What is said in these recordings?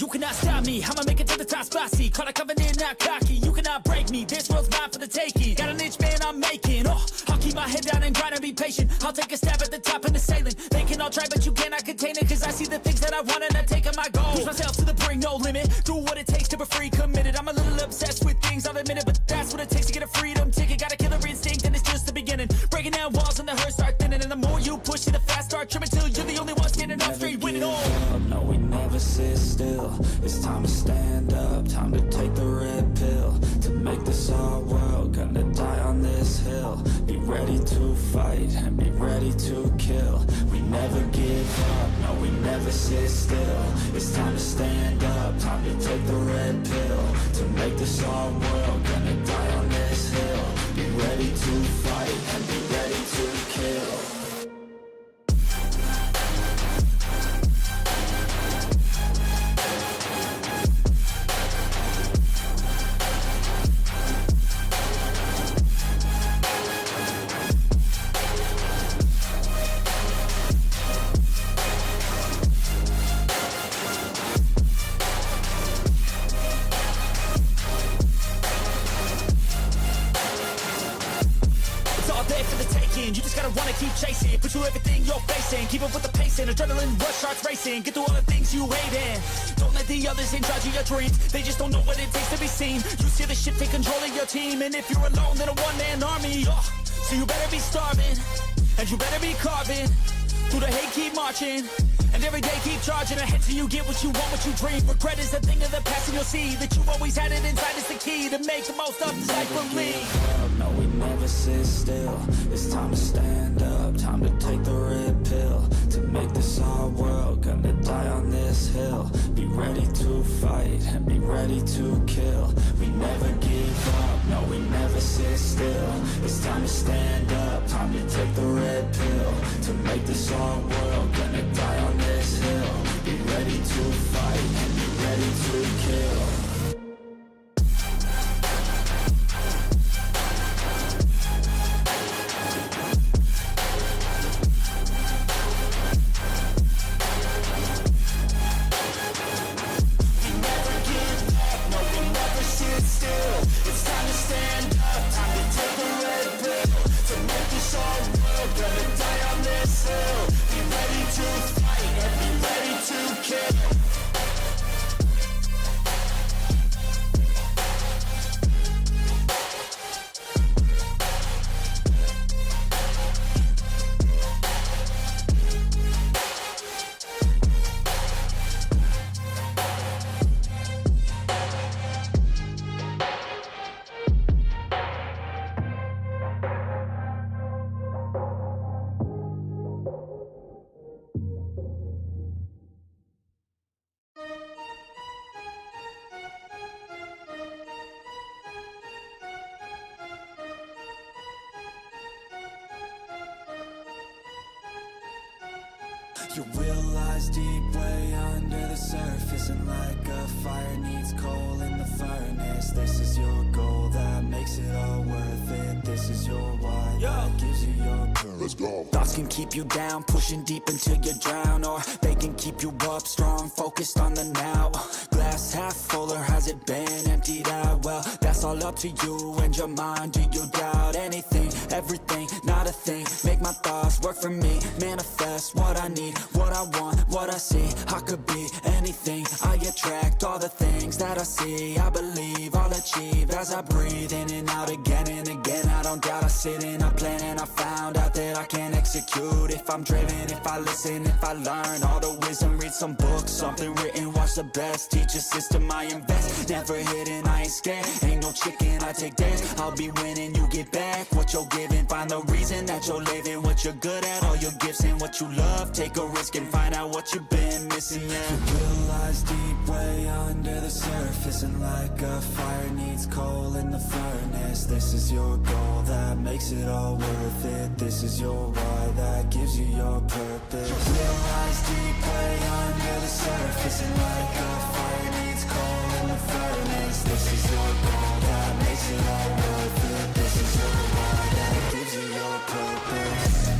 You cannot stop me, I'ma make it to the top spicy. Call it covenant, not cocky. You cannot break me, this world's mine for the taking. Got an itch, man, I'm making. I'll keep my head down and grind and be patient. I'll take a stab at the top and the sailing. They can all try, but you cannot contain it. Cause I see the things that I want and I take on my goal. Push myself to the brink, no limit. Do what it takes to be free, committed. I'm a little obsessed with things, I'll admit it. But that's what it takes to get a freedom ticket. Got a killer instinct and it's just the beginning. Breaking down walls and the hurt start thinning. And the more you push it, the fast start trimming. Till you're the only one standing up straight, winning all. No, we never sit still. It's time to stand up, time to take the red pill. To make this our world, gonna die on this hill. Be ready to fight and be ready to kill. We never give up, no, we never sit still. It's time to stand up, time to take the red pill. To make this our world, gonna die on this hill. Be ready to fight and be ready to kill. You just gotta wanna keep chasing, pursue everything you're facing. Keep up with the pacing, adrenaline rush starts racing. Get through all the things you hate in. Don't let the others in charge of your dreams. They just don't know what it takes to be seen. You see the ship take control of your team. And if you're alone, then a one-man army. So you better be starving, and you better be carving. Through the hate, keep marching, and every day keep charging ahead till you get what you want, what you dream. Regret is a thing of the past, and you'll see that you've always had it inside. Is the key to make the most of this life for me. No, we never sit still. It's time to stand up, time to take the red pill. To make this our world, gonna die on this hill. Be ready to fight and be ready to kill. We never give up, no, we never sit still. It's time to stand up, time to take the red pill. To make this our world, gonna die on this hill. Be ready to fight and be ready to kill. Your will lies deep way under the surface, and like a fire needs coal in the furnace. This is your goal that makes it all worth it. This is your why that gives you your purpose. Let's go. Thoughts can keep you down, pushing deep until you drown, or they can keep you up strong, focused on the now. Glass half full, or has it been emptied out? Well, that's all up to you and your mind. Do you doubt anything, everything, not a thing? Make my thoughts work for me, manifest what I need, what I want, what I see. I could be anything, I attract all the things that I see. I believe I'll achieve as I breathe in and out again and again. I don't doubt, I sit and I plan, and I found out that I can execute. If I'm driven, if I listen, if I learn all the wisdom, read some books, something written, watch the best, teach a system I invest. Never hidden, I ain't scared, ain't no chicken, I take dares. I'll be winning, you get back what you're giving. Find the reason that you're living, what you're good at, all your gifts and what you love. Take a risk and find out what you've been missing. Yeah. Your will lies deep way under the surface, and like a fire needs coal in the furnace. This is your goal that makes it all worth it. This is your why that gives you your purpose. Your will lies deep way under the surface, and like a fire needs coal in the furnace. This is your goal that makes it all worth it. This is your why that gives you your purpose.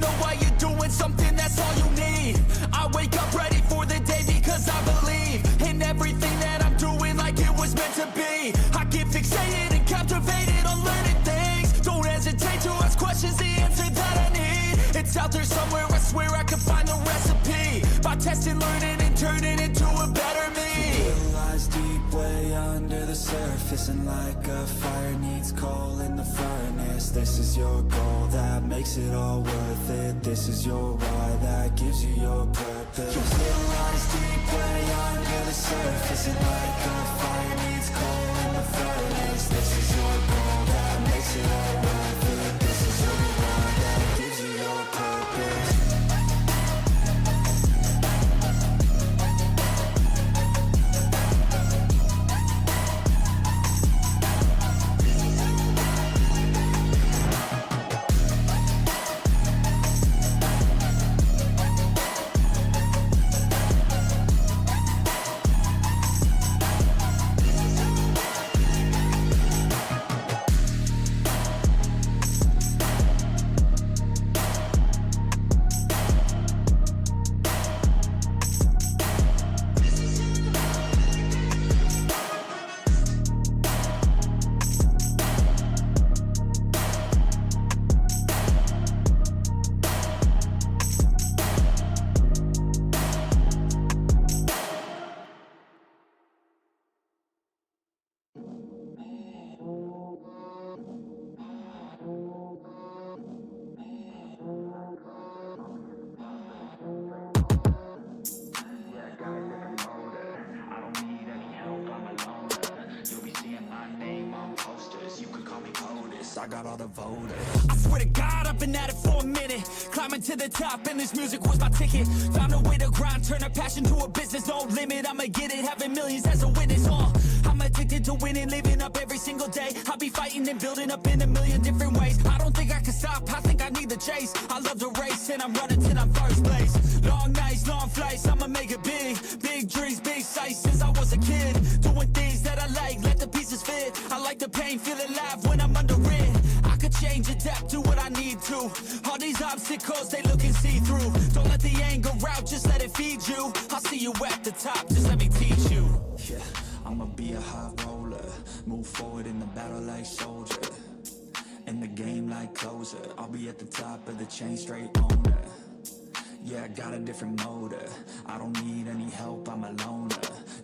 know why you're doing something, that's all you need. I wake up ready for the day because I believe in everything that I'm doing like it was meant to be. I get fixated and captivated on learning things. Don't hesitate to ask questions, the answer that I need. It's out there somewhere, I swear I can find the recipe. By testing, learning, and turning into a better me. It lies deep way under the surface, and like a fire needs coal in the furnace. This is your goal that makes it all worth it. This is your why that gives you your purpose. It lies deep way under the surface, and like a fire needs coal in the furnace. This is your goal that makes it all worth it. This is your why that gives you your purpose. I got all the voters. I swear to God, I've been at it for a minute. Climbing to the top, and this music was my ticket. Found a way to grind, turn a passion to a business. No limit, I'ma get it, having millions as a witness. I'm addicted to winning, living up every single day. I'll be fighting and building up in a million different ways. I don't think I can stop, I think I need the chase. I love the race, and I'm running till I'm first place. Long nights, long flights, I'ma make it big. Big dreams, big sights since I was a kid. Doing things that I like, let the pieces fit. I like the pain, feel alive when I'm under it. I could change, adapt, do what I need to. All these obstacles, they look and see through. Don't let the anger out, just let it feed you. I'll see you at the top, just let me teach you. Yeah, I'ma be a high roller. Move forward in the battle like soldier. In the game like closer. I'll be at the top of the chain, straight owner. Yeah, I got a different motor. I don't need any help, I'm a loner.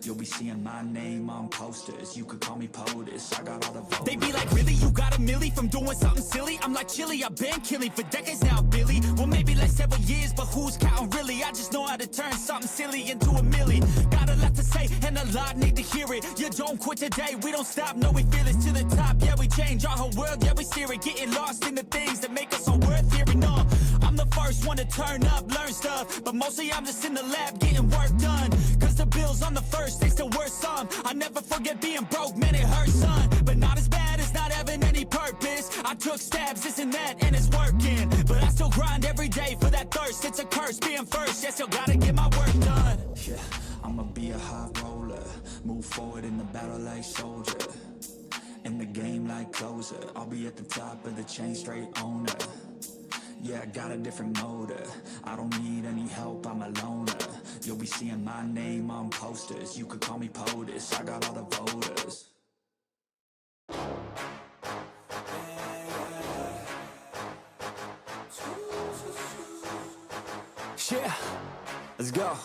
You'll be seeing my name on posters. You could call me POTUS, I got all the voters. They be like, really, you got a milli from doing something silly? I'm like, chilly, I've been killing for decades now, Billy. Well, maybe like several years, but who's counting really? I just know how to turn something silly into a milli. Got a lot to say, and a lot need to hear it. You don't quit today, we don't stop, no, we feel it to the top. Yeah, we change our whole world, yeah, we steer it. Getting lost in the things that make us all worth hearing. I'm the first one to turn up, learn stuff, but mostly I'm just in the lab getting work done. Cause the bills on the first, they still worth some. I never forget being broke, man, it hurts, son. But not as bad as not having any purpose. I took stabs, this and that, and it's working. But I still grind every day for that thirst. It's a curse being first, yeah, still gotta get my work done. Yeah, I'ma be a high roller. Move forward in the battle like soldier. In the game like closer. I'll be at the top of the chain, straight owner. Yeah, I got a different motor. I don't need any help, I'm a loner. You'll be seeing my name on posters. You could call me POTUS, I got all the voters. Yeah, let's go.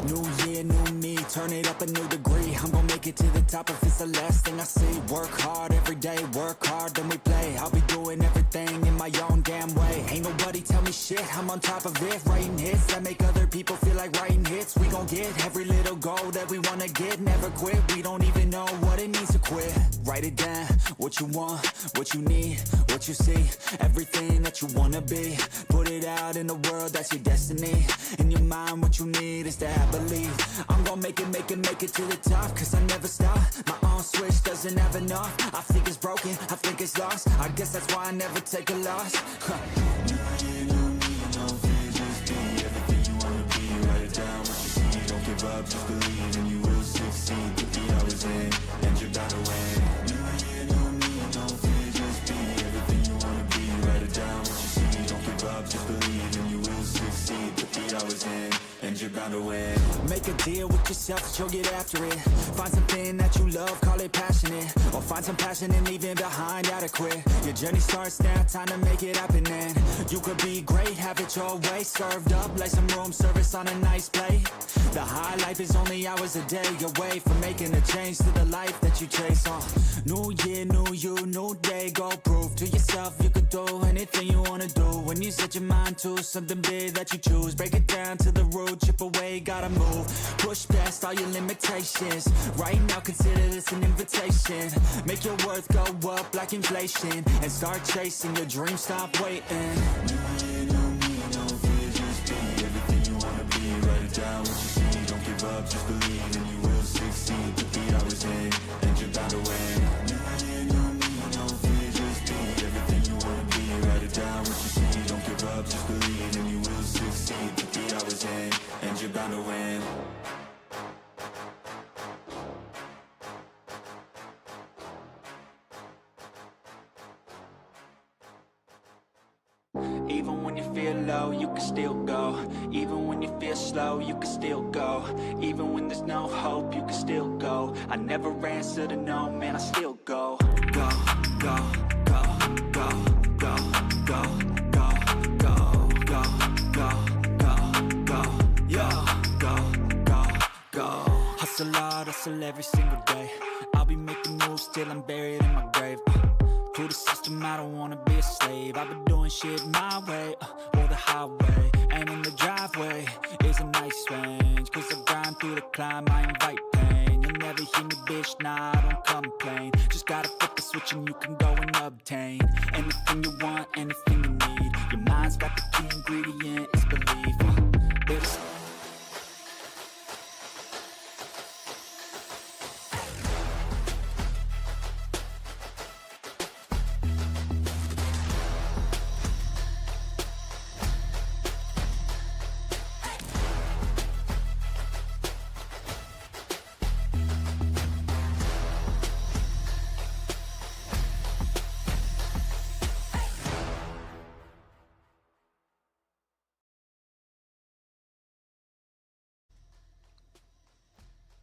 New year, new me, turn it up a new degree. I'm gonna make it to the top if it's the last thing I see. Work hard every day, work hard, then we play. I'll be doing everything in my own damn way. Ain't nobody tell me shit, I'm on top of it. Writing hits that make other people feel like writing hits. We gon' get every little goal that we wanna get. Never quit, we don't even know what it means to quit. Write it down, what you want, what you need, what you see. Everything that you wanna be. Put it out in the world, that's your destiny. In your mind, what you need is to have believe. I'm gonna make it to the top. Cause I never stop, my own switch doesn't have enough. I think it's broken, I think it's lost. I guess that's why I never take a loss. New year, new me, no fear, just be everything you wanna be. Write it down, what you see, don't give up, just believe. And you will succeed, put the hours in, and you're bound to win. New year, new me, no fear, just be everything you wanna be. Write it down, what you see, don't give bound to win. Make a deal with yourself that you'll get after it. Find something that you love, call it passionate. Or find some passion and leave it behind, adequate. Your journey starts now, time to make it happen then. You could be great, have it your way. Served up like some room service on a nice plate. The high life is only hours a day away from making a change to the life that you chase. New year, new you, new day. Go prove to yourself you can do anything you wanna do. When you set your mind to something big that you choose, break it down to the root, chip away, gotta move. Push past all your limitations. Right now consider this an invitation. Make your worth go up like inflation and start chasing your dreams, stop waiting. New year, new me, no fear, just be everything you wanna be. Write it down what you see, don't give up, just believe and you will succeed. Put the hours in and you're bound to win. New year, new me, no fear, just be everything you wanna be. Write it down what you see, don't give up, just believe and you will succeed. Put the hours in and you're bound to win. Even when you feel low, you can still go. Even when you feel slow, you can still go. Even when there's no hope, you can still go. I never answer to no, man, I still go. Go, go, go, go, go, go, go, go, go, go, go, go, yeah, go, go, go. Hustle hard, hustle every single day. I'll be making moves till I'm buried in my grave. To the system, I don't wanna be a slave. I've been doing shit my way, or the highway. And in the driveway is a nice range. Cause I grind through the climb, I invite pain. You'll never hear me, bitch, nah, I don't complain. Just gotta flip the switch and you can go and obtain anything you want, anything you need. Your mind's got the key ingredient, it's belief. There's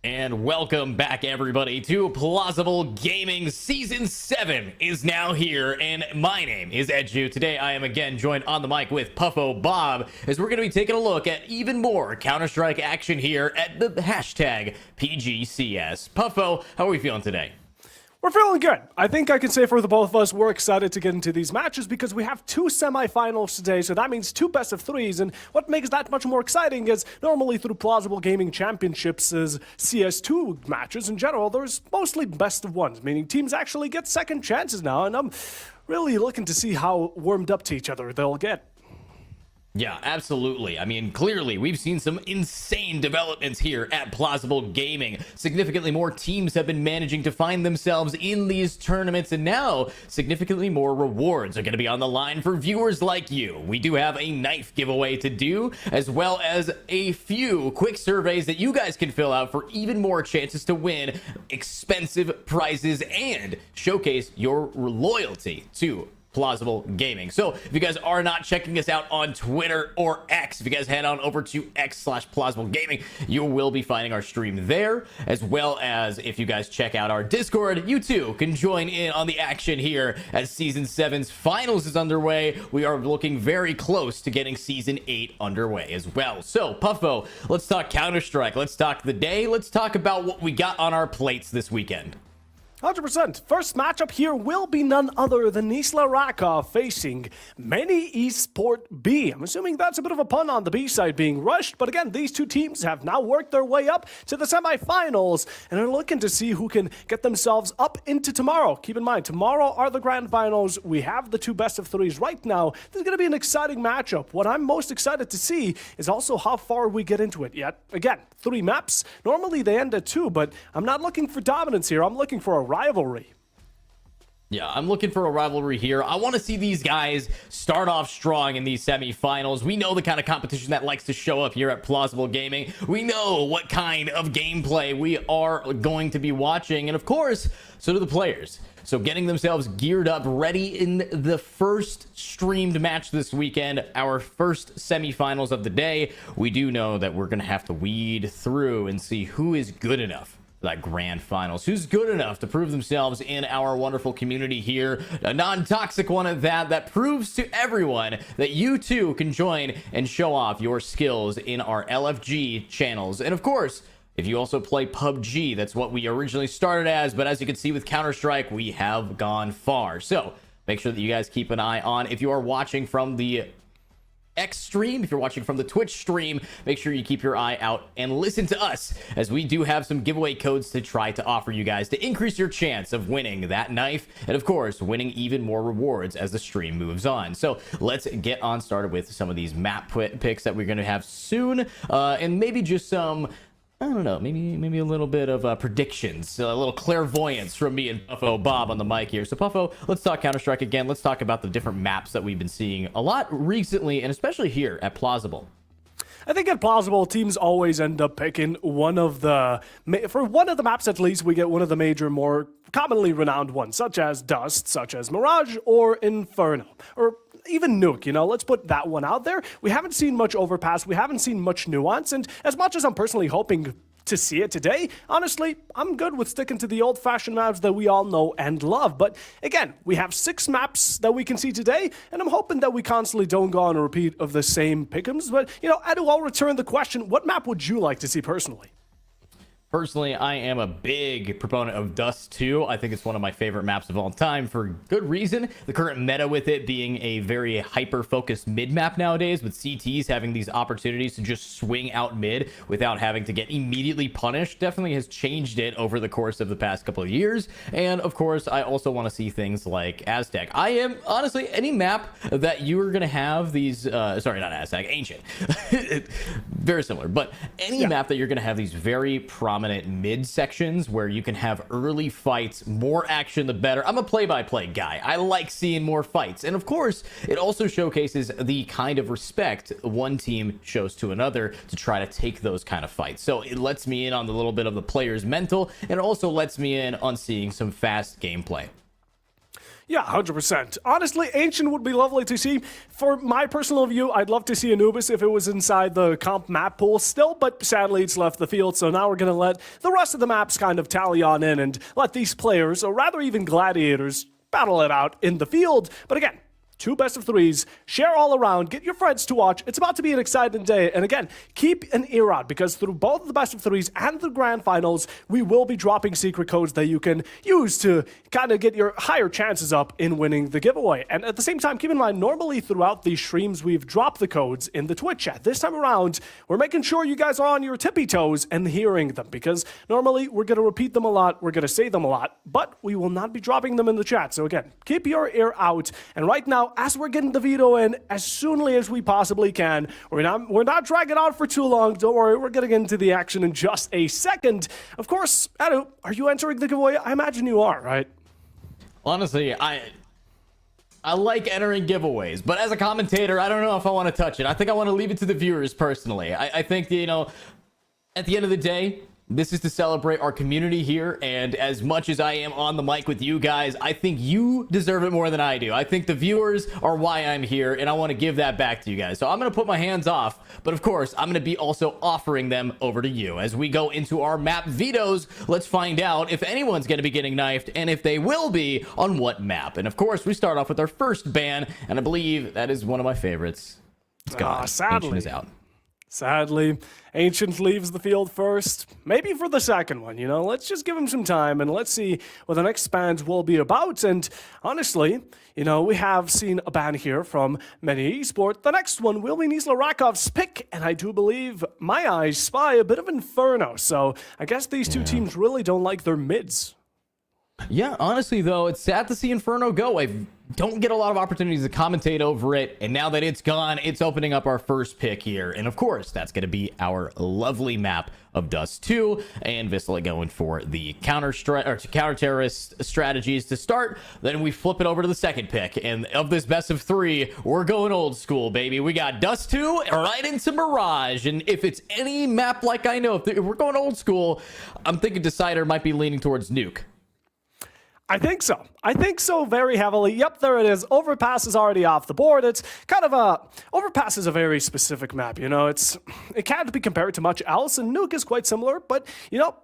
And welcome back, everybody, to Plausible Gaming. Season 7 is now here, and my name is Edju. Today, I am again joined on the mic with Puffo Bob, as we're going to be taking a look at even more Counter-Strike action here at the hashtag PGCS. Puffo, how are we feeling today? We're feeling good. I think I can say for the both of us, we're excited to get into these matches because we have 2 semifinals today, so that means 2 best of 3s, and what makes that much more exciting is normally through Plausible Gaming Championships is CS2 matches in general, there's mostly best of 1s, meaning teams actually get second chances now, and I'm really looking to see how warmed up to each other they'll get. Yeah, absolutely. I mean, clearly, we've seen some insane developments here at Plausible Gaming. Significantly more teams have been managing to find themselves in these tournaments, and now significantly more rewards are going to be on the line for viewers like you. We do have a knife giveaway to do, as well as a few quick surveys that you guys can fill out for even more chances to win expensive prizes and showcase your loyalty to Plausible Gaming. So if you guys are not checking us out on Twitter or X, if you guys head on over to X/Plausible Gaming, you will be finding our stream there, as well as if you guys check out our Discord, you too can join in on the action here as Season 7's finals is underway. We are looking very close to getting Season 8 underway as well. So Puffo, let's talk Counter-Strike. Let's talk the day. Let's talk about what we got on our plates this weekend. 100%. First matchup here will be none other than Nisla Rakov facing Many Esport B. I'm assuming that's a bit of a pun on the B side being rushed, but again, these 2 teams have now worked their way up to the semifinals and are looking to see who can get themselves up into tomorrow. Keep in mind, tomorrow are the grand finals. We have the 2 best of 3s right now. This is going to be an exciting matchup. What I'm most excited to see is also how far we get into it. Yet, again, 3 maps. Normally they end at 2, but I'm not looking for dominance here. I'm looking for a rivalry. Yeah, I'm looking for a rivalry here. I want to see these guys start off strong in these semifinals. We know the kind of competition that likes to show up here at Plausible Gaming. We know what kind of gameplay we are going to be watching. And of course, so do the players. So getting themselves geared up, ready in the first streamed match this weekend, our first semifinals of the day. We do know that we're going to have to weed through and see who is good enough for that grand finals, who's good enough to prove themselves in our wonderful community here, a non-toxic one at that proves to everyone that you too can join and show off your skills in our LFG channels. And of course, if you also play PUBG, that's what we originally started as, but as you can see with Counter-Strike, we have gone far. So make sure that you guys keep an eye on. If you are watching from the X stream, if you're watching from the Twitch stream, make sure you keep your eye out and listen to us, as we do have some giveaway codes to try to offer you guys to increase your chance of winning that knife, and of course winning even more rewards as the stream moves on. So let's get on started with some of these map picks that we're going to have soon, and maybe just some, I don't know, maybe a little bit of predictions, a little clairvoyance from me and Puffo Bob on the mic here. So Puffo, let's talk Counter-Strike again. Let's talk about the different maps that we've been seeing a lot recently, and especially here at Plausible. I think at Plausible, teams always end up picking one of the, for one of the maps at least, we get one of the major, more commonly renowned ones, such as Dust, such as Mirage, or Inferno, or even Nuke. You know, let's put that one out there. We haven't seen much overpass, we haven't seen much nuance, and as much as I'm personally hoping to see it today, honestly, I'm good with sticking to the old-fashioned maps that we all know and love. But again, we have 6 maps that we can see today, and I'm hoping that we constantly don't go on a repeat of the same pick'ems. But, you know, Edu, I'll return the question. What map would you like to see personally? Personally, I am a big proponent of Dust 2. I think it's one of my favorite maps of all time for good reason. The current meta with it being a very hyper-focused mid-map nowadays, with CTs having these opportunities to just swing out mid without having to get immediately punished, definitely has changed it over the course of the past couple of years. And of course, I also want to see things like Aztec. I am, honestly, any map that you are going to have these, sorry, not Aztec, Ancient. Very similar, but any map that you're going to have these very prominent mid sections where you can have early fights, more action the better. I'm a play-by-play guy. I like seeing more fights, and of course it also showcases the kind of respect one team shows to another to try to take those kind of fights. So it lets me in on the little bit of the player's mental, and it also lets me in on seeing some fast gameplay. Yeah, 100%. Honestly, Ancient would be lovely to see. For my personal view, I'd love to see Anubis if it was inside the comp map pool still, but sadly it's left the field, so now we're going to let the rest of the maps kind of tally on in and let these players, or rather even gladiators, battle it out in the field. But again, 2 best of 3s, share all around, get your friends to watch. It's about to be an exciting day. And again, keep an ear out, because through both the best of 3s and the grand finals, we will be dropping secret codes that you can use to kind of get your higher chances up in winning the giveaway. And at the same time, keep in mind, normally throughout these streams, we've dropped the codes in the Twitch chat. This time around, we're making sure you guys are on your tippy toes and hearing them, because normally we're going to repeat them a lot, we're going to say them a lot, but we will not be dropping them in the chat. So again, keep your ear out. And right now, as we're getting the veto in as soonly as we possibly can, we're not dragging out for too long. Don't worry, we're getting into the action in just a second. Of course, Edu, are you entering the giveaway? I imagine you are, right? Honestly, I like entering giveaways, but as a commentator, I don't know if I want to touch it. I think I want to leave it to the viewers personally. I think, you know, at the end of the day, this is to celebrate our community here, and as much as I am on the mic with you guys, I think you deserve it more than I do. I think the viewers are why I'm here, and I want to give that back to you guys. So I'm going to put my hands off, but of course, I'm going to be also offering them over to you. As we go into our map vetoes, let's find out if anyone's going to be getting knifed, and if they will be, on what map. And of course, we start off with our first ban, and I believe that is one of my favorites. It's gone. Sadly. Ancient is out. Sadly, Ancient leaves the field first, maybe for the second one, you know. Let's just give him some time and let's see what the next bans will be about. And honestly, you know, we have seen a ban here from many esports. The next one will be Nisla Rakov's pick, and I do believe my eyes spy a bit of Inferno. So I guess these two teams really don't like their mids. Yeah, honestly, though, it's sad to see Inferno go. I don't get a lot of opportunities to commentate over it, and now that it's gone, it's opening up our first pick here. And of course, that's going to be our lovely map of Dust 2, and Vistula going for the counter-terrorist strategies to start. Then we flip it over to the second pick, and of this best of 3, we're going old school, baby. We got Dust 2 right into Mirage, and if it's any map like I know, if we're going old school, I'm thinking Decider might be leaning towards Nuke. I think so. I think so very heavily. Yep, there it is. Overpass is already off the board. It's kind of Overpass is a very specific map, you know. It can't be compared to much else, and Nuke is quite similar, but, you know,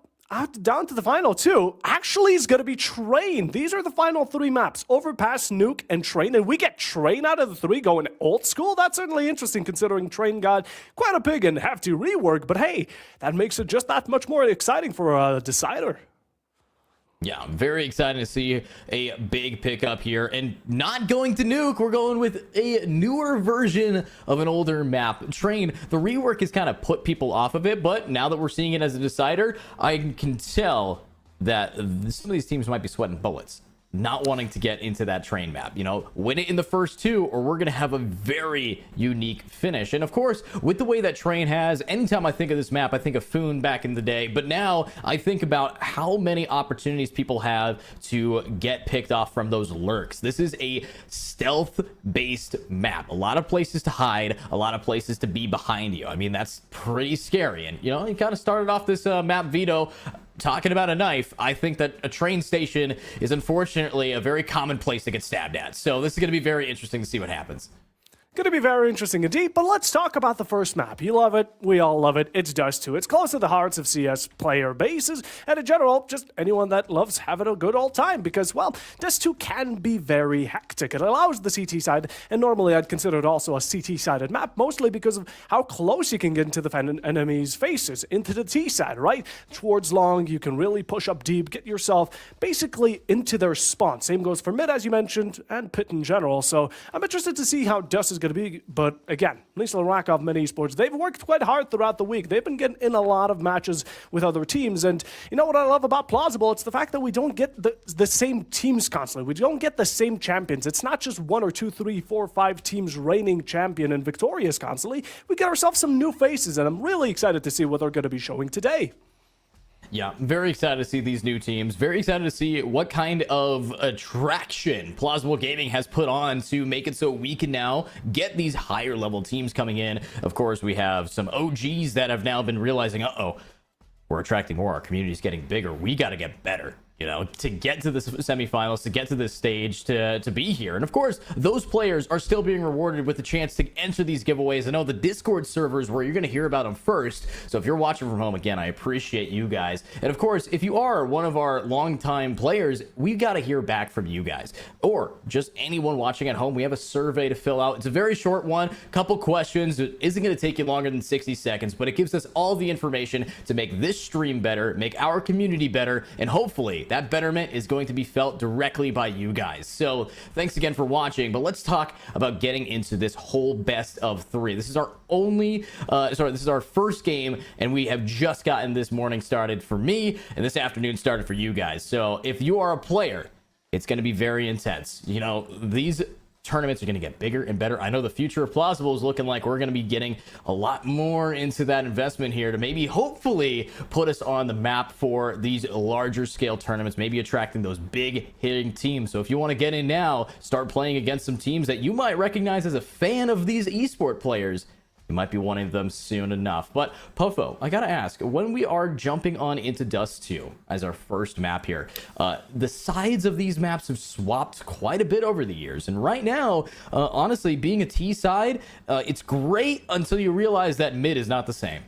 down to the final two, actually is going to be Train. These are the final three maps, Overpass, Nuke, and Train, and we get Train out of the three going old school. That's certainly interesting considering Train got quite a big and hefty rework, but hey, that makes it just that much more exciting for a decider. Yeah, I'm very excited to see a big pickup here, and not going to Nuke. We're going with a newer version of an older map. Train, the rework has kind of put people off of it, but now that we're seeing it as a decider, I can tell that some of these teams might be sweating bullets, not wanting to get into that Train map. You know, win it in the first two, or we're going to have a very unique finish. And of course, with the way that Train has, anytime I think of this map, I think of Foon back in the day. But now I think about how many opportunities people have to get picked off from those lurks. This is a stealth-based map. A lot of places to hide, a lot of places to be behind you. I mean, that's pretty scary. And, you know, you kind of started off this map, Vito, talking about a knife. I think that a train station is unfortunately a very common place to get stabbed at. So this is going to be very interesting to see what happens. Going to be very interesting indeed, but let's talk about the first map. You love it, we all love it, it's Dust 2. It's close to the hearts of CS player bases, and in general, just anyone that loves having a good old time, because, well, Dust 2 can be very hectic. It allows the CT side, and normally I'd consider it also a CT-sided map, mostly because of how close you can get into the enemy's faces, into the T side, right? Towards long, you can really push up deep, get yourself basically into their spawn. Same goes for mid, as you mentioned, and pit in general, so I'm interested to see how Dust is going to be, but again, Nisla Rakov Mini Esports, they've worked quite hard throughout the week. They've been getting in a lot of matches with other teams, and you know what I love about Plausible? It's the fact that we don't get the same teams constantly. We don't get the same champions. It's not just 1 or 2, 3, 4, 5 teams reigning champion and victorious constantly. We get ourselves some new faces, and I'm really excited to see what they're going to be showing today. Yeah, very excited to see these new teams. Very excited to see what kind of attraction Plausible Gaming has put on to make it so we can now get these higher level teams coming in. Of course, we have some OGs that have now been realizing, uh-oh, we're attracting more. Our community is getting bigger. We got to get better, you know, to get to the semifinals, to get to this stage, to be here. And of course, those players are still being rewarded with the chance to enter these giveaways. I know the Discord servers where you're going to hear about them first. So if you're watching from home, again, I appreciate you guys. And of course, if you are one of our longtime players, we got to hear back from you guys, or just anyone watching at home. We have a survey to fill out. It's a very short one, couple questions. It isn't going to take you longer than 60 seconds, but it gives us all the information to make this stream better, make our community better, and hopefully that betterment is going to be felt directly by you guys. So thanks again for watching, but let's talk about getting into this whole best of 3. This is our this is our first game, and we have just gotten this morning started for me, and this afternoon started for you guys. So if you are a player, it's going to be very intense. You know, these tournaments are going to get bigger and better. I know the future of Plausible is looking like we're going to be getting a lot more into that investment here to maybe hopefully put us on the map for these larger scale tournaments, maybe attracting those big hitting teams. So if you want to get in now, start playing against some teams that you might recognize as a fan of these esport players. You might be wanting them soon enough. But Pofo, I gotta ask, when we are jumping on into Dust 2 as our first map here, the sides of these maps have swapped quite a bit over the years, and right now, honestly, being a T side, it's great until you realize that mid is not the same.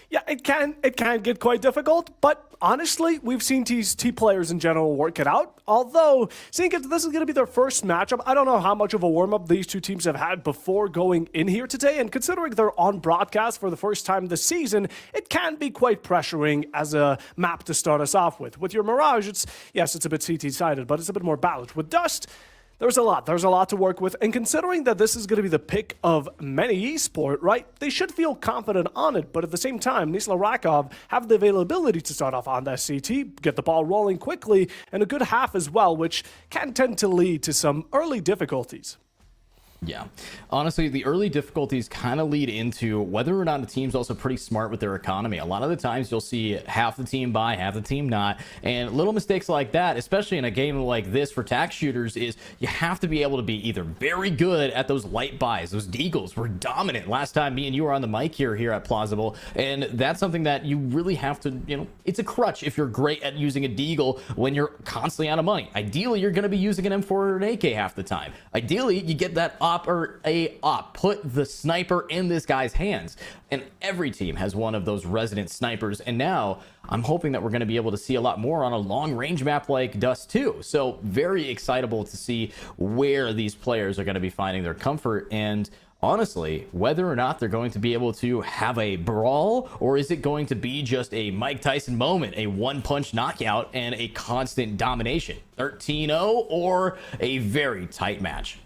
Yeah, it can get quite difficult, but honestly, we've seen T players in general work it out. Although, seeing as this is going to be their first matchup, I don't know how much of a warm-up these two teams have had before going in here today, and considering they're on broadcast for the first time this season, it can be quite pressuring as a map to start us off with. With your Mirage, it's a bit CT-sided, but it's a bit more balanced. With Dust, there's a lot to work with, and considering that this is going to be the pick of many esport, right, they should feel confident on it, but at the same time, Nisla Rakov have the availability to start off on that CT, get the ball rolling quickly, and a good half as well, which can tend to lead to some early difficulties. Yeah, honestly, the early difficulties kind of lead into whether or not the team's also pretty smart with their economy. A lot of the times you'll see half the team buy, half the team not, and little mistakes like that, especially in a game like this for tax shooters, is you have to be able to be either very good at those light buys. Those deagles were dominant last time me and you were on the mic here at Plausible, and that's something that you really have to, it's a crutch if you're great at using a deagle when you're constantly out of money. Ideally, you're going to be using an M4 or an AK half the time. Ideally, you get that op or a op, put the sniper in this guy's hands, and every team has one of those resident snipers. And now I'm hoping that we're going to be able to see a lot more on a long range map like Dust 2. So very excitable to see where these players are going to be finding their comfort, and honestly, whether or not they're going to be able to have a brawl, or is it going to be just a Mike Tyson moment, a one-punch knockout and a constant domination, 13-0, or a very tight match.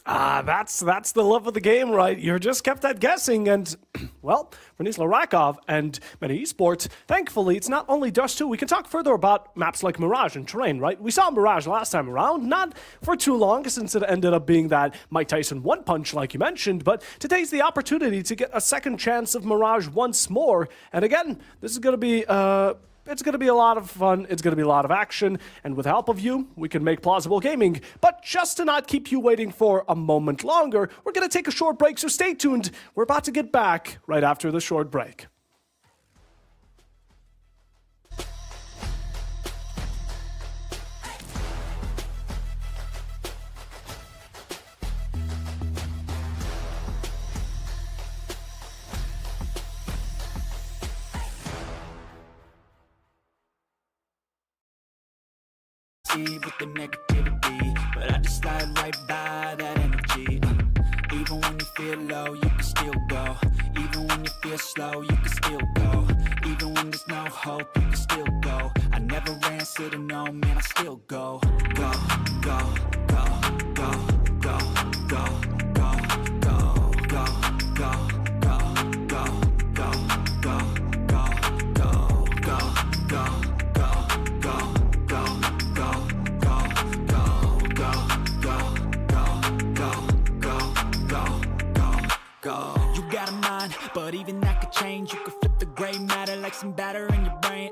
That's the love of the game, right? You're just kept that guessing, and, well, for Nisla Rakov and many esports, thankfully, it's not only Dust 2. We can talk further about maps like Mirage and Terrain, right? We saw Mirage last time around, not for too long, since it ended up being that Mike Tyson one-punch, like you mentioned, but today's the opportunity to get a second chance of Mirage once more, and again, this is going to be, it's going to be a lot of fun, it's going to be a lot of action, and with the help of you, we can make Plausible Gaming. But just to not keep you waiting for a moment longer, we're going to take a short break, so stay tuned. We're about to get back right after the short break. With the negativity, but I just slide right by that energy. Even when you feel low, you can still go. Even when you feel slow, you can still go. Even when there's no hope, you can still go. I never answer to no, man, I still go. Go, go, go, go, go, go, go, go, go, go, go, go, go, you got a mind, but even that could change. You could flip the gray matter like some batter in your brain.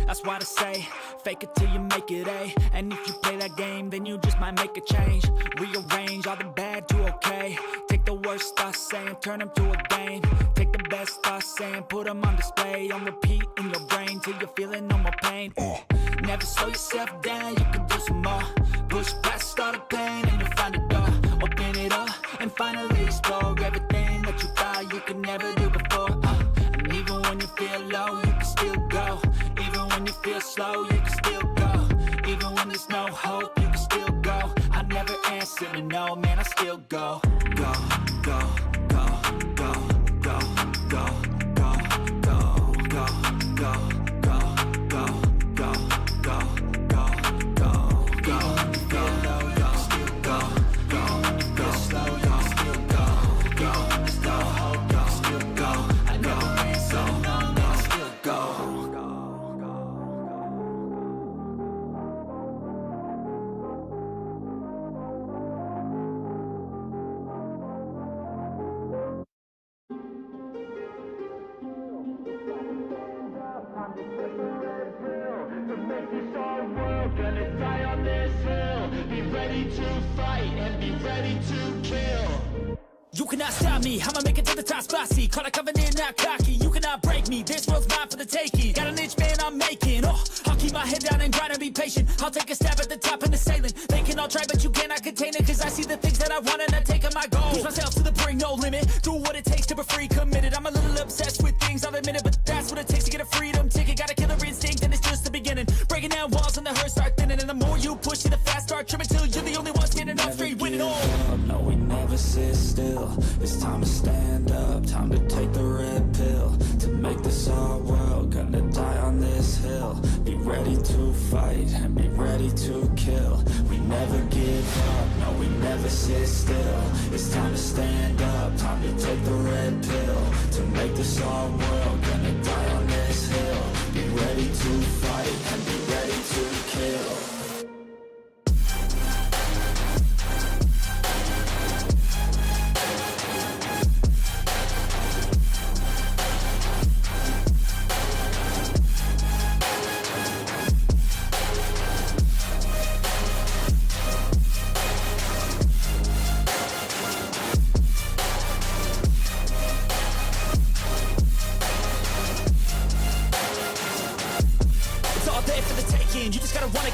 That's why I say, fake it till you make it A. And if you play that game, then you just might make a change. Rearrange all the bad to okay. Take the worst thoughts saying, turn them to a game. Take the best thoughts saying, put them on display. On repeat in your brain till you're feeling no more pain. Never slow yourself down, you can do some more. Push past all the pain and you'll find a door. Open it up and finally explore everything that you thought you could never do before. And even when you feel low, you can still go. Even when you feel slow, you can still go. Even when there's no hope, you can still go. I never answer to no, man, I still go. Go, go, go, go, go, go, go, go, go, go, go, go, go, go, go, go. Even when you feel low, you can still go. Even when you feel slow, you can still go. Even when there's no hope, you can still go. I never answer to no, man, I still go. You cannot stop me, I'ma make it to the top spicy. Call a covenant, not cocky. You cannot break me, this world's mine for the taking. Got an itch, man, I'm making. Oh, I'll keep my head down and grind and be patient. I'll take a stab at the top and the sailing. They can all try, but you cannot contain it. Cause I see the things that I want and I take on my goal. Push myself to the brink, no limit. Do what it takes to be free, committed. I'm a little obsessed with things, I'll admit it. But that's what it takes to get a freedom ticket. Got a killer instinct and it's just the beginning. Breaking down walls and the hurt start thinning. And the more you push it, the fast start trimming. Till you're the only one standing up straight, winning all. No, we never sit still. It's time to stand up, time to take the red pill. To make this our world, gonna die on this hill. Be ready to fight and be ready to kill. We never give up, no, we never sit still. It's time to stand up, time to take the red pill. To make this our world, gonna die on this hill. Be ready to fight and be ready to kill.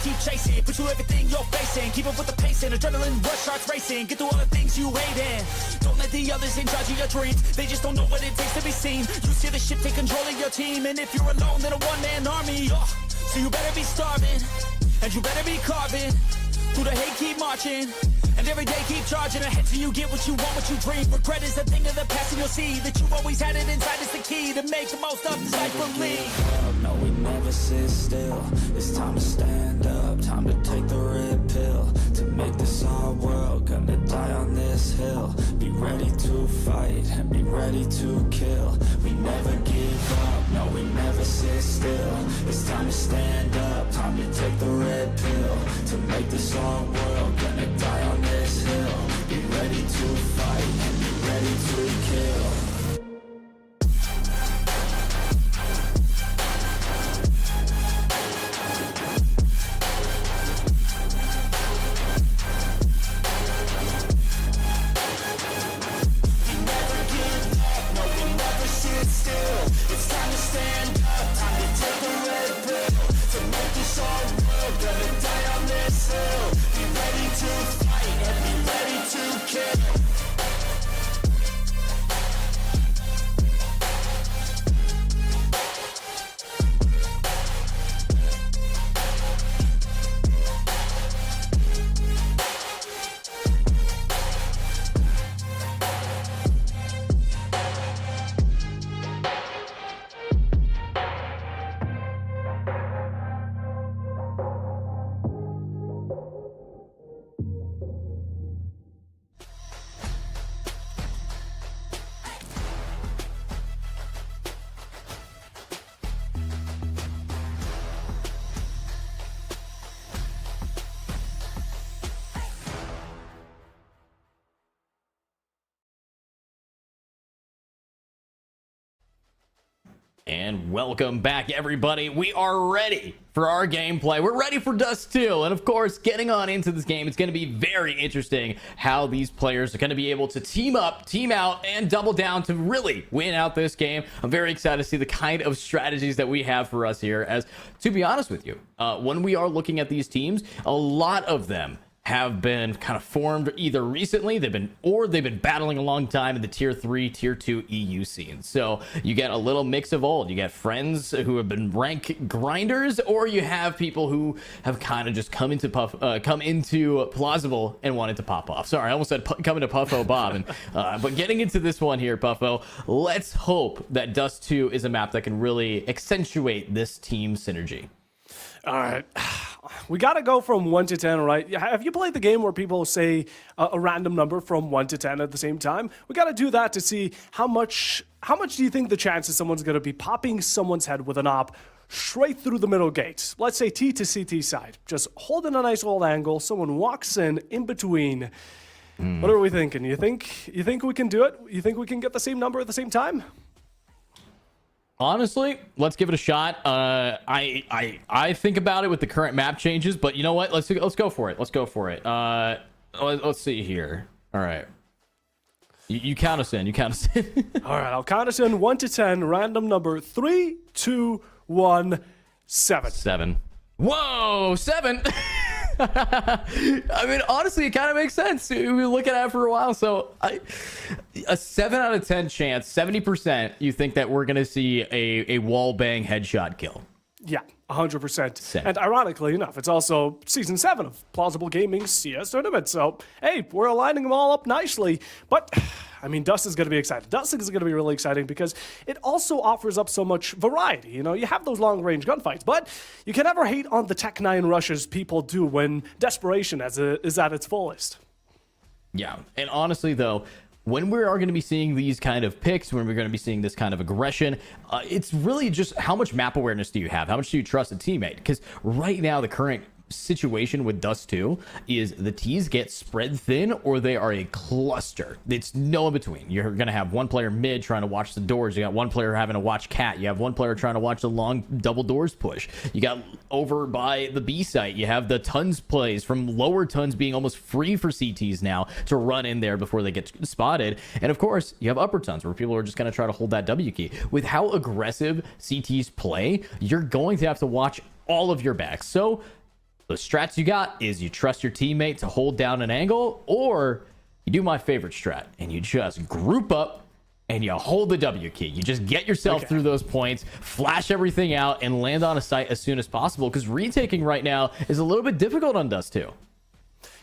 keep chasing. Pursue everything you're facing. Keep up with the pace and adrenaline rush starts racing. Get through all the things you hate in. Don't let the others in charge of your dreams. They just don't know what it takes to be seen. You see the ship take control of your team, and if you're alone, then a one-man army. So you better be starving, and you better be carving. Through the hate, keep marching, and every day keep charging ahead till you get what you want, what you dream. Regret is a thing of the past, and you'll see that you've always had it inside. It's the key to make the most of this life. Believe. No, we never sit still. It's time to stand up, time to take the red pill. To make this our world, gonna die on this hill. Be ready to fight and be ready to kill. We never give up, no, we never sit still. It's time to stand up, time to take the red pill. To make this our world, gonna die on this hill. Be ready to fight and be ready to kill. And welcome back, everybody. We are ready for our gameplay. We're ready for Dust 2. And of course, getting on into this game, it's going to be very interesting how these players are going to be able to team up, team out, and double down to really win out this game. I'm very excited to see the kind of strategies that we have for us here. As, to be honest with you, when we are looking at these teams, a lot of them have been kind of formed either recently, they've been battling a long time in the tier 3, tier 2 EU scene. So you get a little mix of old. You get friends who have been rank grinders, or you have people who have kind of just come into Plausible and wanted to pop off. Sorry, I almost said come into Puffo Bob. But getting into this one here, Puffo, let's hope that Dust 2 is a map that can really accentuate this team synergy. All right. We got to go from 1 to 10, right? Have you played the game where people say a random number from 1 to 10 at the same time? We got to do that to see how much do you think the chances someone's going to be popping someone's head with an op straight through the middle gate? Let's say T to CT side. Just holding a nice old angle. Someone walks in between. What are we thinking? You think we can do it? You think we can get the same number at the same time? Honestly, let's give it a shot. I think about it with the current map changes, but you know what? Let's go for it. Let's go for it. Let's see here. All right. You count us in. You count us in. All right, I'll count us in 1 to 10. Random number 3, 2, 1, 7. 7. Whoa, 7. I mean, honestly, it kind of makes sense. We've been looking at it for a while. So a 7 out of 10 chance, 70%, you think that we're going to see a wall bang headshot kill? Yeah, 100%. And ironically enough, it's also Season 7 of Plausible Gaming's CS tournament. So, hey, we're aligning them all up nicely. But, I mean, Dust is going to be exciting. Dust is going to be really exciting because it also offers up so much variety. You know, you have those long-range gunfights, but you can never hate on the Tech 9 rushes people do when desperation is at its fullest. Yeah, and honestly, though, when we are going to be seeing these kind of picks, when we're going to be seeing this kind of aggression, it's really just how much map awareness do you have? How much do you trust a teammate? Because right now, the current situation with Dust 2 is the T's get spread thin or they are a cluster. It's no in between. You're going to have one player mid trying to watch the doors. You got one player having to watch cat. You have one player trying to watch the long double doors push. You got over by the B site, you have the tons plays from lower tons being almost free for CTs now to run in there before they get spotted. And of course, you have upper tons where people are just going to try to hold that W key. With how aggressive CTs play, you're going to have to watch all of your backs. So The strats you got is you trust your teammate to hold down an angle, or you do my favorite strat and you just group up and you hold the W key. You just get yourself through those points, flash everything out, and land on a site as soon as possible, because retaking right now is a little bit difficult on Dust 2.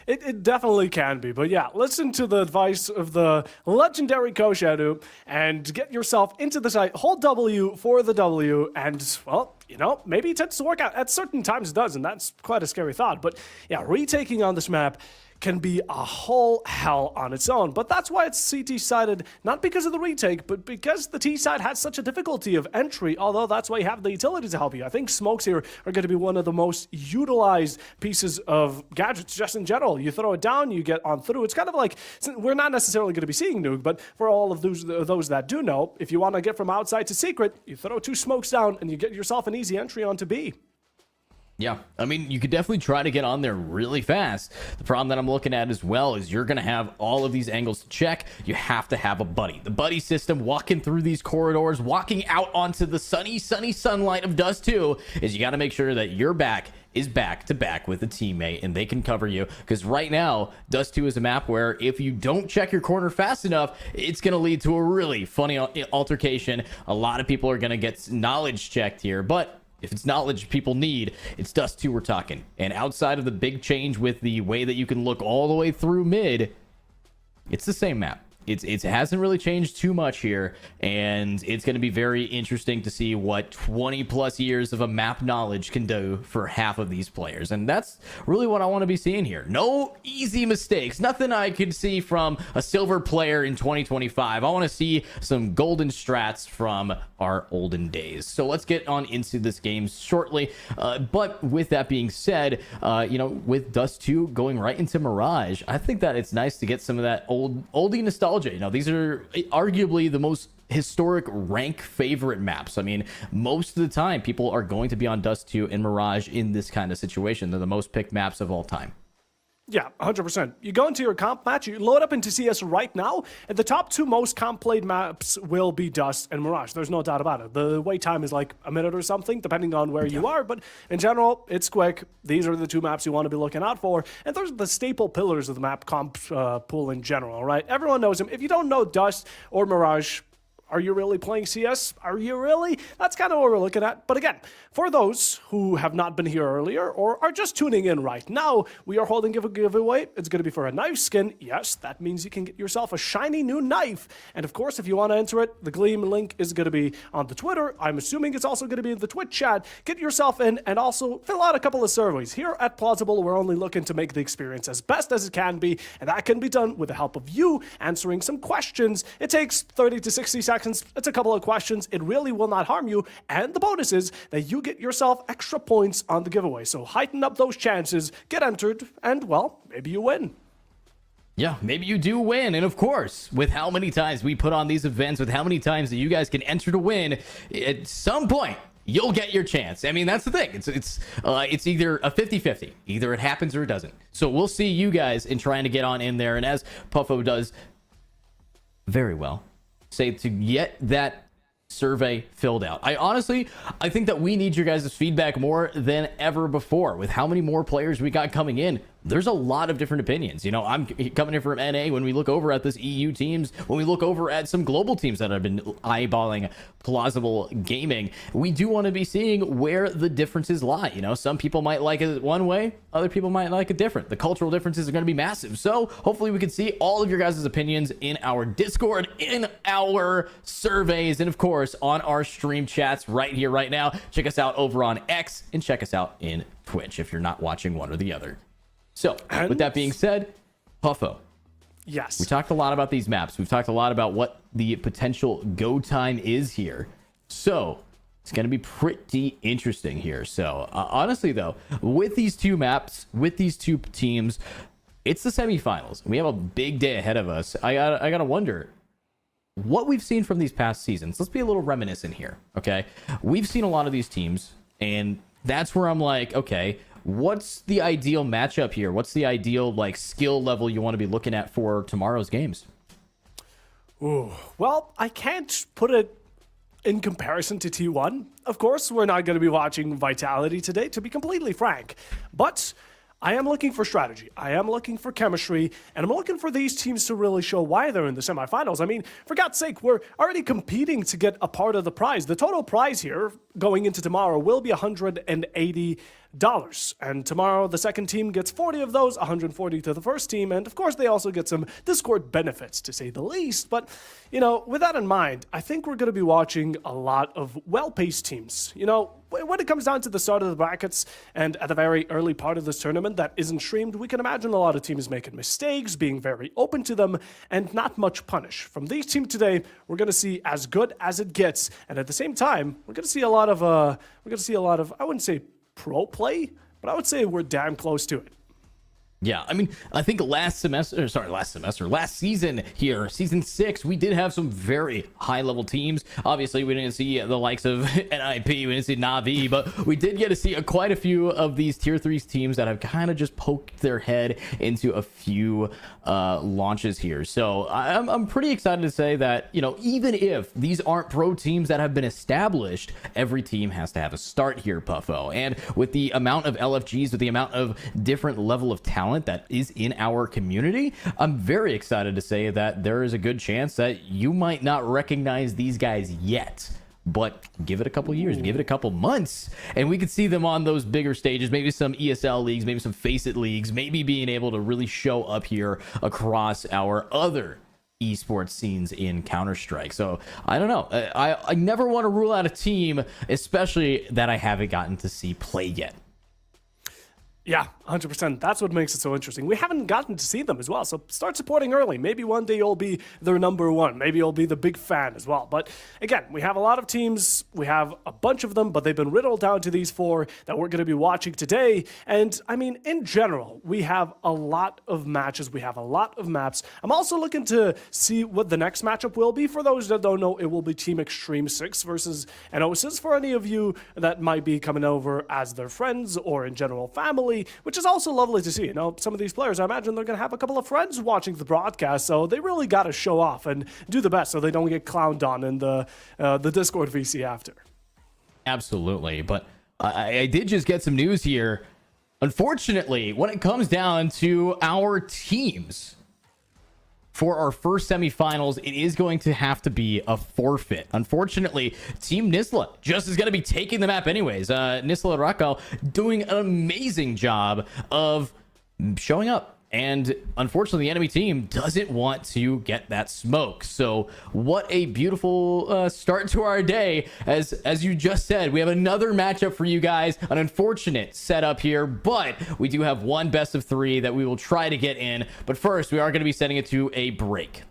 It definitely can be, but yeah, listen to the advice of the legendary Koshadu and get yourself into the site, hold W for the W, and, well, you know, maybe it tends to work out. At certain times it does, and that's quite a scary thought, but yeah, retaking on this map can be a whole hell on its own. But that's why it's CT sided, not because of the retake, but because the T side has such a difficulty of entry, although that's why you have the utility to help you. I think smokes here are going to be one of the most utilized pieces of gadgets just in general. You throw it down, you get on through. It's kind of like, we're not necessarily going to be seeing Nuke, but for all of those that do know, if you want to get from outside to secret, you throw 2 smokes down and you get yourself an easy entry onto B. Yeah, I mean, you could definitely try to get on there really fast. The problem that I'm looking at as well is you're going to have all of these angles to check. You have to have a buddy. The buddy system, walking through these corridors, walking out onto the sunny sunlight of Dust 2, is you got to make sure that your back is back to back with a teammate and they can cover you, because right now Dust 2 is a map where if you don't check your corner fast enough, it's going to lead to a really funny altercation. A lot of people are going to get knowledge checked here, but if it's knowledge people need, it's Dust 2 we're talking. And outside of the big change with the way that you can look all the way through mid, it's the same map. It hasn't really changed too much here, and it's going to be very interesting to see what 20 plus years of a map knowledge can do for half of these players. And that's really what I want to be seeing here. No easy mistakes. Nothing I could see from a silver player in 2025. I want to see some golden strats from our olden days. So let's get on into this game shortly. But with that being said, you know, with Dust 2 going right into Mirage, I think that it's nice to get some of that oldie nostalgia. You know, these are arguably the most historic rank favorite maps. I mean, most of the time people are going to be on Dust 2 and Mirage in this kind of situation. They're the most picked maps of all time. Yeah, 100%. You go into your comp match, you load up into CS right now, and the top 2 most comp played maps will be Dust and Mirage. There's no doubt about it. The wait time is like a minute or something, depending on where you are, but in general, it's quick. These are the 2 maps you want to be looking out for, and those are the staple pillars of the map comp pool in general, right? Everyone knows them. If you don't know Dust or Mirage, are you really playing CS? Are you really? That's kind of what we're looking at. But again, for those who have not been here earlier or are just tuning in right now, we are holding a giveaway. It's going to be for a knife skin. Yes, that means you can get yourself a shiny new knife. And of course, if you want to enter it, the Gleam link is going to be on the Twitter. I'm assuming it's also going to be in the Twitch chat. Get yourself in and also fill out a couple of surveys. Here at Plausible, we're only looking to make the experience as best as it can be, and that can be done with the help of you answering some questions. It takes 30 to 60 seconds. It's a couple of questions. It really will not harm you. And the bonus is that you get yourself extra points on the giveaway. So heighten up those chances, get entered, and, well, maybe you win. Yeah, maybe you do win. And of course, with how many times we put on these events, with how many times that you guys can enter to win, at some point, you'll get your chance. I mean, that's the thing. It's either a 50-50. Either it happens or it doesn't. So we'll see you guys in trying to get on in there. And as Puffo does very well, say to get that survey filled out. I think that we need your guys' feedback more than ever before. With how many more players we got coming in, there's a lot of different opinions. You know, I'm coming in from NA. When we look over at this EU teams, when we look over at some global teams that have been eyeballing Plausible Gaming, we do want to be seeing where the differences lie. You know, some people might like it one way, other people might like it different. The cultural differences are going to be massive. So hopefully we can see all of your guys' opinions in our Discord, in our surveys, and of course on our stream chats right here, right now. Check us out over on X and check us out in Twitch if you're not watching one or the other. So, with that being said, Puffo. Yes. We talked a lot about these maps. We've talked a lot about what the potential go time is here. So, it's going to be pretty interesting here. So, honestly, though, with these 2 maps, with these 2 teams, it's the semifinals. We have a big day ahead of us. I gotta wonder what we've seen from these past seasons. Let's be a little reminiscent here, okay? We've seen a lot of these teams, and that's where I'm like, okay, what's the ideal matchup here? What's the ideal like skill level you want to be looking at for tomorrow's games? Ooh, well, I can't put it in comparison to T1. Of course, we're not going to be watching Vitality today, to be completely frank. But I am looking for strategy. I am looking for chemistry, and I'm looking for these teams to really show why they're in the semifinals. I mean, for God's sake, we're already competing to get a part of the prize. The total prize here going into tomorrow will be $180. And tomorrow, the second team gets 40 of those, 140 to the first team. And of course, they also get some Discord benefits, to say the least. But, you know, with that in mind, I think we're going to be watching a lot of well-paced teams. You know, when it comes down to the start of the brackets and at the very early part of this tournament that isn't streamed, we can imagine a lot of teams making mistakes, being very open to them, and not much punish. From these teams today, we're going to see as good as it gets. And at the same time, we're going to see a lot of, I wouldn't say pro play, but I would say we're damn close to it. Yeah, I mean, I think last season here, season 6, we did have some very high-level teams. Obviously, we didn't see the likes of NIP, we didn't see Na'Vi, but we did get to see quite a few of these Tier 3 teams that have kind of just poked their head into a few launches here. So I'm pretty excited to say that, you know, even if these aren't pro teams that have been established, every team has to have a start here, Puffo. And with the amount of LFGs, with the amount of different level of talent that is in our community, I'm very excited to say that there is a good chance that you might not recognize these guys yet, but give it a couple years, give it a couple months, and we could see them on those bigger stages, maybe some ESL leagues, maybe some Face It leagues, maybe being able to really show up here across our other esports scenes in Counter-Strike. So I don't know, I never want to rule out a team, especially that I haven't gotten to see play yet. Yeah, 100%. That's what makes it so interesting. We haven't gotten to see them as well, so start supporting early. Maybe one day you'll be their number one. Maybe you'll be the big fan as well. But again, we have a lot of teams. We have a bunch of them, but they've been riddled down to these 4 that we're going to be watching today. And I mean, in general, we have a lot of matches. We have a lot of maps. I'm also looking to see what the next matchup will be. For those that don't know, it will be Team Extreme 6 versus Enosis. For any of you that might be coming over as their friends or in general family, which is also lovely to see. You know, some of these players, I imagine they're going to have a couple of friends watching the broadcast, so they really got to show off and do the best so they don't get clowned on in the Discord VC after. Absolutely, but I did just get some news here. Unfortunately, when it comes down to our teams, for our first semifinals, it is going to have to be a forfeit. Unfortunately, Team Nisla just is going to be taking the map anyways. Nisla Rakow doing an amazing job of showing up. And unfortunately, the enemy team doesn't want to get that smoke. So what a beautiful start to our day. As you just said, we have another matchup for you guys. An unfortunate setup here, but we do have one best of 3 that we will try to get in. But first, we are going to be sending it to a break.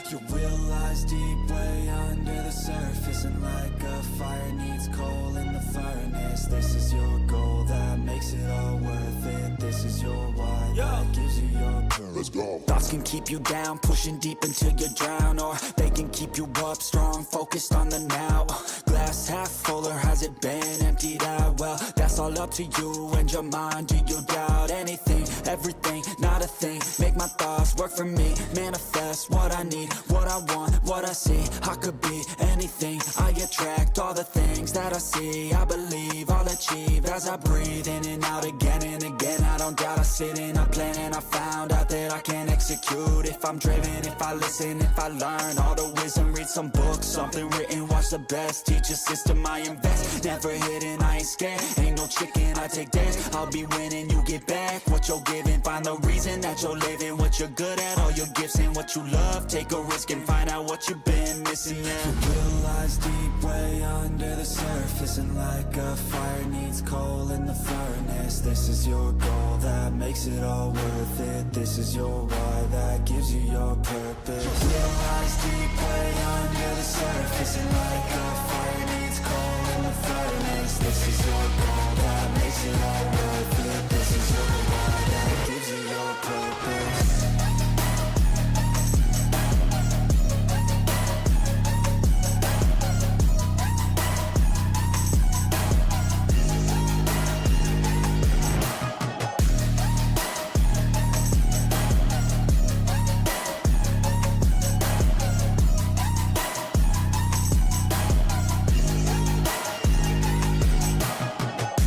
Your will lies deep way under the surface, and like a fire needs coal in the furnace. This is your goal that makes it all worth it. This is your why that gives you your purpose. Let's go. Thoughts can keep you down, pushing deep until you drown, or they can keep you up strong, focused on the now. Glass half full, or has it been emptied out? Well, that's all up to you and your mind. Do you doubt anything, everything, not a thing? Make my thoughts work for me, manifest what I need, what I want, what I see. I could be anything, I attract all the things that I see. I believe I'll achieve as I breathe in and out again and again. I don't doubt, I sit in a plan and I found out that I can execute. If I'm driven, if I listen, if I learn all the wisdom, read some books, something written, watch the best, teach a system I invest. Never hidden, I ain't scared, ain't no chicken, I take dares. I'll be winning, you get back what you're giving. Find the reason that you're living, what you're good at, all your gifts and what you love. Take a risk and find out what you've been missing. Yeah. Your will lies deep way under the surface, and like a fire needs coal in the furnace. This is your goal that makes it all worth it. This is your why that gives you your purpose. Real lies deep way under the surface, and like a fire needs coal in the furnace. This is your goal that makes it all worth it. This is your why that gives you your purpose.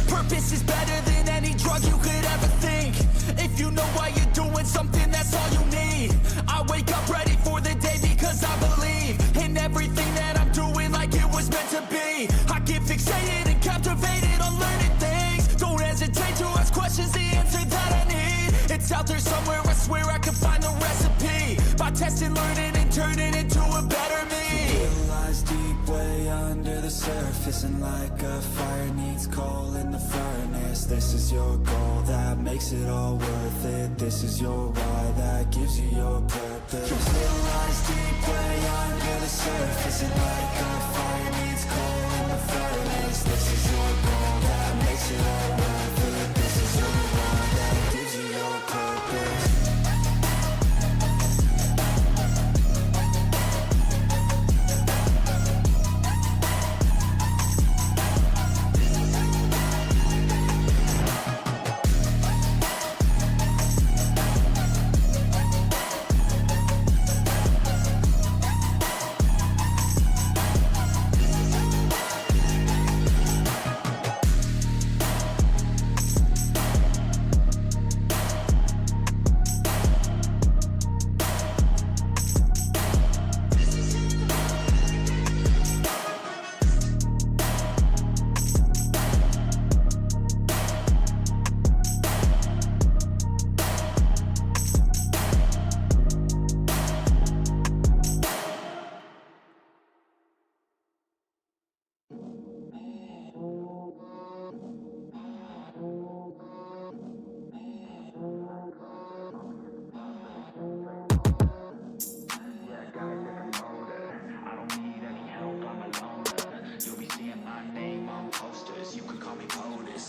Purpose is better than any drug you could ever think. If you know why you're doing something, that's all you need. I wake up ready for the day because I believe in everything that I'm doing like it was meant to be. I get fixated and captivated on learning things. Don't hesitate to ask questions, the answer that I need. It's out there somewhere, I swear I can find the recipe. By testing, learning, and turning into a better me. Real lies deep way under the surface, and like a fire needs coal in the furnace. This is your goal that makes it all worth it. This is your why that gives you your purpose. Real lies deep way under the surface, and like a fire needs coal in the furnace. This is your goal that makes it all worth it. This is your why that gives you your purpose.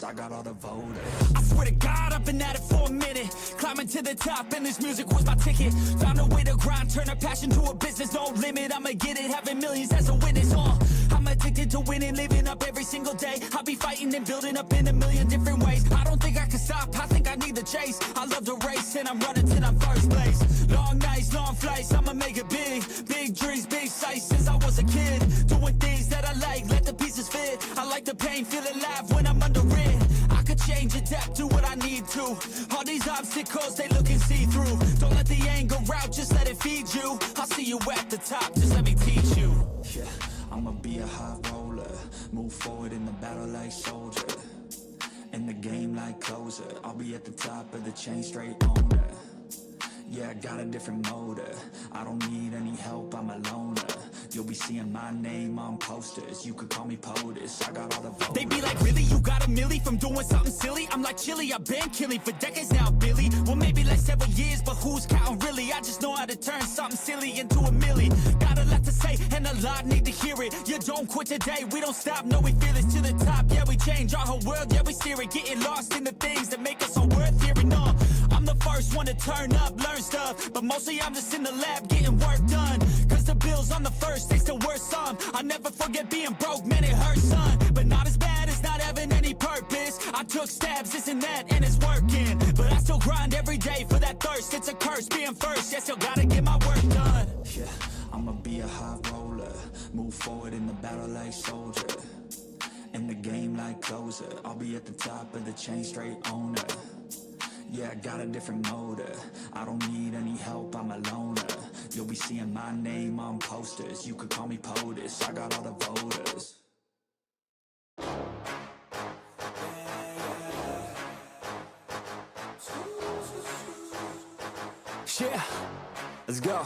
I got all the voters. I swear to God, I've been at it for a minute. Climbing to the top, and this music was my ticket. Found a way to grind, turn a passion to a business. No limit, I'ma get it, having millions as a witness. I'm addicted to winning, living up every single day. I'll be fighting and building up in a million different ways. I don't think I can stop, I think I need the chase. I love to race, and I'm running till I'm first place. Long nights, long flights, I'ma make it big. Big dreams, big sights since I was a kid. Doing things that I like, let the pieces fit. I like the pain, feel alive when I'm under it. I could change, adapt, do what I need to. All these obstacles, they look and see through. Don't let the anger out, just let it feed you. I'll see you at the top, just let me teach you. Yeah, I'ma be a high roller. Move forward in the battle like soldier. In the game like closer. I'll be at the top of the chain, straight owner. Yeah, I got a different motor. I don't need any help, I'm a loner. You'll be seeing my name on posters. You could call me POTUS, I got all the voters. They be like, really, you got a milli from doing something silly? I'm like, chilly, I've been killing for decades now, Billy. Well, maybe like several years, but who's counting really? I just know how to turn something silly into a milli. Got a lot to say, and a lot need to hear it. You don't quit today, we don't stop, no, we feel it to the top. Yeah, we change our whole world, yeah, we steer it. Getting lost in the things that make us all worth hearing. I'm the first one to turn up, learn stuff, but mostly I'm just in the lab getting work done. Cause the bills on the first, they still worth some. I'll never forget being broke, man, it hurts, son. But not as bad as not having any purpose. I took stabs, this and that, and it's working. But I still grind every day for that thirst. It's a curse being first, yeah, still gotta get my work done. Yeah, I'ma be a high roller. Move forward in the battle like soldier. In the game like closer. I'll be at the top of the chain, straight owner. Yeah, I got a different motor. I don't need any help, I'm a loner. You'll be seeing my name on posters. You could call me POTUS, I got all the voters. Yeah, let's go.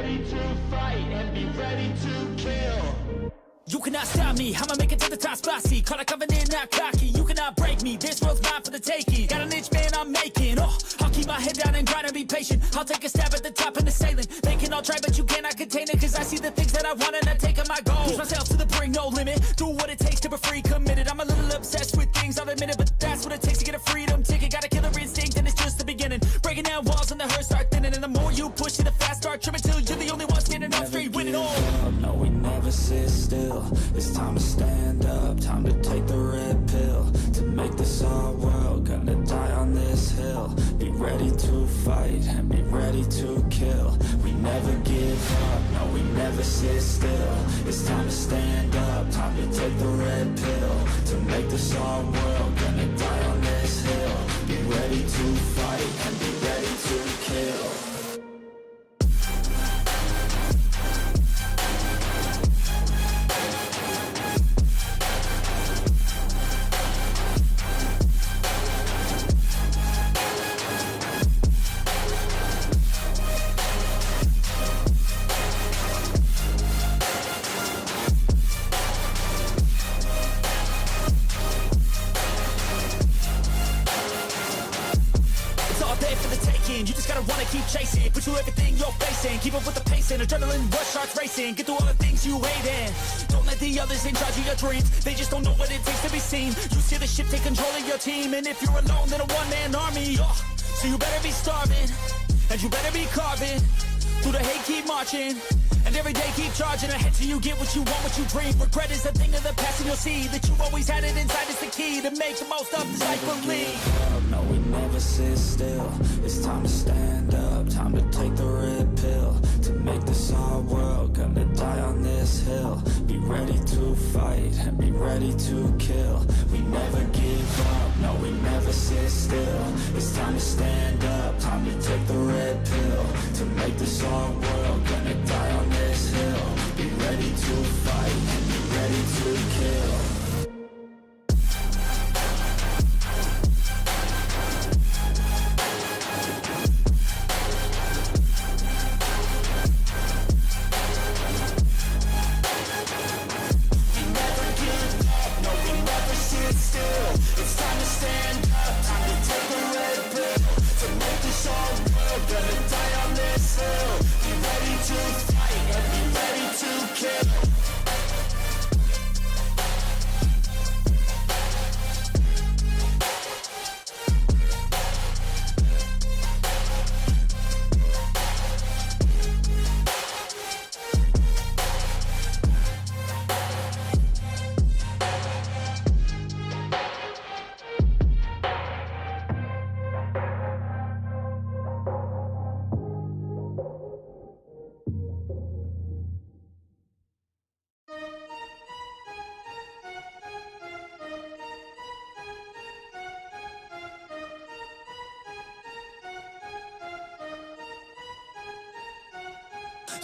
ready to fight and be ready to kill. You cannot stop me, I'ma make it to the top spicy. Call a covenant, not cocky, you cannot break me. This world's mine for the taking. Got an itch, man, I'm making. I'll keep my head down and grind and be patient. I'll take a stab at the top and the sailing. They can all try, but you cannot contain it. Cause I see the things that I want and I take on my goals. Push myself to the brink, no limit. Do what it takes to be free, committed. I'm a little obsessed with things, I'll admit it. But that's what it takes to get a freedom ticket. Got a killer instinct and it's just the beginning. Breaking down walls and the hurt start thinning. And the more you push it, the fast start trimming. Till you're the only one standing up straight, winning all. No, we never sit still. It's time to stand up, time to take the red pill. To make this our world, gonna die on this hill. Be ready to fight and be ready to kill. We never give up, no, we never sit still. It's time to stand up, time to take the red pill. To make this our world, gonna die on this hill. Be ready to fight and be ready to kill. You just gotta wanna keep chasing, pursue everything you're facing. Keep up with the pace and adrenaline rush starts racing. Get through all the things you hate in. Don't let the others in charge of your dreams. They just don't know what it takes to be seen. You see the ship take control of your team. And if you're alone, then a one-man army. So you better be starving, and you better be carving. Through the hate, keep marching, and every day keep charging ahead till you get what you want, what you dream. Regret is a thing of the past, and you'll see that you always had it inside. It's the key to make the most of this life believe. No, we never sit still. It's time to stand up, time to take the red pill. To make this our world, gonna die on this hill. Be ready to fight and be ready to kill. We never give up, no, we never sit still. It's time to stand up, time to take the red pill. To make this our world, gonna die on this hill. Be ready to fight and be ready to kill.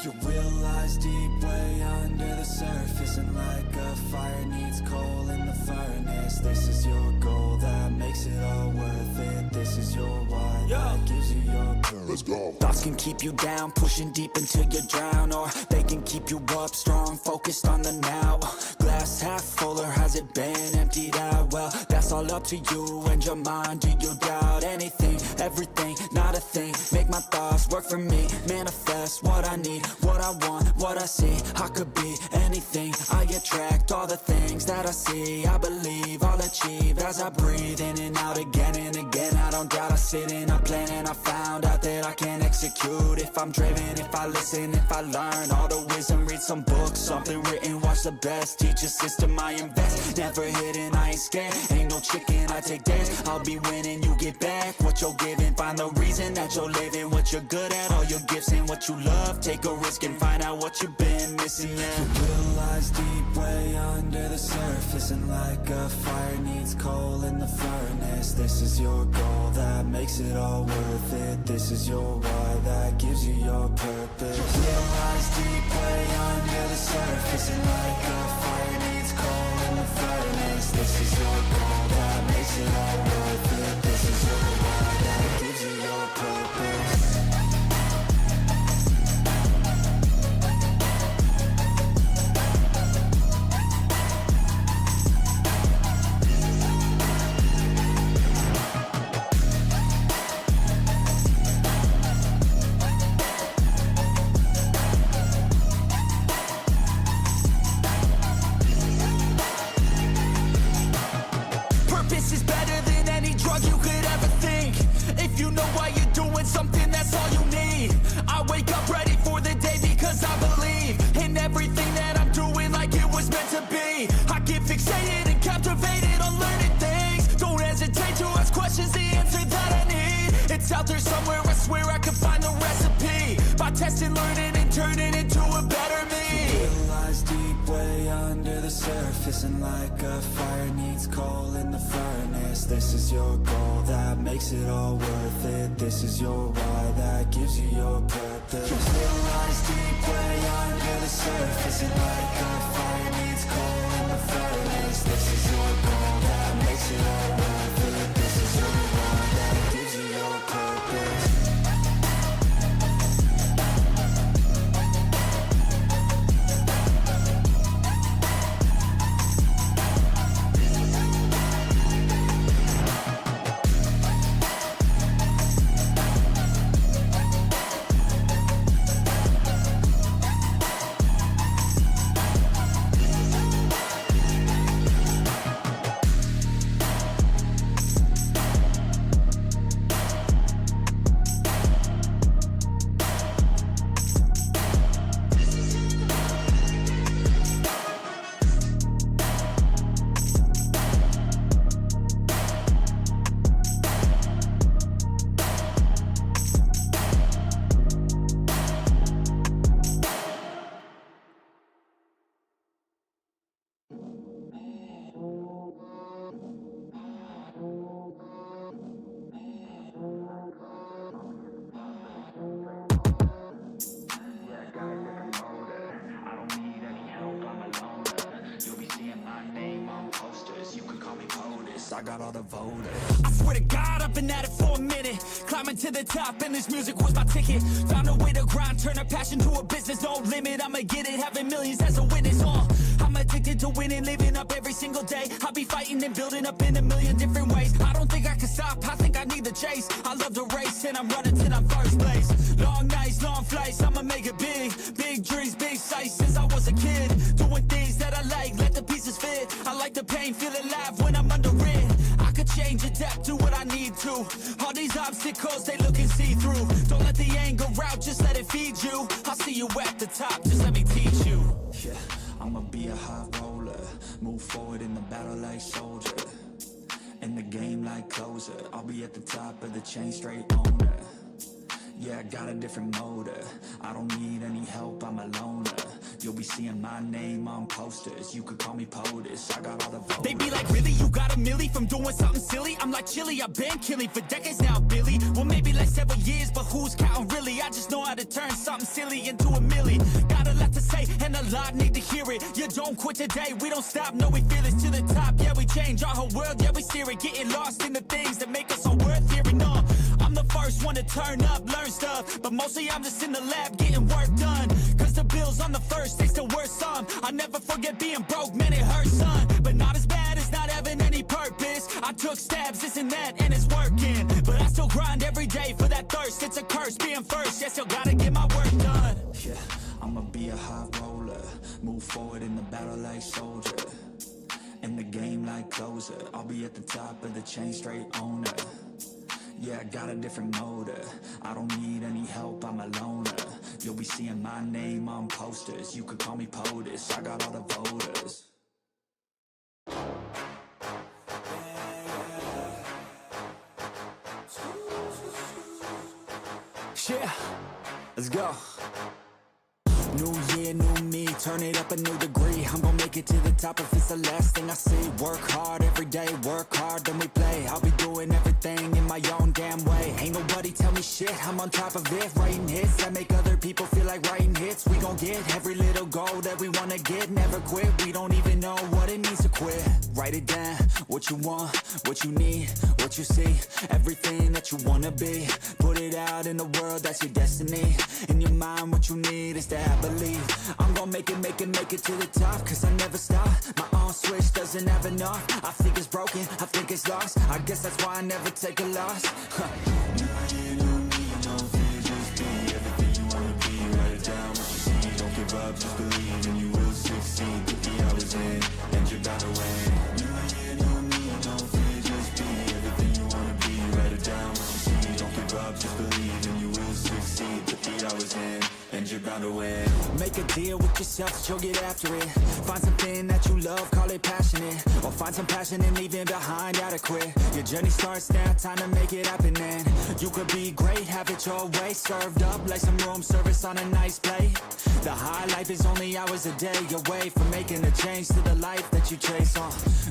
You realize deep way under the surface, and like a fire needs coal in the furnace. This is your goal that makes it all worth it. This is your why that gives you your purpose. Let's go. Thoughts can keep you down, pushing deep until you drown, or they can keep you up strong, focused on the now. Glass half full, or has it been emptied out? Well, that's all up to you and your mind. Do you doubt anything, everything, not a thing? Make my thoughts work for me, manifest what I need, what I want, what I see. I could be anything, I attract all the things that I see. I believe I'll achieve as I breathe in and out again and again. I don't doubt, I sit and I plan, and I found out that I can execute if I'm driven, if I listen, if I learn all the wisdom. Read some books, something written, watch the best. Teach a system, I invest, never hidden, I ain't scared. Ain't no chicken, I take dares. I'll be winning, you get back what you're giving. Find the reason that you're living, what you're good at, all your gifts and what you love. Take a risk and find out what you've been missing. Yeah. You realize deep way under the surface, and like a fire needs coal in the furnace. This is your goal that makes it all worth it. This is your why that gives you your purpose. You realize deep way under the surface, and like a fire needs coal in the furnace. This is your goal that makes it all worth it. This is your why that gives you your purpose. out there somewhere, I swear I could find the recipe. By testing, learning, and turning into a better me. It lies deep way under the surface, and like a fire needs coal in the furnace. This is your goal that makes it all worth it. This is your why that gives you your purpose. It lies deep way under the surface, and like a fire needs coal in the furnace. This is your goal that makes it all worth it. This is your why that gives you your purpose. I got all the voters. I swear to God, I've been at it for a minute. Climbing to the top, and this music was my ticket. Found a way to grind, turn a passion to a business. No limit, I'ma get it, having millions as a witness. I'm addicted to winning, living up every single day. I'll be fighting and building up in a million different ways. I don't think I can stop, I think I need the chase. I love to race, and I'm running till I'm first place. Long nights, long flights, I'ma make it big. Big dreams, big sights since I was a kid. Doing things that I like, let the pieces fit. I like the pain, feel alive when I'm under it. I could change, adapt, do what I need to. All these obstacles, they look and see through. Don't let the anger out, just let it feed you. I'll see you at the top, just let me teach you. Yeah, I'ma be a high roller. Move forward in the battle like soldier. In the game like closer. I'll be at the top of the chain, straight owner. Yeah, I got a different motor. I don't need any help, I'm a loner. You'll be seeing my name on posters. You could call me POTUS, I got all the voters. They be like, really, you got a milli from doing something silly? I'm like, chilly, I've been killing for decades now, Billy. Well, maybe like several years, but who's counting really? I just know how to turn something silly into a milli. Got a lot to say, and a lot need to hear it. You don't quit today, we don't stop, no, we feel it to the top. Yeah, we change our whole world, yeah, we steer it. Getting lost in the things that make us so worth hearing. I'm the first one to turn up, learn stuff, but mostly I'm just in the lab getting work done. Cause the bills on the first, they still worth some. I never forget being broke, man, it hurts, son. But not as bad as not having any purpose. I took stabs, this and that, and it's working. But I still grind every day for that thirst. It's a curse being first, yeah, still gotta get my work done. Yeah, I'ma be a high roller. Move forward in the battle like soldier. In the game like closer. I'll be at the top of the chain, straight owner. Yeah, I got a different motor. I don't need any help, I'm a loner. You'll be seeing my name on posters. You could call me POTUS, I got all the voters. Yeah, let's go. New year, new me, turn it up a new degree. I'm gonna make it to the top if it's the last thing I see. Work hard every day, work hard, then we play. I'll be doing everything in my own damn way. Ain't nobody tell me shit, I'm on top of it. Writing hits that make other people feel like writing hits. We gon' get every little goal that we wanna get. Never quit, we don't even know what it means to quit. Write it down, what you want, what you need, what you see. Everything that you wanna be. Put it out in the world, that's your destiny. In your mind, what you need is to have believe. I'm gonna make it to the top. Cause I never stop, my own switch doesn't have enough. I think it's broken, I think it's lost. I guess that's why I never take a loss. New year, new me, no fear, just be everything you wanna be. Write it down, what you see, don't give up, just believe. And you will succeed, put the hours in, and you're bound to win. New year, new me, no fear, just be everything you wanna be. Write it down, what you see, don't give up, just believe. And you will succeed, put the hours in, and and you're bound to win. Make a deal with yourself that you'll get after it. Find something that you love, call it passionate. Or find some passion and leave it behind, adequate. Your journey starts now, time to make it happen. And you could be great, have it your way. Served up like some room service on a nice plate. The high life is only hours a day away from making a change to the life that you chase.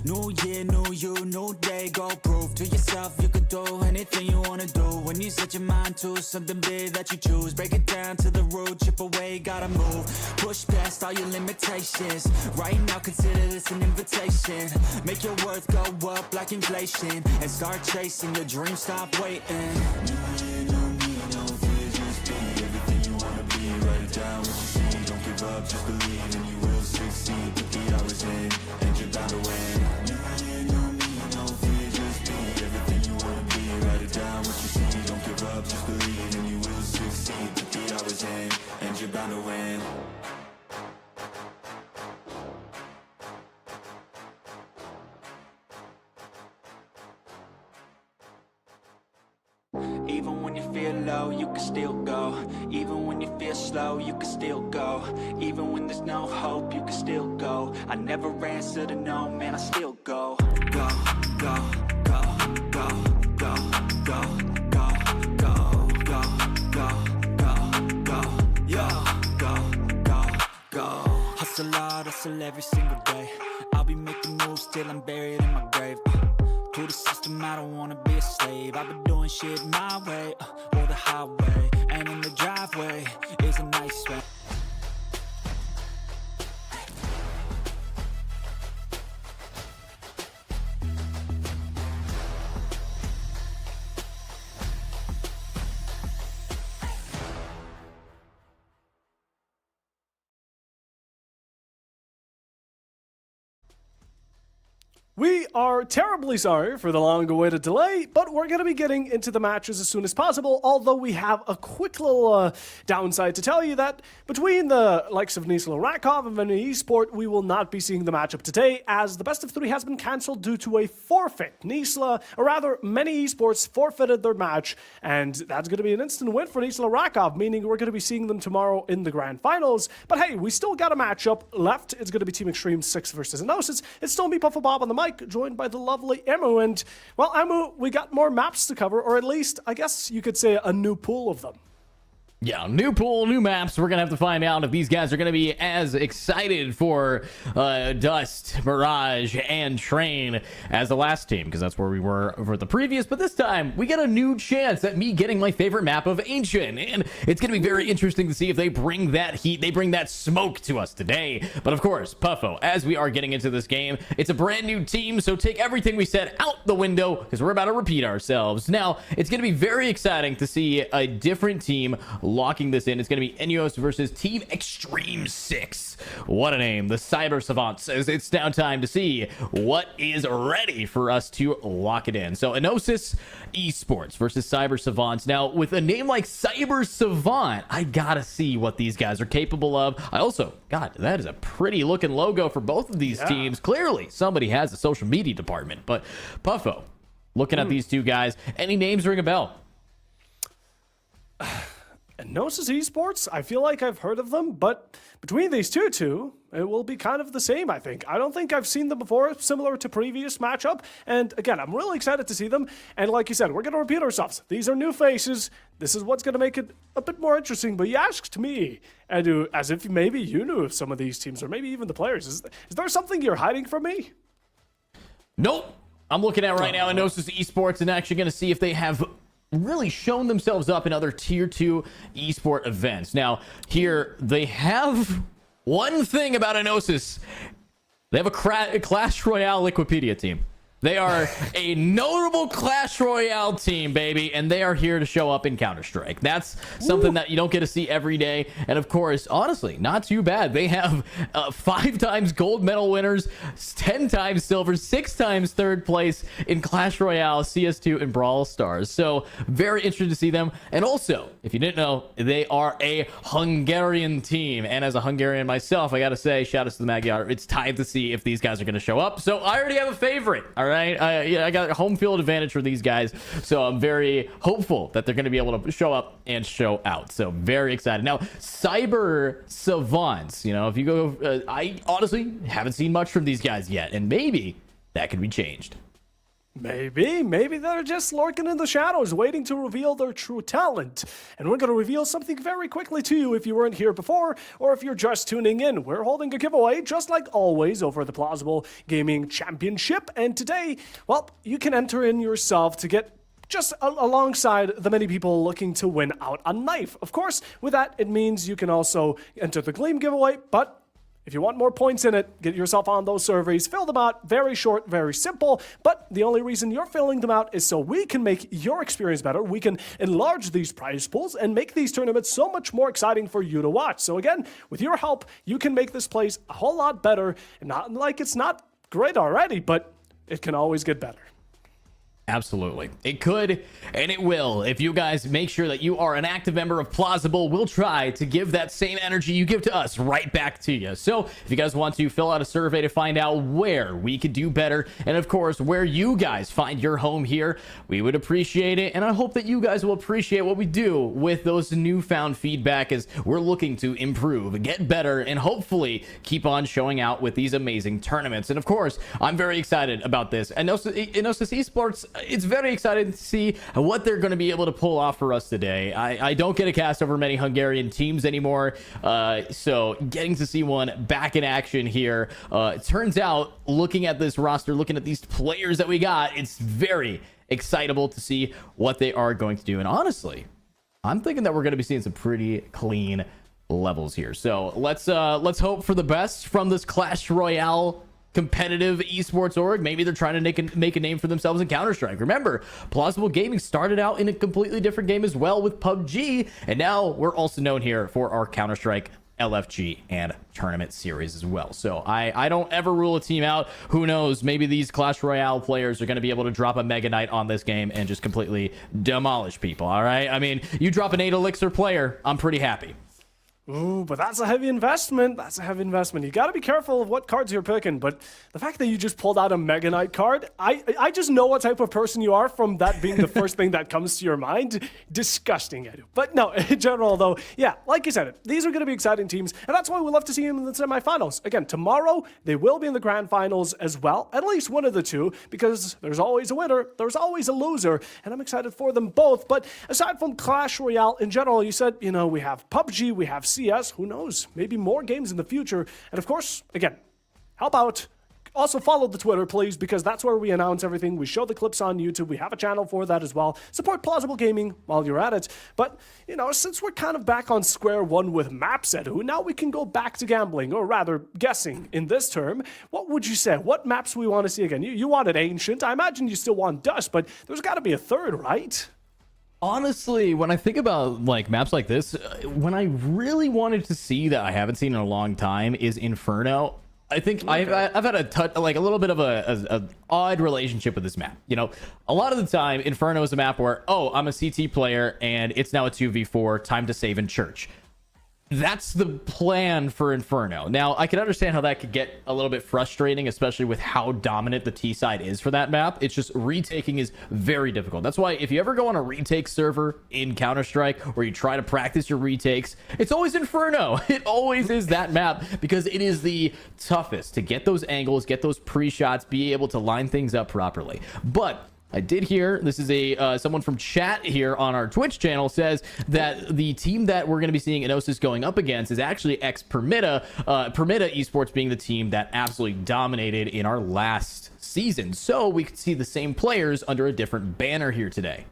New year, new you, new day. Go prove to yourself you could do anything you wanna do. When you set your mind to something big that you choose, break it down to the root, chip away, gotta move. Push past all your limitations. Right now consider this an invitation. Make your worth go up like inflation, and start chasing your dreams, stop waiting. New year, new me, no fear, just be everything you wanna be. Write it down what you see, don't give up, just believe and you will succeed. Put the hours in and you're bound to win. New year, new me, no fear, just be everything you wanna be. Write it down what you see, don't give up, just believe and you will succeed. Put the hours in and you're bound to win. Even when you feel low, you can still go. Even when you feel slow, you can still go. Even when there's no hope, you can still go. I never answer to no, man, I still go. Go, go, go, go, go, go, go, go, go, go, go, go, yeah, go, go, go. Hustle hard, hustle every single day. I'll be making moves till I'm buried in my grave. To the system, I don't wanna be a slave. I've been doing shit my way, or the highway. And in the driveway is a nice way. We are terribly sorry for the long-awaited delay, but we're going to be getting into the matches as soon as possible, although we have a quick little downside to tell you that between the likes of Nisla Rakov and Many Esport, we will not be seeing the matchup today, as the best of three has been cancelled due to a forfeit. Nisla, or rather, Many Esports forfeited their match, and that's going to be an instant win for Nisla Rakov, meaning we're going to be seeing them tomorrow in the grand finals. But hey, we still got a matchup left. It's going to be Team Extreme 6 versus Enosis. It's still me, Puffle Bob, on the mic, joined by the lovely Emu. And, well, Emu, we got more maps to cover, or at least, I guess you could say, a new pool of them. Yeah, new pool, new maps. We're going to have to find out if these guys are going to be as excited for Dust, Mirage, and Train as the last team, because that's where we were for the previous. But this time, we get a new chance at me getting my favorite map of Ancient. And it's going to be very interesting to see if they bring that heat, they bring that smoke to us today. But of course, Puffo, as we are getting into this game, it's a brand new team, so take everything we said out the window, because we're about to repeat ourselves. Now, it's going to be very exciting to see a different team locking this in. It's going to be Enos versus Team Extreme 6. What a name. The Cyber Savant says it's now time to see what is ready for us to lock it in. So Enosis Esports versus Cyber Savants. Now, with a name like Cyber Savant, I gotta see what these guys are capable of. I also, God, that is a pretty looking logo for both of these teams. Clearly, somebody has a social media department. But Puffo, looking at these two guys, any names ring a bell? Gnosis Esports, I feel like I've heard of them, but between these two, it will be kind of the same, I think. I don't think I've seen them before, similar to previous matchup. And again, I'm really excited to see them. And like you said, we're going to repeat ourselves. These are new faces. This is what's going to make it a bit more interesting. But you asked me, Edu, as if maybe you knew of some of these teams, or maybe even the players. Is there something you're hiding from me? Nope. I'm looking at right now Gnosis Esports and actually going to see if they have really shown themselves up in other tier 2 esport events. Now, here they have one thing about Enosis. They have a Clash Royale Liquipedia team. They are a notable Clash Royale team, baby, and they are here to show up in Counter-Strike. That's something that you don't get to see every day. And of course, honestly, not too bad. They have 5 times gold medal winners, 10 times silver, 6 times third place in Clash Royale, CS2, and Brawl Stars. So very interested to see them. And also, if you didn't know, they are a Hungarian team. And as a Hungarian myself, I got to say, shout out to the Magyar. It's time to see if these guys are going to show up. So I already have a favorite. All right. right? I got a home field advantage for these guys, so I'm very hopeful that they're going to be able to show up and show out. So very excited. Now, Cyber Savants, if you go, I honestly haven't seen much from these guys yet, and maybe that could be changed. Maybe they're just lurking in the shadows, waiting to reveal their true talent. And we're going to reveal something very quickly to you if you weren't here before, or if you're just tuning in. We're holding a giveaway, just like always, over the Plausible Gaming Championship. And today, well, you can enter in yourself to get just alongside the many people looking to win out a knife. Of course, with that, it means you can also enter the Gleam giveaway, but if you want more points in it, get yourself on those surveys, fill them out, very short, very simple, but the only reason you're filling them out is so we can make your experience better, we can enlarge these prize pools, and make these tournaments so much more exciting for you to watch. So again, with your help, you can make this place a whole lot better, and not like it's not great already, but it can always get better. Absolutely. It could, and it will. If you guys make sure that you are an active member of Plausible, we'll try to give that same energy you give to us right back to you. So if you guys want to fill out a survey to find out where we could do better, and of course, where you guys find your home here, we would appreciate it. And I hope that you guys will appreciate what we do with those newfound feedback as we're looking to improve, get better, and hopefully keep on showing out with these amazing tournaments. And of course, I'm very excited about this. And Gnosis Esports, it's very exciting to see what they're going to be able to pull off for us today. I don't get a cast over many Hungarian teams anymore, so getting to see one back in action here, it turns out, looking at this roster, looking at these players that we got, it's very excitable to see what they are going to do. And honestly, I'm thinking that we're going to be seeing some pretty clean levels here. So let's hope for the best from this Clash Royale competitive esports org. Maybe they're trying to make a name for themselves in Counter-Strike. Remember, Plausible Gaming started out in a completely different game as well with PUBG, and now we're also known here for our Counter-Strike LFG and tournament series as well. So I don't ever rule a team out. Who knows, maybe these Clash Royale players are going to be able to drop a Mega Knight on this game and just completely demolish people. All right, I mean, you drop an 8 elixir player, I'm pretty happy. Ooh, but that's a heavy investment. That's a heavy investment. You got to be careful of what cards you're picking. But the fact that you just pulled out a Mega Knight card, I just know what type of person you are from that being the first thing that comes to your mind. Disgusting, Edu. But no, in general, though, yeah, like you said, these are going to be exciting teams, and that's why we love to see them in the semifinals. Again, tomorrow, they will be in the grand finals as well, at least one of the two, because there's always a winner, there's always a loser, and I'm excited for them both. But aside from Clash Royale in general, you said, we have PUBG, we have CS, who knows, maybe more games in the future. And of course, again, help out. Also follow the Twitter, please, because that's where we announce everything. We show the clips on YouTube. We have a channel for that as well. Support Plausible Gaming while you're at it. But, since we're kind of back on square one with maps, Edu, now we can go back to gambling, or rather, guessing in this term. What would you say? What maps we want to see again? You wanted Ancient. I imagine you still want Dust, but there's got to be a third, right? Honestly, when I think about maps like this, when I really wanted to see that I haven't seen in a long time is Inferno. I think okay. I've had a little bit of a odd relationship with this map. A lot of the time, Inferno is a map where, I'm a CT player and it's now a 2v4, time to save in church. That's the plan for Inferno. Now, I can understand how that could get a little bit frustrating, especially with how dominant the T side is for that map. It's just retaking is very difficult. That's why if you ever go on a retake server in Counter-Strike where you try to practice your retakes, it's always Inferno. It always is that map because it is the toughest to get those angles, get those pre-shots, be able to line things up properly. But I did hear, this is someone from chat here on our Twitch channel says that the team that we're going to be seeing Gnosis going up against is actually ex-Permita, Permita Esports being the team that absolutely dominated in our last season. So we could see the same players under a different banner here today.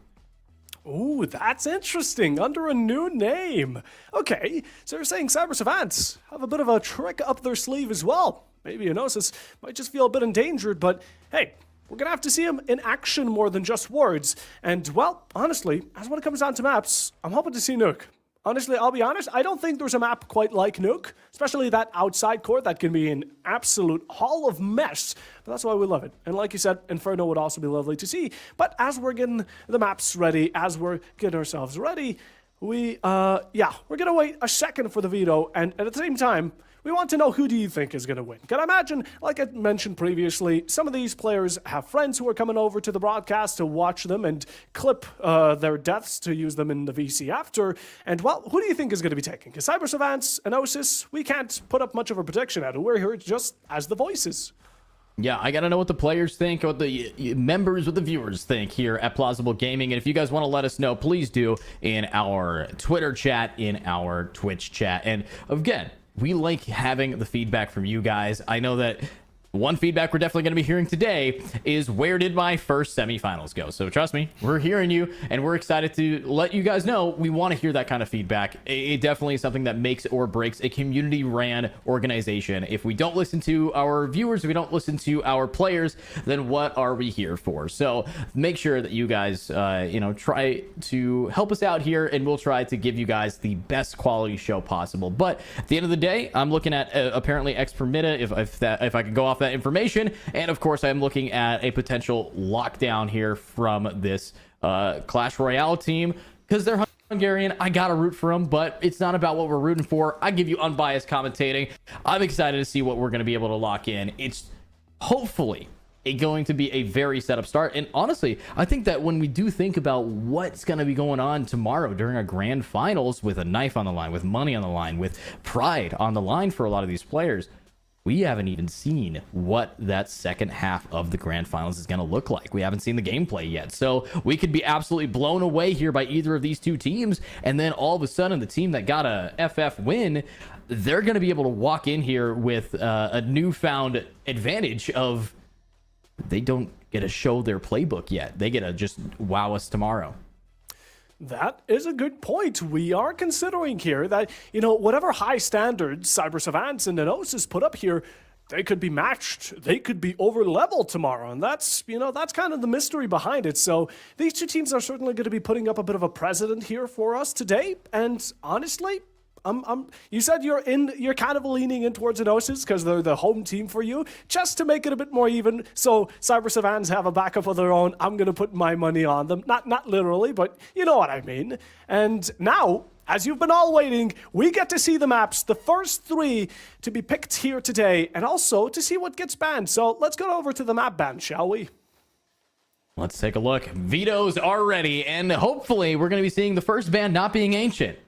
Ooh, that's interesting. Under a new name. Okay, so you're saying Cyber Savants have a bit of a trick up their sleeve as well. Maybe Gnosis might just feel a bit endangered, but hey, we're going to have to see him in action more than just words. And, well, honestly, as when it comes down to maps, I'm hoping to see Nuke. Honestly, I'll be honest, I don't think there's a map quite like Nuke, especially that outside court that can be an absolute hall of mess. But that's why we love it. And like you said, Inferno would also be lovely to see. But as we're getting the maps ready, as we're getting ourselves ready, we're going to wait a second for the veto. And at the same time, we want to know, who do you think is going to win? Can I imagine, like I mentioned previously, some of these players have friends who are coming over to the broadcast to watch them and clip their deaths to use them in the VC after. And, well, who do you think is going to be taking? Because Cyber Savants and Osis, we can't put up much of a prediction at it. We're here just as the voices. Yeah, I gotta know what the players think, what the members, what the viewers think here at Plausible Gaming. And if you guys want to let us know, please do in our Twitter chat, in our Twitch chat. And again, we like having the feedback from you guys. I know that one feedback we're definitely going to be hearing today is, where did my first semifinals go? So trust me, we're hearing you, and we're excited to let you guys know we want to hear that kind of feedback. It definitely is something that makes or breaks a community-ran organization. If we don't listen to our viewers, if we don't listen to our players, then what are we here for? So make sure that you guys, try to help us out here, and we'll try to give you guys the best quality show possible. But at the end of the day, I'm looking at apparently X per minute, if I could go off that information, and of course I'm looking at a potential lockdown here from this Clash Royale team, because they're Hungarian. I gotta root for them, but it's not about what we're rooting for. I give you unbiased commentating. I'm excited to see what we're going to be able to lock in. It's hopefully going to be a very setup start, and honestly, I think that when we do think about what's going to be going on tomorrow during our grand finals, with a knife on the line, with money on the line, with pride on the line for a lot of these players, we haven't even seen what that second half of the grand finals is going to look like. We haven't seen the gameplay yet. So we could be absolutely blown away here by either of these two teams. And then all of a sudden, the team that got a FF win, they're going to be able to walk in here with a newfound advantage of, they don't get to show their playbook yet. They get to just wow us tomorrow. That is a good point. We are considering here that, whatever high standards Cyber Savants and Enosis put up here, they could be matched. They could be over leveled tomorrow. And that's kind of the mystery behind it. So these two teams are certainly going to be putting up a bit of a precedent here for us today. And honestly, you said you're kind of leaning in towards Enosis because they're the home team for you, just to make it a bit more even. So Cyber Savants have a backup of their own. I'm going to put my money on them. Not literally, but you know what I mean. And now, as you've been all waiting, we get to see the maps, the first 3 to be picked here today, and also to see what gets banned. So let's go over to the map ban, shall we? Let's take a look. Vetoes are ready, and hopefully we're going to be seeing the first ban not being Ancient.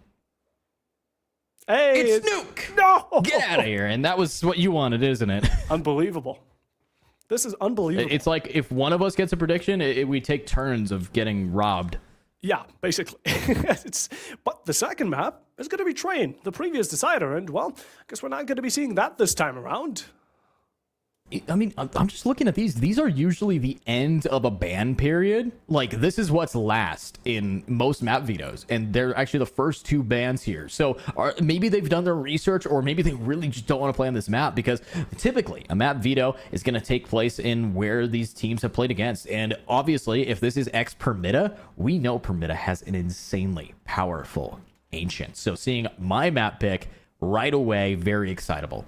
Hey, it's Nuke! No! Get out of here. And that was what you wanted, isn't it? Unbelievable. This is unbelievable. It's like if one of us gets a prediction, we take turns of getting robbed. Yeah, basically. But the second map is going to be Train, the previous decider. And, well, I guess we're not going to be seeing that this time around. I mean, I'm just looking at these. These are usually the end of a ban period. Like, this is what's last in most map vetoes, and they're actually the first 2 bans here. So maybe they've done their research, or maybe they really just don't want to play on this map, because typically a map veto is going to take place in where these teams have played against. And obviously, if this is X Permita, we know Permita has an insanely powerful Ancient. So seeing my map pick right away, very excitable.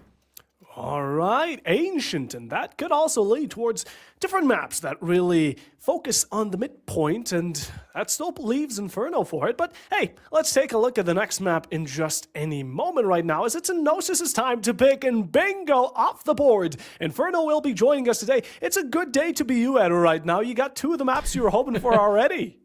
All right, Ancient, and that could also lead towards different maps that really focus on the midpoint, and that still leaves Inferno for it. But hey, let's take a look at the next map in just any moment right now, as it's Enosis' time to pick, and bingo, off the board. Inferno will be joining us today. It's a good day to be you at right now. You got 2 of the maps you were hoping for already.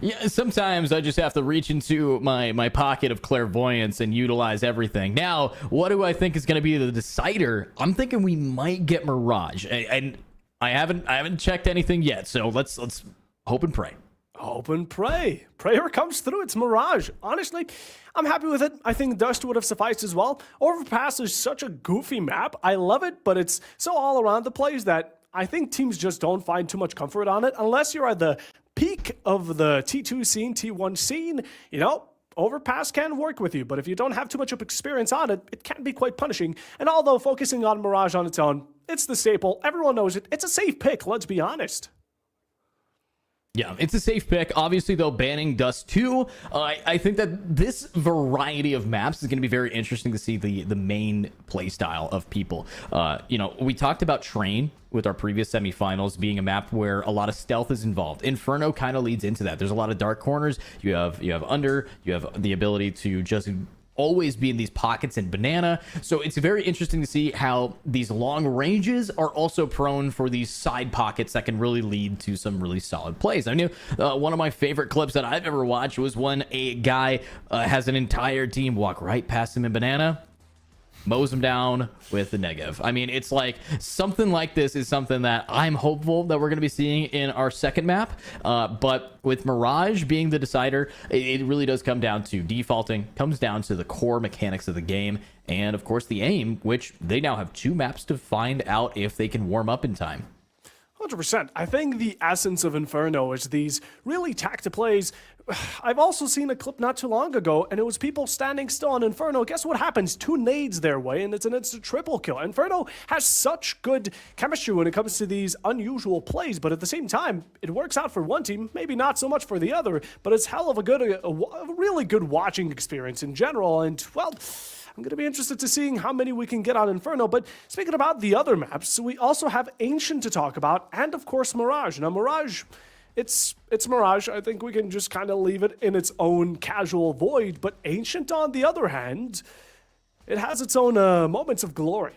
Yeah, sometimes I just have to reach into my pocket of clairvoyance and utilize everything. Now, what do I think is going to be the decider? I'm thinking we might get Mirage, and I haven't checked anything yet. So let's hope and pray. Hope and pray. Prayer comes through. It's Mirage. Honestly, I'm happy with it. I think Dust would have sufficed as well. Overpass is such a goofy map. I love it, but it's so all around the place that I think teams just don't find too much comfort on it unless you're at the peak of the T2 scene, T1 scene. Overpass can work with you, but if you don't have too much of experience on it, it can be quite punishing. And although focusing on Mirage on its own, it's the staple. Everyone knows it. It's a safe pick, let's be honest. Yeah, it's a safe pick. Obviously, though, banning Dust 2, I think that this variety of maps is going to be very interesting to see the main play style of people. We talked about Train with our previous semifinals being a map where a lot of stealth is involved. Inferno kind of leads into that. There's a lot of dark corners. You have under, you have the ability to just always be in these pockets in banana. So it's very interesting to see how these long ranges are also prone for these side pockets that can really lead to some really solid plays. I knew one of my favorite clips that I've ever watched was when a guy has an entire team walk right past him in banana, mows him down with the Negev. I mean, it's like something like this is something that I'm hopeful that we're going to be seeing in our second map. But with Mirage being the decider, it really does come down to defaulting, comes down to the core mechanics of the game, and of course the aim, which they now have 2 maps to find out if they can warm up in time. 100%. I think the essence of Inferno is these really tactic plays. I've also seen a clip not too long ago, and it was people standing still on Inferno. Guess what happens? 2 nades their way, and it's an instant triple kill. Inferno has such good chemistry when it comes to these unusual plays, but at the same time, it works out for one team, maybe not so much for the other, but it's hell of a really good watching experience in general, and, well, I'm going to be interested to seeing how many we can get on Inferno. But speaking about the other maps, we also have Ancient to talk about, and of course Mirage. Now Mirage, it's Mirage. I think we can just kind of leave it in its own casual void. But Ancient, on the other hand, it has its own moments of glory.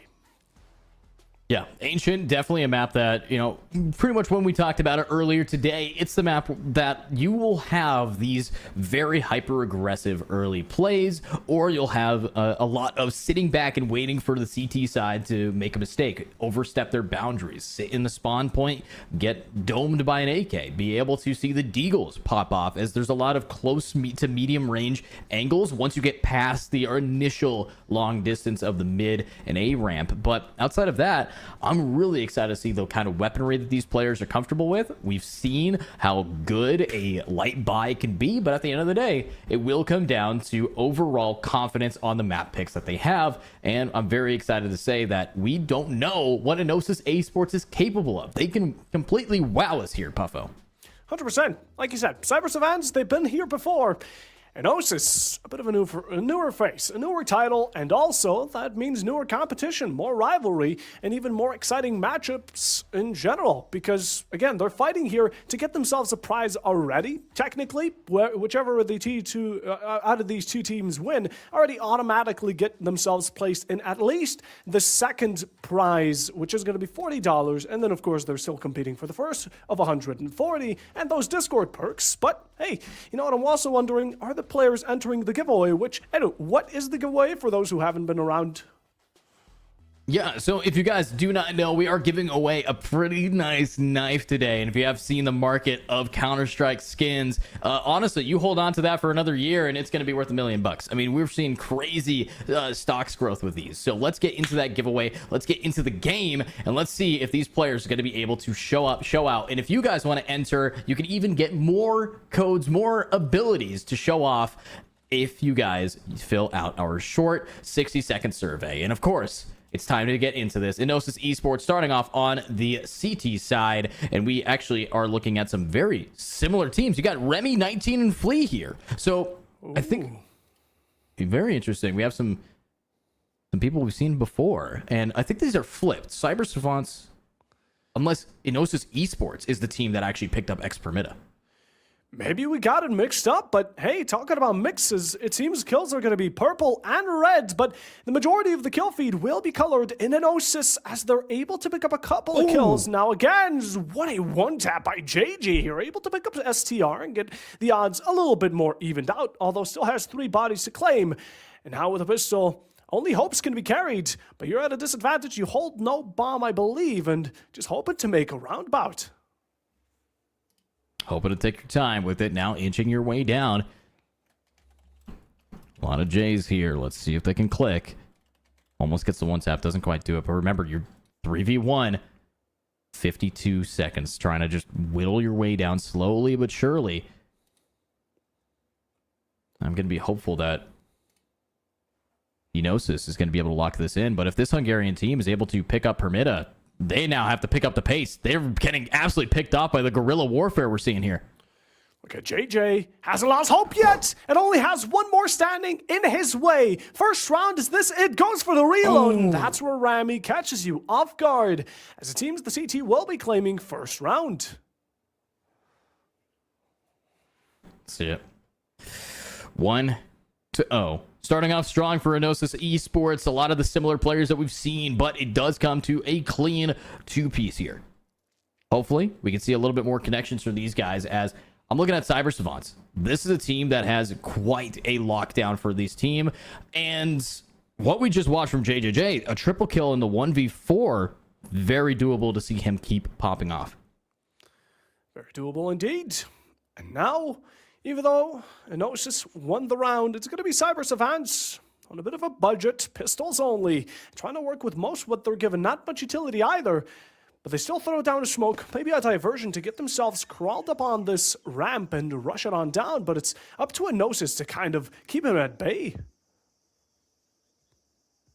Yeah, Ancient, definitely a map that, you know, pretty much when we talked about it earlier today, it's the map that you will have these very hyper-aggressive early plays, or you'll have a lot of sitting back and waiting for the CT side to make a mistake, overstep their boundaries, sit in the spawn point, get domed by an AK, be able to see the deagles pop off, as there's a lot of close to medium range angles once you get past the initial long distance of the mid and A ramp. But outside of that, I'm really excited to see the kind of weaponry that these players are comfortable with. We've seen how good a light buy can be, but at the end of the day, it will come down to overall confidence on the map picks that they have. And I'm very excited to say that we don't know what Enosis Esports is capable of. They can completely wow us here, Puffo. 100%. Like you said, Cyber Savants, they've been here before. Enosis, a bit of a newer face, a newer title, and also that means newer competition, more rivalry, and even more exciting matchups in general. Because, again, they're fighting here to get themselves a prize already. Technically, whichever of the out of these 2 teams win, already automatically get themselves placed in at least the second prize, which is going to be $40. And then, of course, they're still competing for the first of 140 and those Discord perks. But, hey, you know what? I'm also wondering, are the players entering the giveaway? What is the giveaway for those who haven't been around? Yeah, so if you guys do not know, we are giving away a pretty nice knife today. And if you have seen the market of Counter-Strike skins, honestly, you hold on to that for another year and it's going to be worth $1 million. I mean, we're seeing crazy stocks growth with these. So let's get into that giveaway. Let's get into the game and let's see if these players are going to be able to show out. And if you guys want to enter, you can even get more codes, more abilities to show off if you guys fill out our short 60-second survey. And of course, it's time to get into this. Enosis Esports starting off on the CT side, and we actually are looking at some very similar teams. You got Remy, 19, and Flea here. So I think very interesting. We have some people we've seen before, and I think these are flipped. Cyber Savants, unless Enosis Esports is the team that actually picked up X-Permita. Maybe we got it mixed up, but hey, talking about mixes, it seems kills are going to be purple and red, but the majority of the kill feed will be colored in Enosis as they're able to pick up a couple of kills. Now again, what a one-tap by JJ here, able to pick up STR and get the odds a little bit more evened out, although still has 3 bodies to claim. And now with a pistol, only hopes can be carried, but you're at a disadvantage. You hold no bomb, I believe, and just hoping to make a roundabout. Hoping to take your time with it. Now inching your way down. A lot of J's here. Let's see if they can click. Almost gets the one tap. Doesn't quite do it. But remember, you're 3v1. 52 seconds. Trying to just whittle your way down slowly but surely. I'm going to be hopeful that Enosis is going to be able to lock this in. But if this Hungarian team is able to pick up Permita, they now have to pick up the pace. They're getting absolutely picked off by the guerrilla warfare we're seeing here. Okay, JJ hasn't lost hope yet and only has one more standing in his way. First round, is this it? Goes for the reload. And that's where Rami catches you off guard as it seems the CT will be claiming first round. Let's see it. 1, 4-0. Starting off strong for Enosis Esports. A lot of the similar players that we've seen, but it does come to a clean 2-piece here. Hopefully, we can see a little bit more connections from these guys as I'm looking at Cyber Savants. This is a team that has quite a lockdown for this team. And what we just watched from JJJ, a triple kill in the 1v4, very doable to see him keep popping off. Very doable indeed. And now, even though Enosis won the round, it's going to be Cyber Savants on a bit of a budget, pistols only, trying to work with most what they're given. Not much utility either, but they still throw down a smoke, maybe a diversion to get themselves crawled up on this ramp and rush it on down, but it's up to Enosis to kind of keep him at bay.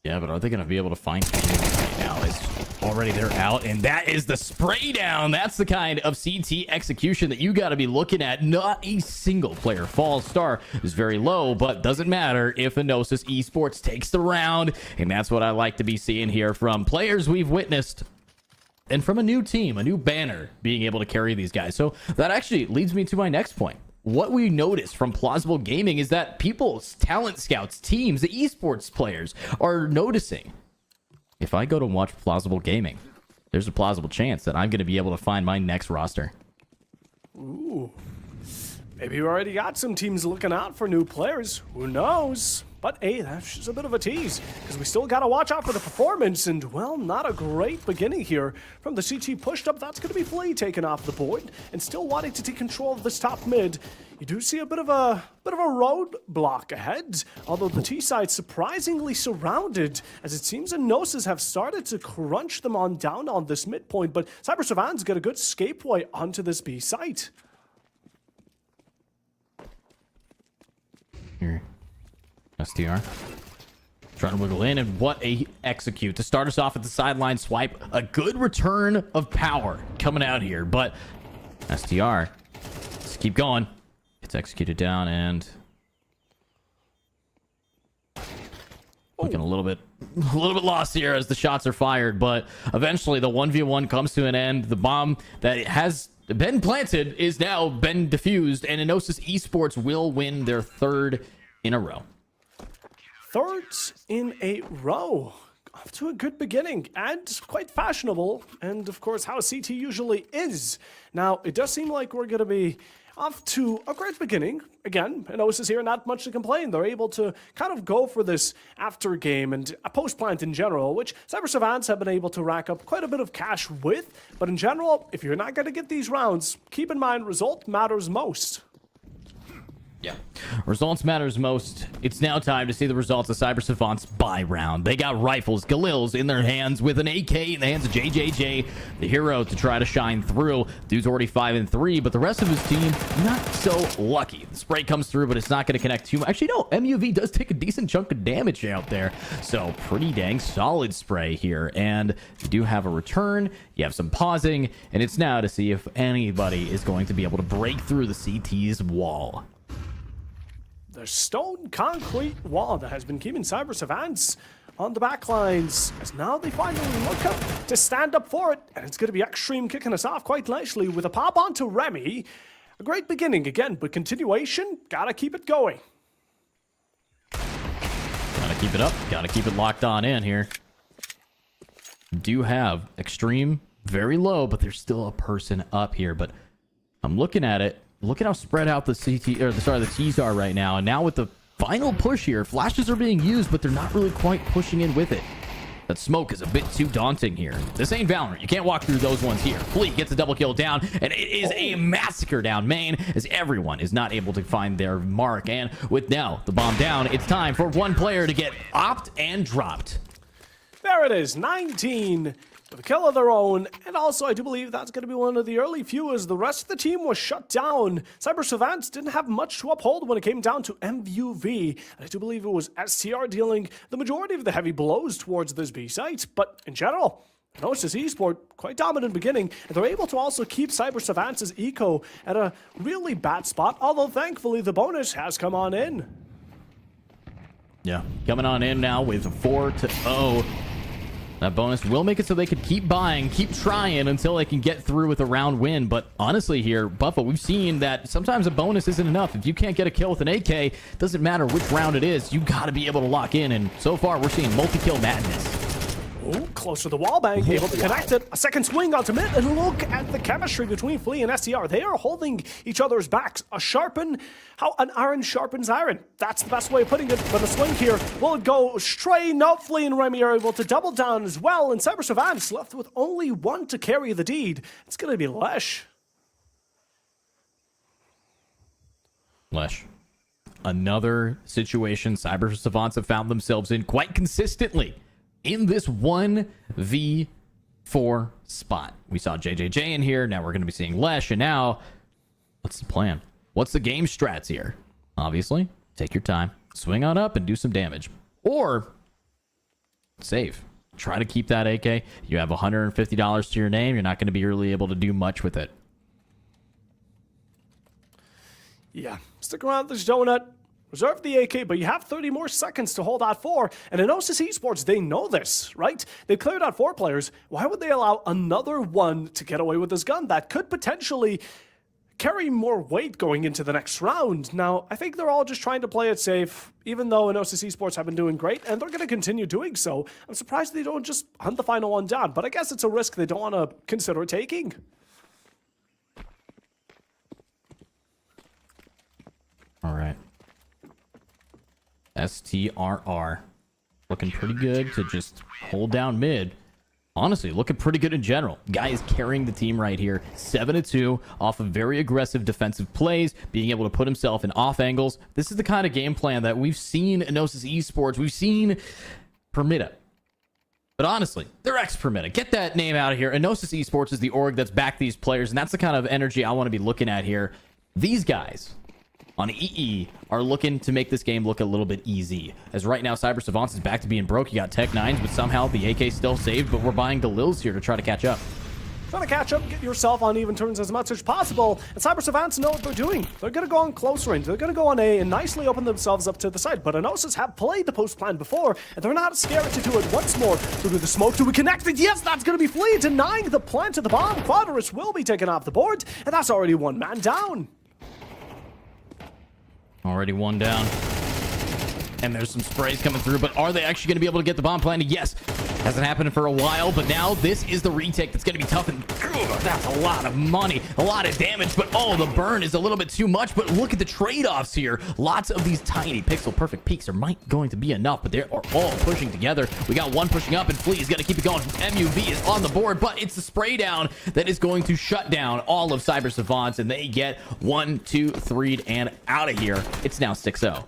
Yeah, but are they going to be able to find him right now? It's already they're out, and that is the spray down. That's the kind of CT execution that you got to be looking at. Not a single player falls. Star is very low, but doesn't matter if Enosis Esports takes the round, and that's what I like to be seeing here from players we've witnessed. And from a new team, a new banner, being able to carry these guys. So that actually leads me to my next point. What we noticed from Plausible Gaming is that people's talent scouts, teams, the esports players are noticing. If I go to watch Plausible Gaming, there's a plausible chance that I'm going to be able to find my next roster. Ooh. Maybe you already got some teams looking out for new players. Who knows? But hey, that's just a bit of a tease, because we still got to watch out for the performance, and well, not a great beginning here. From the CT pushed up, that's going to be Flea taken off the board, and still wanting to take control of this top mid. You do see a bit of a roadblock ahead, although the T side surprisingly surrounded, as it seems Enosis have started to crunch them on down on this midpoint, but Cyber Savants get a good escapeway onto this B site. Here. SDR. Trying to wiggle in, and what a execute. To start us off at the sideline swipe. A good return of power coming out here, but SDR. Let's keep going. It's executed down, and looking a little bit lost here as the shots are fired, but eventually the 1v1 comes to an end. The bomb that has been planted is now been defused, and Enosis Esports will win their third in a row. Third in a row. Off to a good beginning and quite fashionable, and of course how CT usually is. Now, it does seem like we're going to be off to a great beginning. Again, Enosis here, not much to complain. They're able to kind of go for this after game and a post plant in general, which Cyber Savants have been able to rack up quite a bit of cash with. But in general, if you're not going to get these rounds, keep in mind result matters most. Yeah. Results matters most. It's now time to see the results of Cyber Savants buy round. They got rifles, Galils in their hands with an AK in the hands of JJJ, the hero, to try to shine through. Dude's already 5-3, but the rest of his team not so lucky. The spray comes through, but it's not going to connect too much. Actually, no, MUV does take a decent chunk of damage out there. So pretty dang solid spray here. And you do have a return. You have some pausing, and it's now to see if anybody is going to be able to break through the CT's wall. The stone concrete wall that has been keeping Cyber Savants on the back lines, as now they finally look up to stand up for it, and it's going to be Extreme kicking us off quite nicely with a pop onto Remy. A great beginning again, but continuation, gotta keep it going. Gotta keep it up, gotta keep it locked on in here. Do have Extreme very low, but there's still a person up here, but I'm looking at it. Look at how spread out the the T's are right now. And now with the final push here, flashes are being used, but they're not really quite pushing in with it. That smoke is a bit too daunting here. This ain't Valorant. You can't walk through those ones here. Flea gets a double kill down, and it is a massacre down main as everyone is not able to find their mark. And with now the bomb down, it's time for one player to get opt and dropped. There it is, 19 with a kill of their own, and also I do believe that's going to be one of the early few as the rest of the team was shut down. Cyber Savants didn't have much to uphold when it came down to MUV, and I do believe it was STR dealing the majority of the heavy blows towards this B site, but in general, Enosis Esport, quite dominant beginning, and they're able to also keep Cyber Savants' eco at a really bad spot, although thankfully the bonus has come on in. Yeah, coming on in now with 4-0. That bonus will make it so they could keep buying, keep trying until they can get through with a round win. But honestly here, Buffalo, we've seen that sometimes a bonus isn't enough. If you can't get a kill with an AK, doesn't matter which round it is, you got to be able to lock in. And so far, we're seeing multi-kill madness. Ooh, close to the wall bang, able to connect it. A second swing onto mid, and look at the chemistry between Flea and STR. They are holding each other's backs. How an iron sharpens iron. That's the best way of putting it. But a swing here, will it go straight? No, Flea and Remy are able to double down as well, and Cyber Savant's left with only one to carry the deed. It's going to be Lesh. Lesh. Another situation Cyber Savants have found themselves in quite consistently. In this 1v4 spot. We saw JJJ in here. Now we're going to be seeing Lesh. And now, what's the plan? What's the game strats here? Obviously, take your time. Swing on up and do some damage. Or, save. Try to keep that AK. You have $150 to your name. You're not going to be really able to do much with it. Yeah, stick around this donut. Reserve the AK, but you have 30 more seconds to hold out 4. And in Osis Esports, they know this, right? They cleared out 4 players. Why would they allow another one to get away with this gun that could potentially carry more weight going into the next round? Now, I think they're all just trying to play it safe, even though in Osis Esports have been doing great, and they're going to continue doing so. I'm surprised they don't just hunt the final one down, but I guess it's a risk they don't want to consider taking. All right. STRR looking pretty good to just hold down mid. Honestly, looking pretty good in general. Guy is carrying the team right here. 7-2 off of very aggressive defensive plays, being able to put himself in off angles. This is the kind of game plan that we've seen in Gnosis Esports. We've seen Permita. But honestly, they're ex-Permita. Get that name out of here. Gnosis Esports is the org that's backed these players, and that's the kind of energy I want to be looking at here. These guys on EE are looking to make this game look a little bit easy. As right now, Cyber Savants is back to being broke. You got Tech 9s, but somehow the AK still saved, but we're buying Delils here to try to catch up. Trying to catch up, get yourself on even turns as much as possible, and Cyber Savants know what they're doing. They're going to go on close range. They're going to go on A and nicely open themselves up to the side. But Anosis have played the post plan before, and they're not scared to do it once more. Through the smoke, do we connect it? Yes, that's going to be Flea denying the plant of the bomb. Quadrus will be taken off the board, and that's already one man down. Already one down. And there's some sprays coming through, but are they actually going to be able to get the bomb planted? Yes. Hasn't happened for a while, but now this is the retake that's going to be tough. And that's a lot of money, a lot of damage, but oh, the burn is a little bit too much. But look at the trade-offs here. Lots of these tiny pixel perfect peaks are going to be enough, but they are all pushing together. We got one pushing up, and Flea is going to keep it going. MUV is on the board, but it's the spray down that is going to shut down all of Cyber Savants, and they get 1, 2, 3 and out of here. It's now 6-0.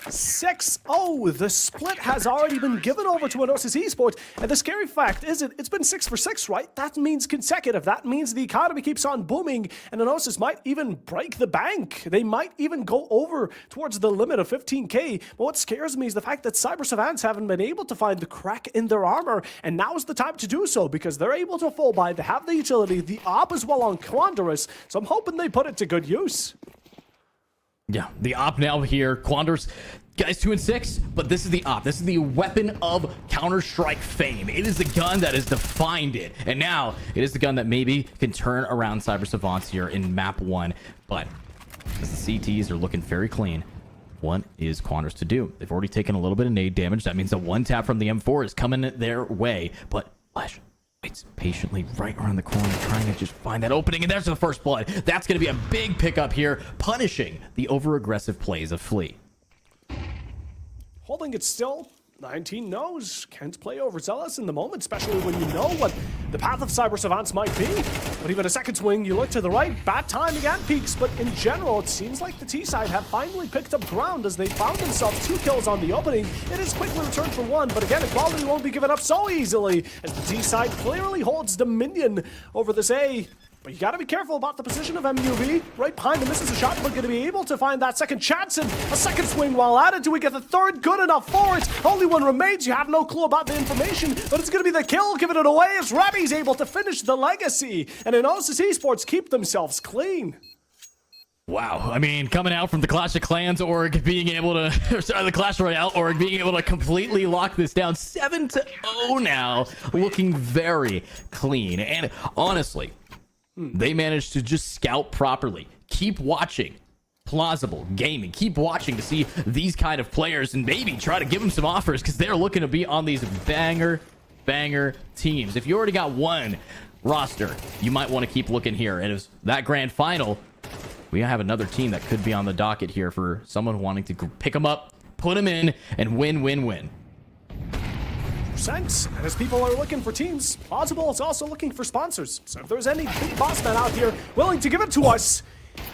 6-0. The split has already been given over to Gnosis Esports, and the scary fact is it's been 6 for 6, right? That means consecutive. That means the economy keeps on booming, and Gnosis might even break the bank. They might even go over towards the limit of 15k. But what scares me is the fact that Cyber Savants haven't been able to find the crack in their armor, and now is the time to do so because they're able to full buy. They have the utility, the op as well on Quandorus, so I'm hoping they put it to good use. Yeah, the op now here. Quandorus, guys, 2 and 6, but this is the op. This is the weapon of Counter-Strike fame. It is the gun that has defined it. And now it is the gun that maybe can turn around Cyber Savants here in map 1. But as the CTs are looking very clean, what is Quandorus to do? They've already taken a little bit of nade damage. That means a one tap from the M4 is coming their way. But Flash waits patiently right around the corner, trying to just find that opening, and there's the first blood. That's going to be a big pickup here, punishing the over-aggressive plays of Flea. Holding it still, 19 knows. Can't play overzealous in the moment, especially when you know what the path of Cyber Savants might be. But even a second swing, you look to the right, bad timing and peaks, but in general, it seems like the T-side have finally picked up ground as they found themselves 2 kills on the opening. It is quickly returned for 1, but again, equality won't be given up so easily as the T-side clearly holds dominion over this A. But you gotta be careful about the position of MUV. Right behind him, misses a shot, but gonna be able to find that second chance and a second swing while at it. Do we get the third? Good enough for it. Only one remains. You have no clue about the information, but it's gonna be the kill, giving it away as Remy's able to finish the legacy. And in Gnosis Esports keep themselves clean. Wow, I mean, coming out from the Clash of Clans org, being able to, sorry, the Clash Royale org, being able to completely lock this down, 7-0 now, looking very clean. And honestly, they managed to just scout properly. Keep watching Plausible Gaming. Keep watching to see these kind of players and maybe try to give them some offers because they're looking to be on these banger teams. If you already got one roster, you might want to keep looking here. And it's that grand final. We have another team that could be on the docket here for someone wanting to pick them up, put them in, and win. Sense. And as people are looking for teams, Plausible is also looking for sponsors. So if there's any big boss man out here willing to give it to us,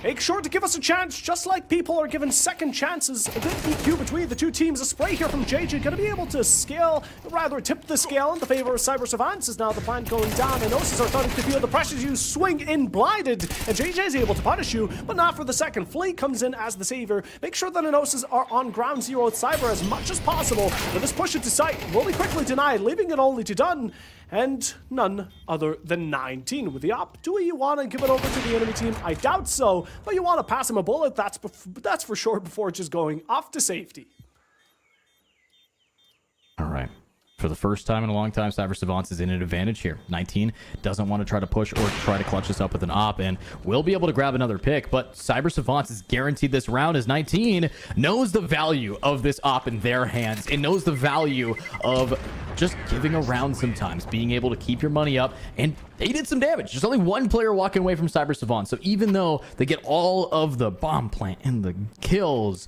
make sure to give us a chance, just like people are given second chances. A good EQ between the two teams. A spray here from JJ, going to be able to scale, rather tip the scale in the favor of Cyber Savants is now the plan going down. And Osis are starting to feel the pressure. You swing in blinded, and JJ is able to punish you, but not for the second. Flea comes in as the savior. Make sure that Enosis are on ground zero with Cyber as much as possible. But this push into sight will be quickly denied, leaving it only to Dunn. And none other than 19 with the op. Do you want to give it over to the enemy team? I doubt so, but you want to pass him a bullet, that's for sure, before just going off to safety. All right. For the first time in a long time, Cyber Savants is in an advantage here. 19 doesn't want to try to push or try to clutch this up with an op, and will be able to grab another pick, but Cyber Savants is guaranteed this round as 19 knows the value of this op in their hands and knows the value of just giving a round sometimes, being able to keep your money up, and they did some damage. There's only one player walking away from Cyber Savants, so even though they get all of the bomb plant and the kills,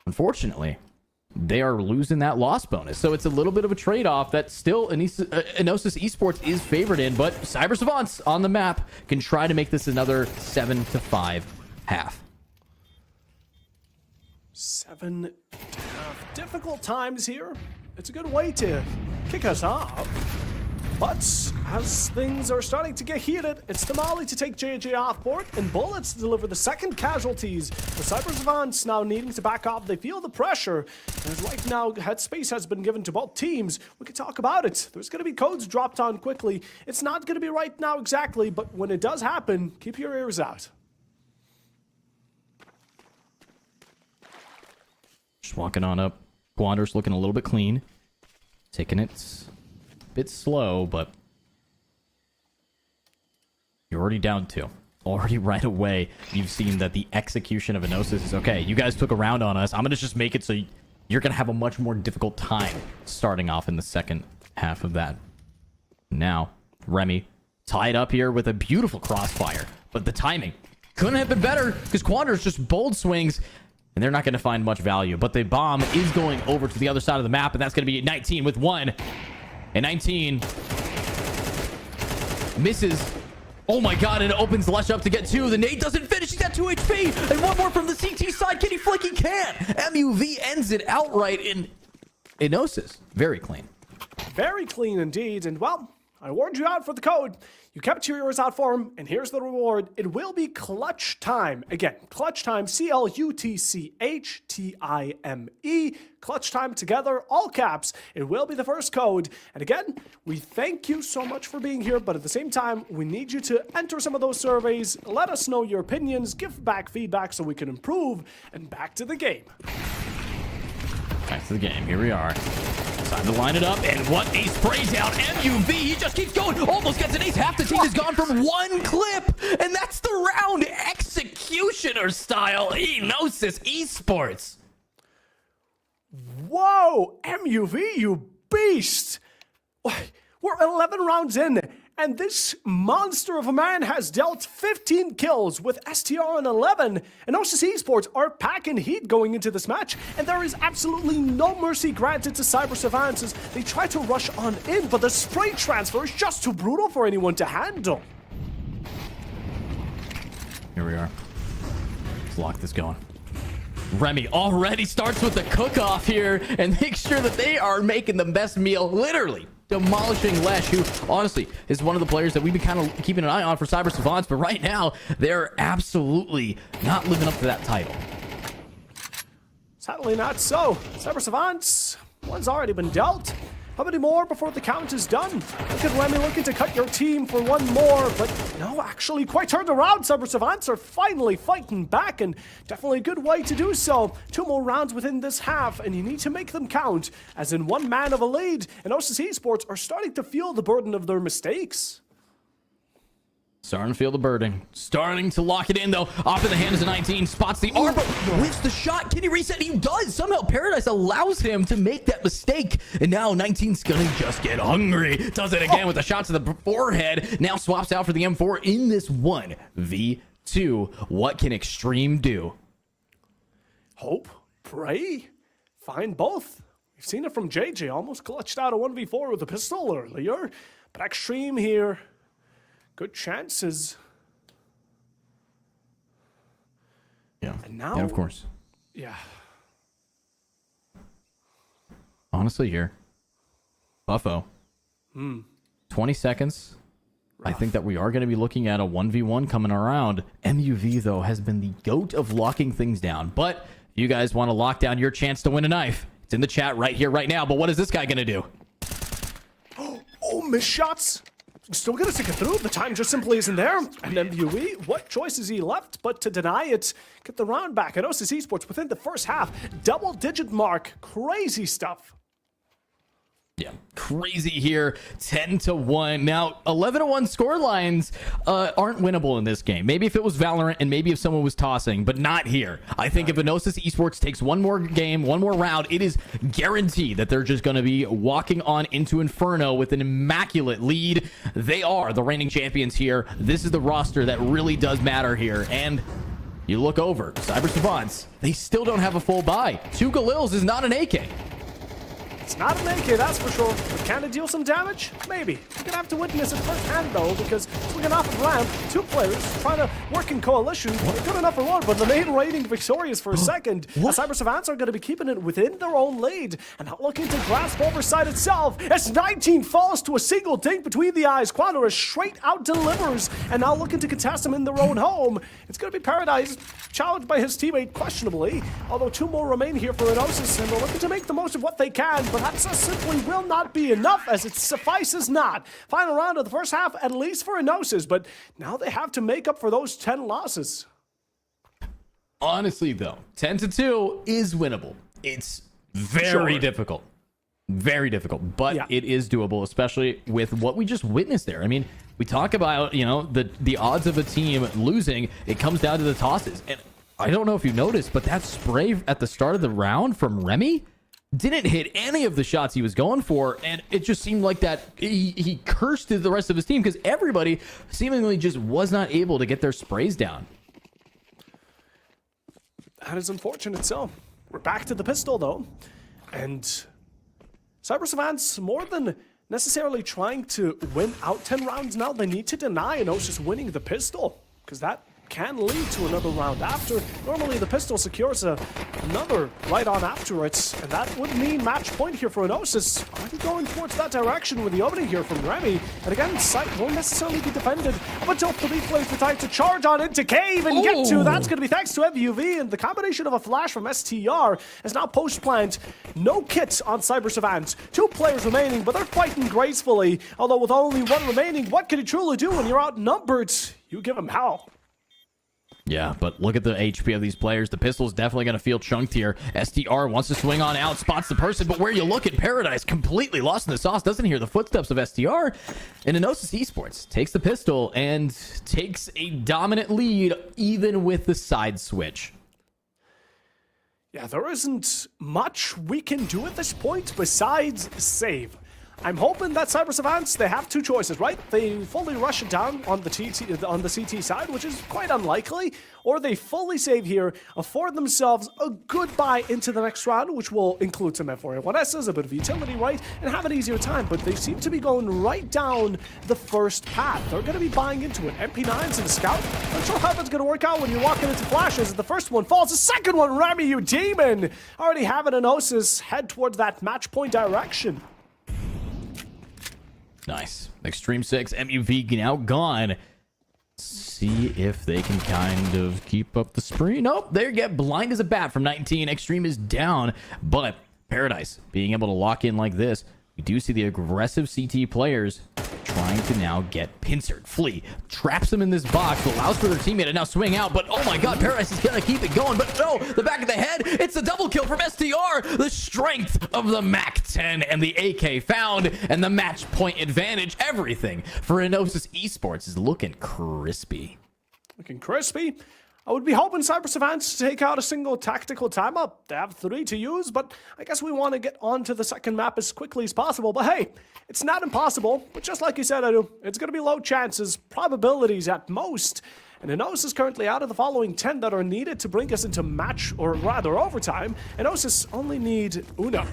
unfortunately, they are losing that loss bonus. So it's a little bit of a trade-off that still Enosis Esports is favored in, but Cyber Savants on the map can try to make this another 7-5 half. 7.5 difficult times here. It's a good way to kick us off. But as things are starting to get heated, it's Tamale to take JJ off board and Bullets to deliver the second casualties. The Cyber Savants now needing to back up. They feel the pressure. And right now, headspace has been given to both teams. We could talk about it. There's going to be codes dropped on quickly. It's not going to be right now exactly, but when it does happen, keep your ears out. Just walking on up. Quander's looking a little bit clean. Taking it bit slow, but you're already down 2. Already right away, you've seen that the execution of Enosis is okay. You guys took a round on us. I'm going to just make it so you're going to have a much more difficult time starting off in the second half of that. Now, Remy tied up here with a beautiful crossfire, but the timing couldn't have been better because Quander's just bold swings, and they're not going to find much value. But the bomb is going over to the other side of the map, and that's going to be 19 with 1. And 19 misses. Oh my god, and it opens Lush up to get 2. The nade doesn't finish. He's at 2 HP. And one more from the CT side. Can he flick? He can't. MUV ends it outright in Enosis. Very clean. Very clean indeed. And well, I warned you out for the code. You kept your ears out for him, and here's the reward. It will be clutch time. Again, clutch time, CLUTCHTIME. Clutch time together, all caps. It will be the first code. And again, we thank you so much for being here, but at the same time, we need you to enter some of those surveys. Let us know your opinions, give back feedback so we can improve, and back to the game. Back to the game. Here we are. Time to line it up, and what a spray down. MUV, he just keeps going. Almost gets an ace. Half the team is gone from one clip, and that's the round. Executioner style. Enosis Esports. Whoa, MUV, you beast. We're 11 rounds in, and this monster of a man has dealt 15 kills with STR on 11. And Enosis Esports are packing heat going into this match, and there is absolutely no mercy granted to Cyber Savants as they try to rush on in, but the spray transfer is just too brutal for anyone to handle. Here we are. Let's lock this going. Remy already starts with the cook-off here and make sure that they are making the best meal, literally demolishing Lesh, who honestly is one of the players that we've been kind of keeping an eye on for Cyber Savants, but right now they're absolutely not living up to that title. Sadly not so. Cyber Savants, one's already been dealt. How many more before the count is done? Look at Remy looking to cut your team for one more, but no, actually quite turned around. Cyber Savants are finally fighting back, and definitely a good way to do so. 2 more rounds within this half, and you need to make them count, as in 1 man of a lead, and Osis Esports are starting to feel the burden of their mistakes. Starting to feel the burden. Starting to lock it in, though. Off in the hand is a 19. Spots the armor. Whiffs the shot. Can he reset? He does. Somehow Paradise allows him to make that mistake. And now 19's gonna just get hungry. Does it again with a shot to the forehead. Now swaps out for the M4 in this 1v2. What can Extreme do? Hope, pray, find both. We've seen it from JJ. Almost clutched out a 1v4 with a pistol earlier. But Extreme here. Good chances. Yeah. And now, yeah, of course. Yeah. Honestly, here. Buffo. 20 seconds. I think that we are going to be looking at a 1v1 coming around. MUV, though, has been the GOAT of locking things down. But if you guys want to lock down your chance to win a knife, it's in the chat right here, right now. But what is this guy going to do? Oh, missed shots. Still gonna stick it through. The time just simply isn't there. And MUE, what choice is he left but to deny it? Get the round back. And Osis Esports within the first half, double-digit mark. Crazy stuff. Yeah, crazy here. 10-1. Now, 11-1 score lines aren't winnable in this game. Maybe if it was Valorant and maybe if someone was tossing, but not here. I think if Enosis Esports takes one more game, one more round, it is guaranteed that they're just going to be walking on into Inferno with an immaculate lead. They are the reigning champions here. This is the roster that really does matter here. And you look over, Cyber Savants, they still don't have a full buy. 2 Galils is not an AK. It's not an AK, that's for sure. But can it deal some damage? Maybe. You're gonna have to witness it firsthand, though, because swinging off the ramp, 2 players trying to work in coalition. They're good enough for one, but the main raiding victorious for a second. The Cyber Savants are gonna be keeping it within their own lead and not looking to grasp oversight itself. As 19 falls to a single dink between the eyes, Quandora straight out delivers, and now looking to contest him in their own home. It's gonna be Paradise, challenged by his teammate questionably, although 2 more remain here for Enosis, and they're looking to make the most of what they can. But that just simply will not be enough, as it suffices not. Final round of the first half, at least for Enosis, but now they have to make up for those 10 losses. Honestly, though, 10-2 is winnable. It's very difficult. Very difficult, but it is doable, especially with what we just witnessed there. I mean, we talk about, you know, the odds of a team losing. It comes down to the tosses. And I don't know if you noticed, but that spray at the start of the round from Remy didn't hit any of the shots he was going for, and it just seemed like that he cursed the rest of his team because everybody seemingly just was not able to get their sprays down. That is unfortunate. So we're back to the pistol, though, and Cyber Savants, more than necessarily trying to win out 10 rounds now, they need to deny Enosis winning the pistol, because that can lead to another round after. Normally the pistol secures another right on after it, and that would mean match point here for Enosis. Already going towards that direction with the opening here from Remy, and again, site won't necessarily be defended up until 3 players decide to charge on into cave and get to. That's going to be thanks to MUV, and the combination of a flash from STR is now post-plant. No kits on Cyber Savant. 2 players remaining, but they're fighting gracefully. Although with only 1 remaining, what can you truly do when you're outnumbered? You give them hell. Yeah, but look at the HP of these players. The pistol's definitely going to feel chunked here. STR wants to swing on out, spots the person, but where you look at Paradise, completely lost in the sauce, doesn't hear the footsteps of STR. And Enosis Esports takes the pistol and takes a dominant lead, even with the side switch. Yeah, there isn't much we can do at this point besides save. I'm hoping that Cyber Savants, they have 2 choices, right? They fully rush it down on the CT side, which is quite unlikely, or they fully save here, afford themselves a good buy into the next round, which will include some F4A1Ss, a bit of utility, right? And have an easier time, but they seem to be going right down the first path. They're going to be buying into it. MP9s and the Scout. Not sure how that's going to work out when you're walking into flashes. The first one falls, the second one, Remy, you demon! Already having Enosis head towards that match point direction. Nice. Extreme 6, MUV now gone. See if they can kind of keep up the spree. Nope, there you get blind as a bat from 19. Extreme is down, but Paradise being able to lock in like this we do see the aggressive CT players trying to now get pincered. Flea traps them in this box, allows for their teammate to now swing out, but oh my god, Paradise is gonna keep it going, but no, the back of the head, it's a double kill from STR. The strength of the MAC-10 and the AK found, and the match point advantage. Everything for Enosis Esports is looking crispy. Looking crispy. I would be hoping Cyber Savants to take out a single tactical timeout. They have 3 to use, but I guess we want to get on to the second map as quickly as possible. But hey, it's not impossible. But just like you said, Edu, it's going to be low chances, probabilities at most. And Enosis is currently out of the following 10 that are needed to bring us into match, or rather overtime. Enosis only need Uno.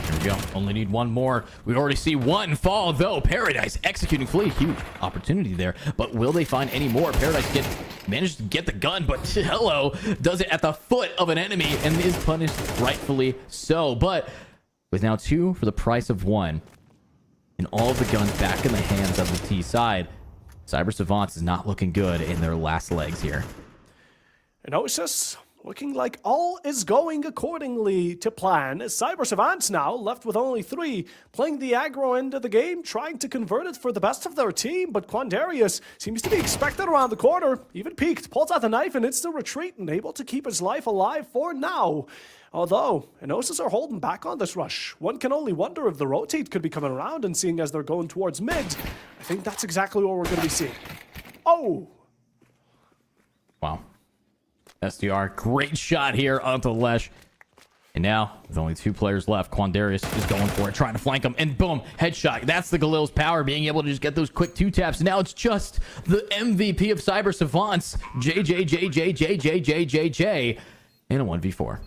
Here we go. Only need one more. We already see one fall, though. Paradise executing Flea. Huge opportunity there. But will they find any more? Paradise managed to get the gun, but hello, does it at the foot of an enemy and is punished rightfully so. But with now 2 for the price of 1, and all of the guns back in the hands of the T side, Cyber Savants is not looking good in their last legs here. Enosis looking like all is going accordingly to plan. Cyber Savants now left with only 3, playing the aggro end of the game, trying to convert it for the best of their team, but Quandarius seems to be expected around the corner, even peeked, pulls out the knife and it's the retreat and able to keep his life alive for now. Although, Enosis are holding back on this rush. One can only wonder if the rotate could be coming around, and seeing as they're going towards mid, I think that's exactly what we're going to be seeing. Oh! Wow. SDR, great shot here onto Lesh. And now, with only 2 players left, Quandarius is going for it, trying to flank him, and boom, headshot. That's the Galil's power, being able to just get those quick 2 taps. Now it's just the MVP of Cyber Savants, JJJJJJJJJ, in a 1v4.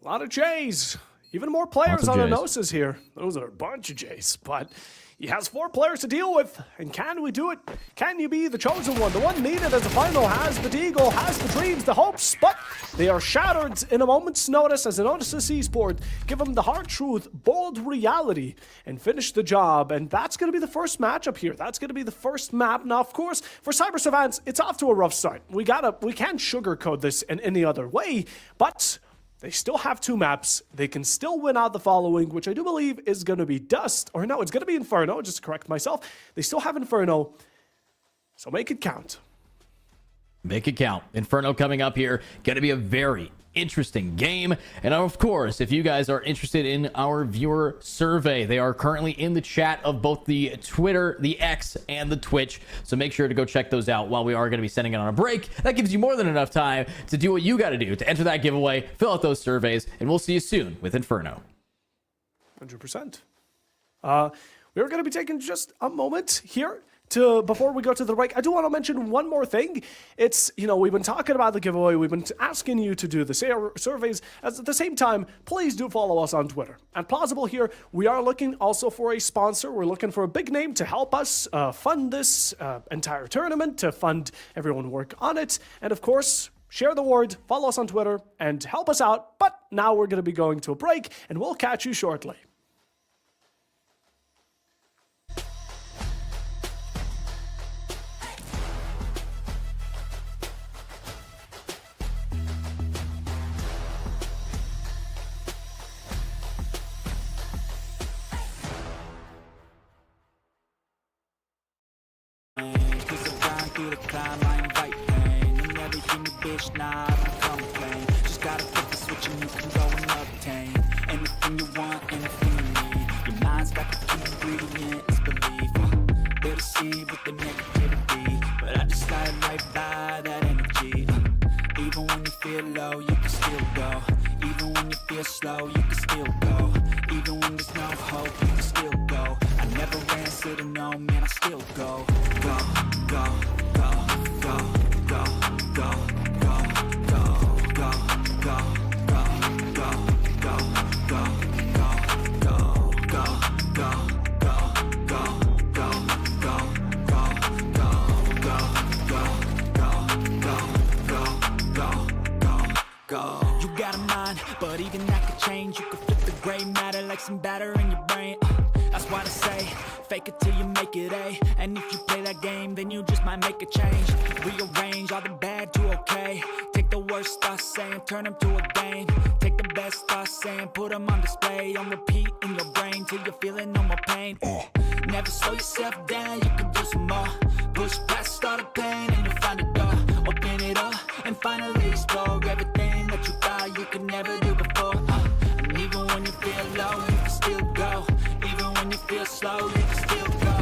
A lot of J's. Even more players on Enosis here. Those are a bunch of J's, but he has 4 players to deal with. And can we do it? Can you be the chosen one? The one needed as a final has the deagle, has the dreams, the hopes, but they are shattered in a moment's notice as Enosis Esport give them the hard truth, bold reality, and finish the job. And that's going to be the first matchup here. That's going to be the first map. Now, of course, for Cyber Savants, it's off to a rough start. We can't sugarcoat this in any other way, but they still have 2 maps. They can still win out the following, which I do believe is going to be Dust. Or no, it's going to be Inferno, just to correct myself. They still have Inferno, so make it count. Make it count. Inferno coming up here. Going to be a very interesting game. And of course, if you guys are interested in our viewer survey, they are currently in the chat of both the Twitter, the X, and the Twitch. So make sure to go check those out while we are going to be sending it on a break. That gives you more than enough time to do what you got to do to enter that giveaway, fill out those surveys, and we'll see you soon with Inferno. 100%. We're going to be taking just a moment here before we go to the break. I do want to mention one more thing. It's, we've been talking about the giveaway. We've been asking you to do the surveys. At the same time, please do follow us on Twitter. At Plausible here, we are looking also for a sponsor. We're looking for a big name to help us fund this entire tournament, to fund everyone work on it. And of course, share the word, follow us on Twitter, and help us out. But now we're going to be going to a break, and we'll catch you shortly. Nah, I don't complain. Just gotta flip the switch and you can go and obtain anything you want, anything you need. Your mind's got the key ingredient, it's belief. They'll deceive with the negativity, but I just slide right by that energy. Even when you feel low, you can still go. Even when you feel slow, you can still go. Even when there's no hope, you can still go. I never answer to no, man, I still go. Go, go, go, go, go, go. You got a mind, but even that could change. You could flip the gray matter like some batter in your brain. That's why I say, fake it till you make it A. And if you play that game, then you just might make a change. Rearrange all the bad to okay. Take Take the worst thoughts saying, turn them to a game. Take the best thoughts saying, put them on display. On repeat in your brain till you're feeling no more pain. Never slow yourself down, you can do some more. Push past all the pain and you'll find a door. Open it up and finally explore everything that you thought you could never do before. And even when you feel low, you can still go. Even when you feel slow, you can still go.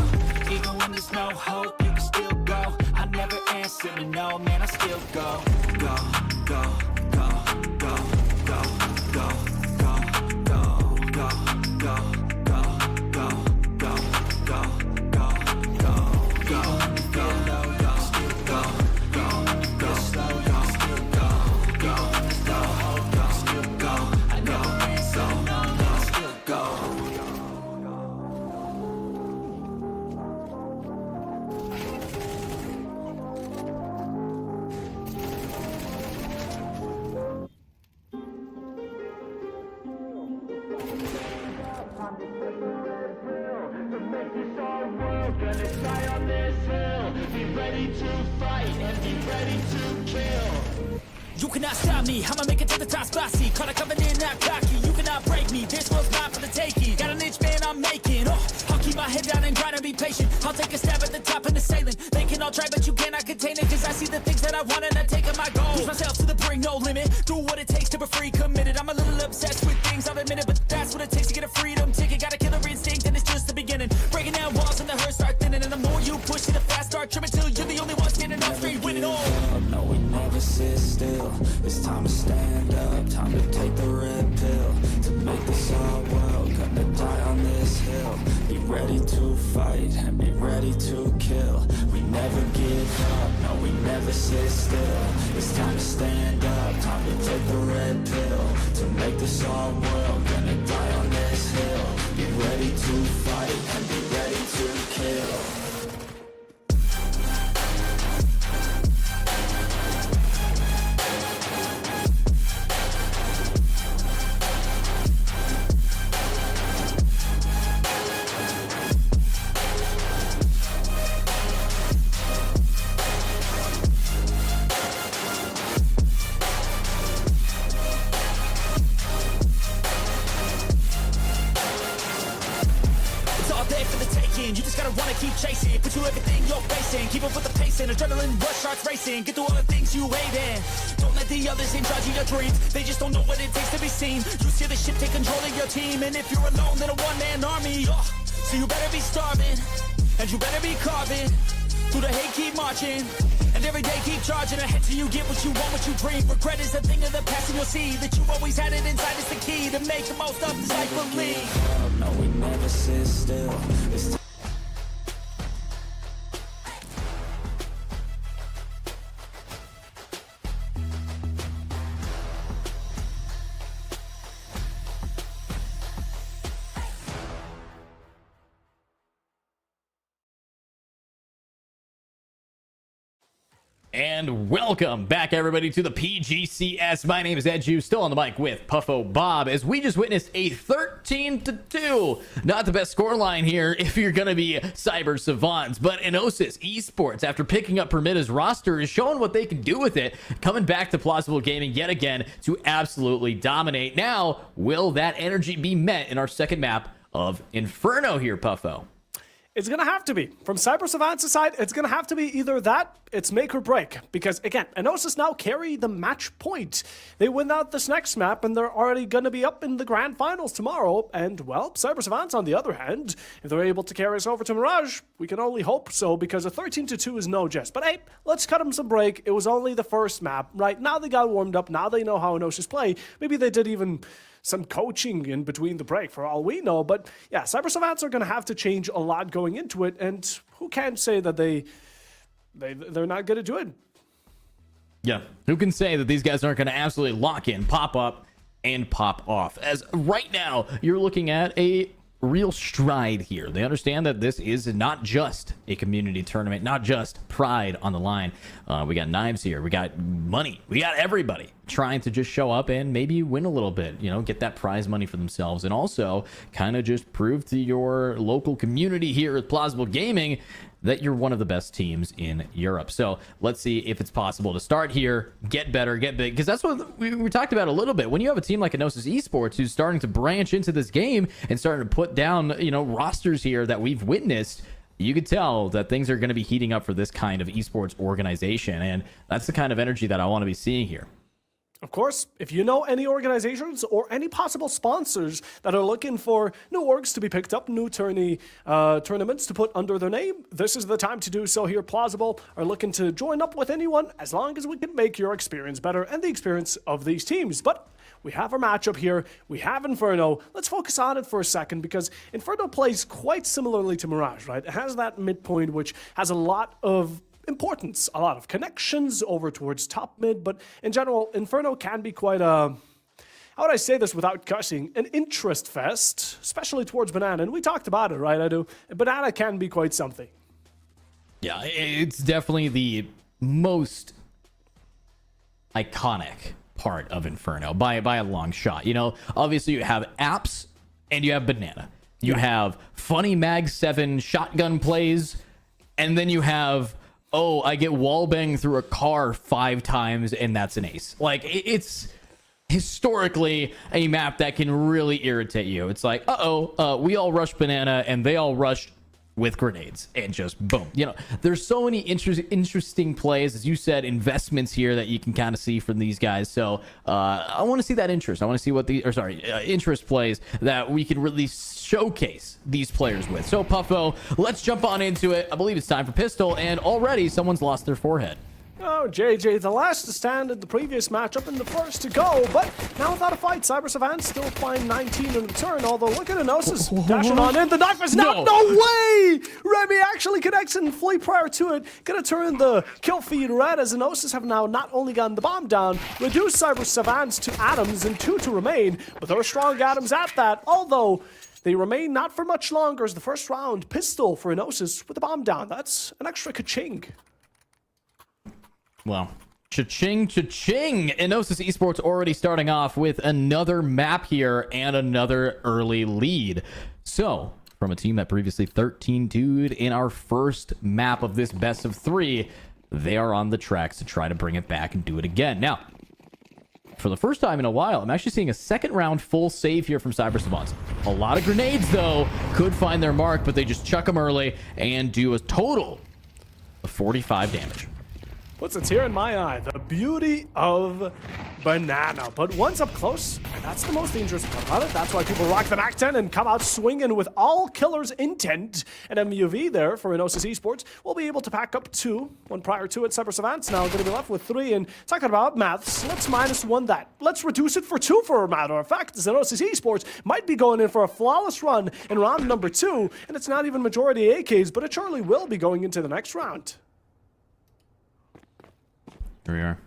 Even when there's no hope, you can still go. I never answer to no, man, I still go. Go, go, go, go, go, go, go, go, go, go, go, go, go, go, go, go, go, go, go, still go, go, go, slow, go, still go, go, no hope, go, still go. I never answer to no, man, I still go. You cannot stop me, I'ma make it to the top spicy. Caught a covenant, not cocky. You cannot break me, this world's mine for the taking. Got an inch, man, I'm making. I'll keep my head down and grind and be patient. I'll take a stab at the top and the sailing. They can all try, but you cannot contain it. Cause I see the things that I want and I take on my goal. Push myself to the brink, no limit. Do what it takes to be free, committed. I'm a little obsessed with things, I'll admit it. But that's what it takes to get a freedom ticket. Got a killer instinct and it's just the beginning. Breaking down walls and the hurt start thinning. And the more you push it, the fast start trimming. Till you're the only one standing on straight, winning all. No, we never sit still. It's time to stand up, time to take the red pill. To make this our world, gonna die on this hill. Be ready to fight and be ready to kill. We never give up, no, we never sit still. It's time to stand up, time to take the red pill. To make this our world, gonna die on this hill. Be ready to fight and be ready to kill. You just gotta wanna keep chasing. Put you everything you're facing. Keep up with the pace and adrenaline rush starts racing. Get through all the things you hate in. Don't let the others in charge of your dreams. They just don't know what it takes to be seen. You see the ship take control of your team. And if you're alone, then a one-man army. So you better be starving. And you better be carving. Through the hate, keep marching. And every day keep charging ahead till you get what you want, what you dream. Regret is a thing of the past and you'll see that you always had it inside. It's the key to make the most of this life believe. No, we never sit still. It's And welcome back, everybody, to the PGCS. My name is Edju, still on the mic with Puffo Bob, as we just witnessed a 13-2. Not the best scoreline here if you're going to be Cyber Savants, but Enosis Esports, after picking up Permitta's roster, is showing what they can do with it, coming back to Plausible Gaming yet again to absolutely dominate. Now, will that energy be met in our second map of Inferno here, Puffo? It's going to have to be. From Cyber Savants' side, it's going to have to be either that, it's make or break. Because, again, Enosis now carry the match point. They win out this next map, and they're already going to be up in the grand finals tomorrow. And, well, Cyber Savants, on the other hand, if they're able to carry us over to Mirage, we can only hope so, because a 13-2 is no jest. But, hey, let's cut them some break. It was only the first map, right? Now they got warmed up. Now they know how Enosis play. Maybe they did even some coaching in between the break, for all we know. But yeah, Cyber Savants are going to have to change a lot going into it, and who can say that they're not going to do it? Yeah, who can say that these guys aren't going to absolutely lock in, pop up, and pop off? As right now, you're looking at a real stride here. They understand that this is not just a community tournament, not just pride on the line. We got knives here, we got money, we got everybody trying to just show up and maybe win a little bit, you know, get that prize money for themselves, and also kind of just prove to your local community here at Plausible Gaming that you're one of the best teams in Europe. So let's see if it's possible to start here, get better, get big, because that's what we talked about a little bit. When you have a team like Enosis Esports who's starting to branch into this game and starting to put down, you know, rosters here that we've witnessed, you could tell that things are going to be heating up for this kind of esports organization, and that's the kind of energy that I want to be seeing here. Of course, if you know any organizations or any possible sponsors that are looking for new orgs to be picked up, new tournaments to put under their name, this is the time to do so here. Plausible are looking to join up with anyone as long as we can make your experience better and the experience of these teams. But we have our matchup here. We have Inferno. Let's focus on it for a second, because Inferno plays quite similarly to Mirage, right? It has that midpoint, which has a lot of importance, a lot of connections over towards top mid, but in general, Inferno can be quite a, how would I say this without cussing, an interest fest, especially towards Banana, and we talked about it, right? Banana can be quite something. Yeah, it's definitely the most iconic part of Inferno by a long shot. You know, obviously you have apps and you have Banana. You have funny Mag 7 shotgun plays, and then you have, oh, I get wallbanged through a car 5 times and that's an ace. Like, it's historically a map that can really irritate you. It's like, we all rushed Banana and they all rushed with grenades, and just boom. You know, there's so many interesting plays, as you said, investments here that you can kind of see from these guys. So I want to see that interest. I want to see what interest plays that we can really showcase these players with. So Puffo, let's jump on into it. I believe it's time for Pistol, and already someone's lost their forehead. Oh, JJ, the last to stand at the previous matchup and the first to go, but now without a fight, Cyber Savant still find 19 in return, although look at Enosis dashing on in, the knife is out, no way! Remy actually connects and flee prior to it, gonna turn the kill feed red, as Enosis have now not only gotten the bomb down, reduced Cyber Savants to atoms and 2 to remain, but there are strong atoms at that, although they remain not for much longer as the first round. Pistol for Enosis with the bomb down, that's an extra ka-ching. Well, cha-ching, cha-ching! Enosis Esports already starting off with another map here and another early lead. So, from a team that previously 13-2'd in our first map of this best of 3, they are on the tracks to try to bring it back and do it again. Now, for the first time in a while, I'm actually seeing a second round full save here from Cyber Savants. A lot of grenades, though, could find their mark, but they just chuck them early and do a total of 45 damage. Puts a tear in my eye, the beauty of Banana. But once up close, and that's the most dangerous part about it. That's why people rock the Mac 10 and come out swinging with all killer's intent. And MUV there for Enosis Esports will be able to pack up 2. One prior to it, Cyber Savants now going to be left with 3. And talking about maths, let's -1 that. Let's reduce it for 2 for a matter of fact. Enosis Esports might be going in for a flawless run in round number 2. And it's not even majority AKs, but it surely will be going into the next round. Here we are.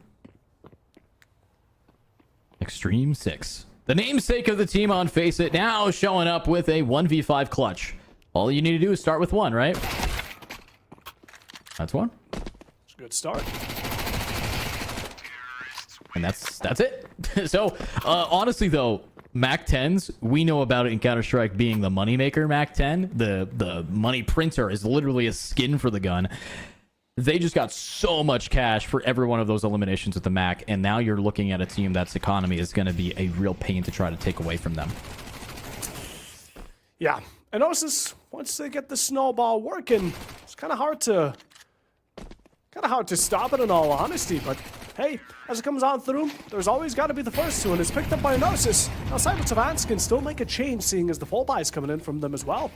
Extreme 6. The namesake of the team on Face It now showing up with a 1v5 clutch. All you need to do is start with 1, right? That's 1. It's a good start. And that's it. So, honestly, though, Mac 10s, we know about it in Counter-Strike being the moneymaker Mac 10. The money printer is literally a skin for the gun. They just got so much cash for every one of those eliminations with the Mac, and now you're looking at a team that's economy is going to be a real pain to try to take away from them. Yeah, and Enosis, once they get the snowball working, it's kind of hard to stop it in all honesty, but hey, as it comes on through, there's always got to be the first to, and it's picked up by Enosis. Now Cyber Savants can still make a change, seeing as the full buy is coming in from them as well.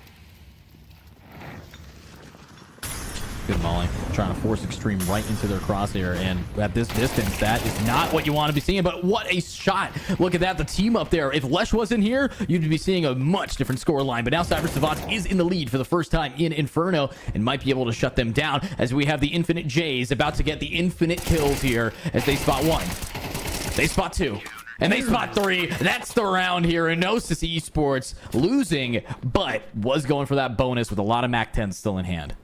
Good molly. Trying to force Extreme right into their crosshair, and at this distance, that is not what you want to be seeing, but what a shot. Look at that, the team up there. If Lesh wasn't here, you'd be seeing a much different score line, but now Cyber Savants is in the lead for the first time in Inferno and might be able to shut them down as we have the Infinite Jays about to get the infinite kills here as they spot 1. They spot 2. And they spot 3. That's the round here. Enosis Esports losing, but was going for that bonus with a lot of Mac 10s still in hand.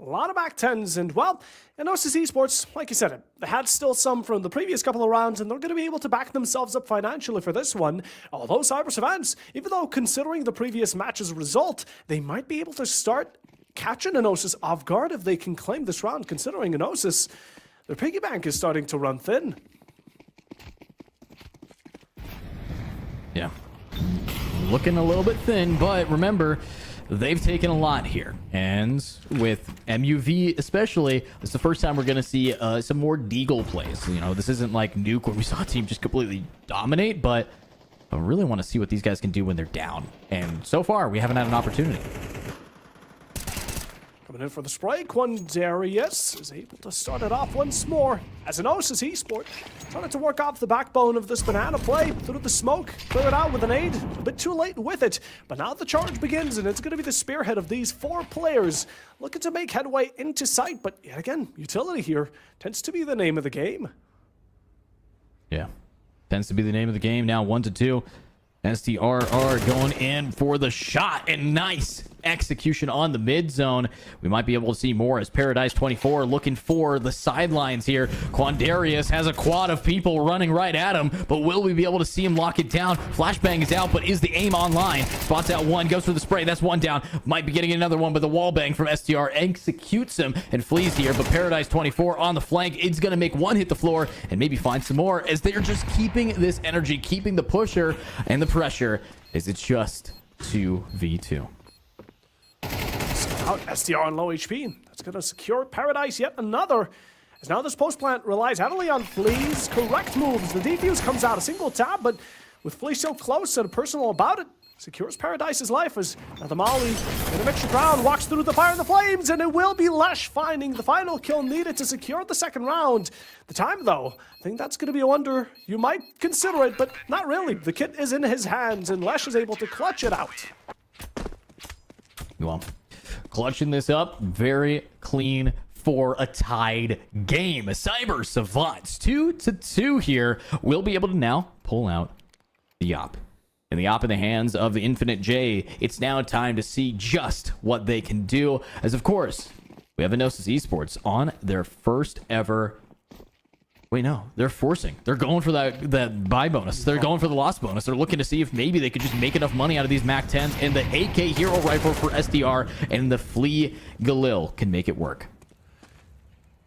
A lot of back tens, and well, Enosis Esports, like you said, they had still some from the previous couple of rounds, and they're going to be able to back themselves up financially for this one. Although Cyber Savants, even though considering the previous match's result, they might be able to start catching Enosis off guard if they can claim this round, considering Enosis, their piggy bank is starting to run thin. Yeah. Looking a little bit thin, but remember, they've taken a lot here. And with MUV especially, it's the first time we're going to see some more Deagle plays. You know, this isn't like Nuke where we saw a team just completely dominate, but I really want to see what these guys can do when they're down. And so far, we haven't had an opportunity. Coming in for the spray, Quandarius is able to start it off once more. As an Enosis Esport, trying to work off the backbone of this banana play through the smoke, clear it out with an aid. A bit too late with it, but now the charge begins, and it's going to be the spearhead of these 4 players looking to make headway into sight. But yet again, utility here tends to be the name of the game. Yeah, tends to be the name of the game. Now 1-2. STRR going in for the shot, and nice execution on the mid zone. We might be able to see more as Paradise 24 looking for the sidelines here. Quandarius has a quad of people running right at him, but will we be able to see him lock it down? Flashbang is out, but is the aim online? Spots out one, goes for the spray. That's one down. Might be getting another one, but the wall bang from STR executes him and flees here. But Paradise 24 on the flank is going to make one hit the floor and maybe find some more as they're just keeping this energy, keeping the pusher and the pressure as it's just 2v2. Out STR on low HP. That's going to secure Paradise yet another. As now this post plant relies heavily on Flea's correct moves. The defuse comes out a single tap, but with Flea so close and personal about it, secures Paradise's life as now the Molly in a mixture ground walks through the fire and the flames, and it will be Lesh finding the final kill needed to secure the second round. The time, though, I think that's going to be a wonder. You might consider it, but not really. The kit is in his hands, and Lesh is able to clutch it out. Well, clutching this up very clean for a tied game. Cyber Savants 2-2 here will be able to now pull out the op. And the op in the hands of the Infinite J. It's now time to see just what they can do. As of course, we have Enosis Esports on their first ever. Wait, no, they're forcing. They're going for that buy bonus. They're going for the loss bonus. They're looking to see if maybe they could just make enough money out of these MAC 10s, and the AK hero rifle for SDR and the Flea Galil can make it work.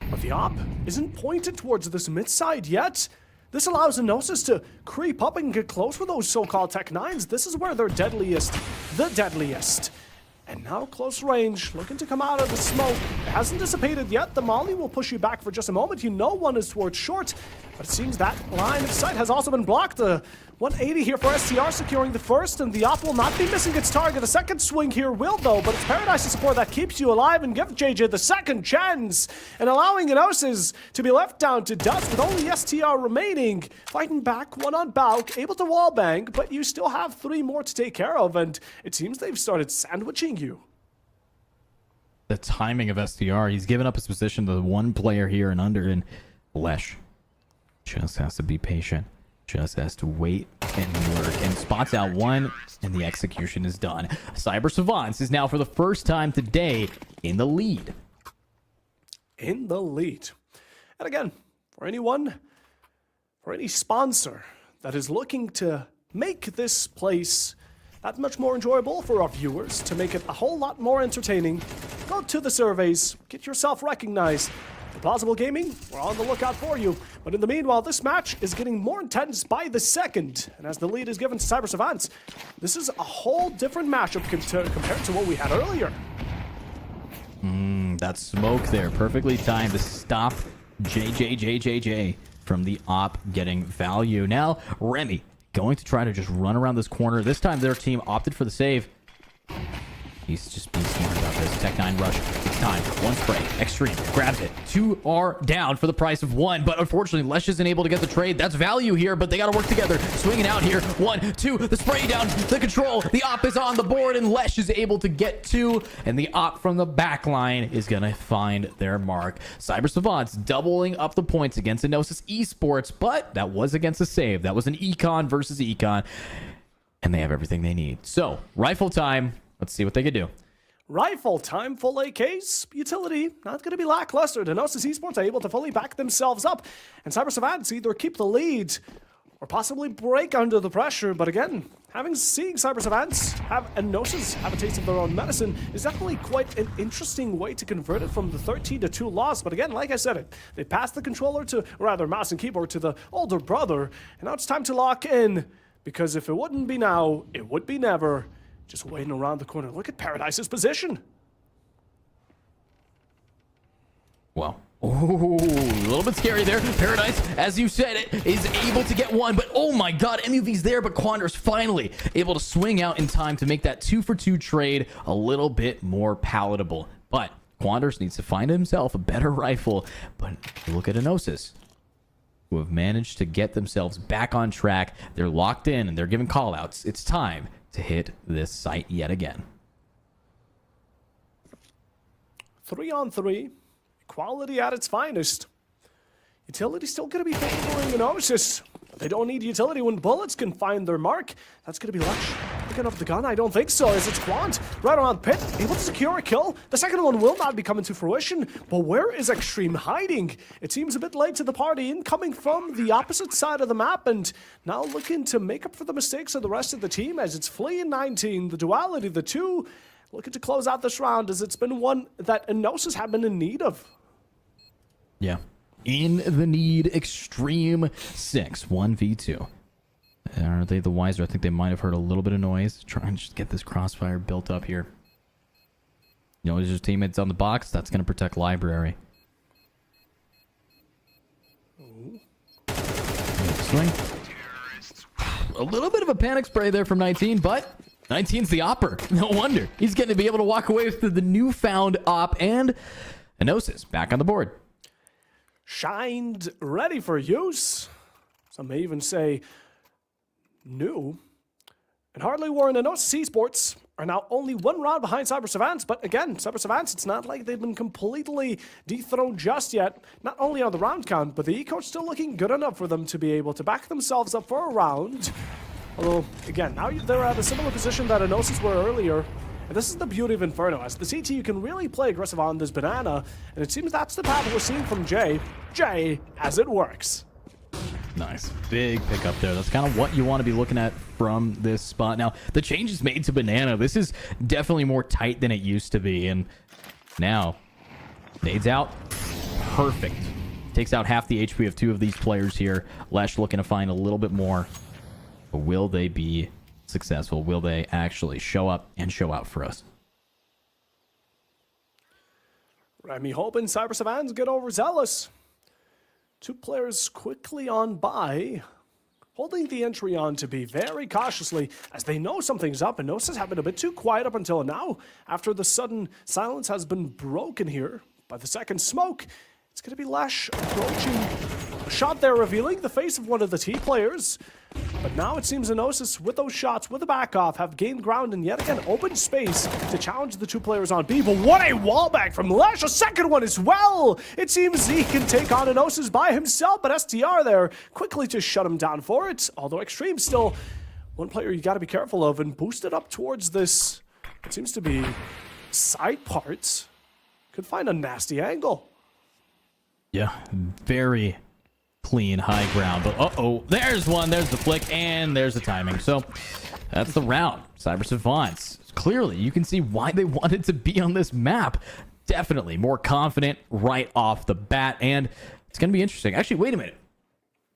But the op isn't pointed towards this mid side yet. This allows Enosis to creep up and get close with those so-called Tech 9s. This is where they're deadliest, the deadliest. And now close range, looking to come out of the smoke. It hasn't dissipated yet. The Molly will push you back for just a moment. You know one is towards short, but it seems that line of sight has also been blocked. 180 here for STR securing the first, and the op will not be missing its target. A second swing here will, though, but it's Paradise's support that keeps you alive and gives JJ the second chance, and allowing Enosis to be left down to dust with only STR remaining. Fighting back, one on Bauk, able to wallbang, but you still have 3 more to take care of, and it seems they've started sandwiching you. The timing of STR, he's given up his position to the one player here and under, and Lesh just has to be patient. Just has to wait and work, and spots out one, and the execution is done. Cyber Savants is now for the first time today in the lead. In the lead. And again, for any sponsor that is looking to make this place that much more enjoyable for our viewers, to make it a whole lot more entertaining, go to the surveys, get yourself recognized. Plausible Gaming, we're on the lookout for you. But in the meanwhile, this match is getting more intense by the second. And as the lead is given to Cyber Savants, this is a whole different matchup compared to what we had earlier. That smoke there, perfectly timed to stop JJ from the op getting value. Now, Remy going to try to just run around this corner. This time, their team opted for the save. He's just being smart about this. Tech 9 rush. It's time. One spray. Extreme. Grabs it. 2 are down for the price of 1. But unfortunately, Lesh isn't able to get the trade. That's value here, but they got to work together. Swinging out here. 1, 2. The spray down. The control. The op is on the board, and Lesh is able to get 2. And the op from the back line is going to find their mark. Cyber Savants doubling up the points against Enosis Esports, but that was against a save. That was an Econ versus Econ. And they have everything they need. So, rifle time. Let's see what they can do. Rifle time, full AKs, utility, not going to be lackluster. Denosis Esports are able to fully back themselves up, and Cyber Savants either keep the lead or possibly break under the pressure. But again, seeing Cyber Savants have Enosis have a taste of their own medicine is definitely quite an interesting way to convert it from the 13-2 loss. But again, like I said, they passed the controller to, rather mouse and keyboard to the older brother, and now it's time to lock in, because if it wouldn't be now, it would be never. Just waiting around the corner. Look at Paradise's position. Well, ooh, a little bit scary there. Paradise, as you said it, is able to get one, but oh my god, MUV's there, but Quander's finally able to swing out in time to make that 2-for-2 trade a little bit more palatable. But Quanders needs to find himself a better rifle. But look at Enosis, who have managed to get themselves back on track. They're locked in and they're giving callouts. It's time to hit this site yet again. 3-on-3, quality at its finest. Utility still going to be favoring Enosis. They don't need utility when bullets can find their mark. That's going to be Lush. Picking up the gun? I don't think so, as it's Quant right around Pit, able to secure a kill. The second one will not be coming to fruition, but where is Extreme hiding? It seems a bit late to the party, incoming from the opposite side of the map, and now looking to make up for the mistakes of the rest of the team, as it's Flea and 19, the duality, the two, looking to close out this round, as it's been one that Enosis have been in need of. Yeah. In the need, Extreme 6, 1v2. Are they the wiser? I think they might have heard a little bit of noise. Trying to just get this crossfire built up here. You know, there's just teammates on the box. That's going to protect Library. Swing. A little bit of a panic spray there from 19, but 19's the opper. No wonder. He's going to be able to walk away with the newfound op, and Enosis back on the board. Shined, ready for use. Some may even say new. And Hardly Warren and Enosis Esports are now only one round behind Cyber Savants, but again, Cyber Savants, it's not like they've been completely dethroned just yet. Not only on the round count, but the eco's still looking good enough for them to be able to back themselves up for a round. Although, again, now they're at a similar position that Enosis were earlier. And this is the beauty of Inferno. As the CT, you can really play aggressive on this banana, and it seems that's the path we're seeing from Jay. Jay, as it works. Nice. Big pickup there. That's kind of what you want to be looking at from this spot. Now, the changes made to banana. This is definitely more tight than it used to be. And now, nades out. Perfect. Takes out half the HP of two of these players here. Lesh looking to find a little bit more. But will they be successful? Will they actually show up and show out for us? Remy hoping Cyber Savants get overzealous. Two players quickly on by, holding the entry on to be very cautiously, as they know something's up, and Enosis have been a bit too quiet up until now. After the sudden silence has been broken here by the second smoke, it's going to be Lash approaching. A shot there revealing the face of one of the T players. But now it seems Enosis, with those shots, with the back off, have gained ground and yet again open space to challenge the two players on B. But what a wallbang from Lash, a second one as well! It seems he can take on Enosis by himself, but STR there quickly to shut him down for it. Although Extreme still one player you got to be careful of, and boosted up towards this, it seems to be side parts. Could find a nasty angle. Yeah, very clean high ground, but uh-oh, there's one, there's the flick, and there's the timing. So that's the round. Cyber Savants, clearly you can see why they wanted to be on this map. Definitely more confident right off the bat, and it's gonna be interesting. Actually, wait a minute,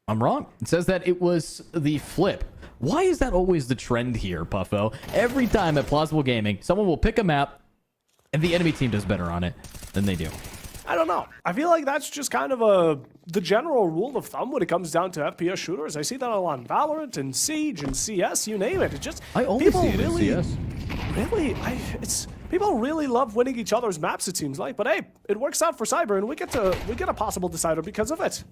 I'm wrong. It says that it was the flip. Why is that always the trend here, Puffo? Every time at Plausible Gaming, someone will pick a map and the enemy team does better on it than they do. I don't know. I feel like that's just kind of the general rule of thumb when it comes down to FPS shooters. I see that a lot in Valorant and Siege and CS, you name it. It just I only see it in CS. Really, people really love winning each other's maps. It seems like, but hey, it works out for Cyber, and we get a possible decider because of it.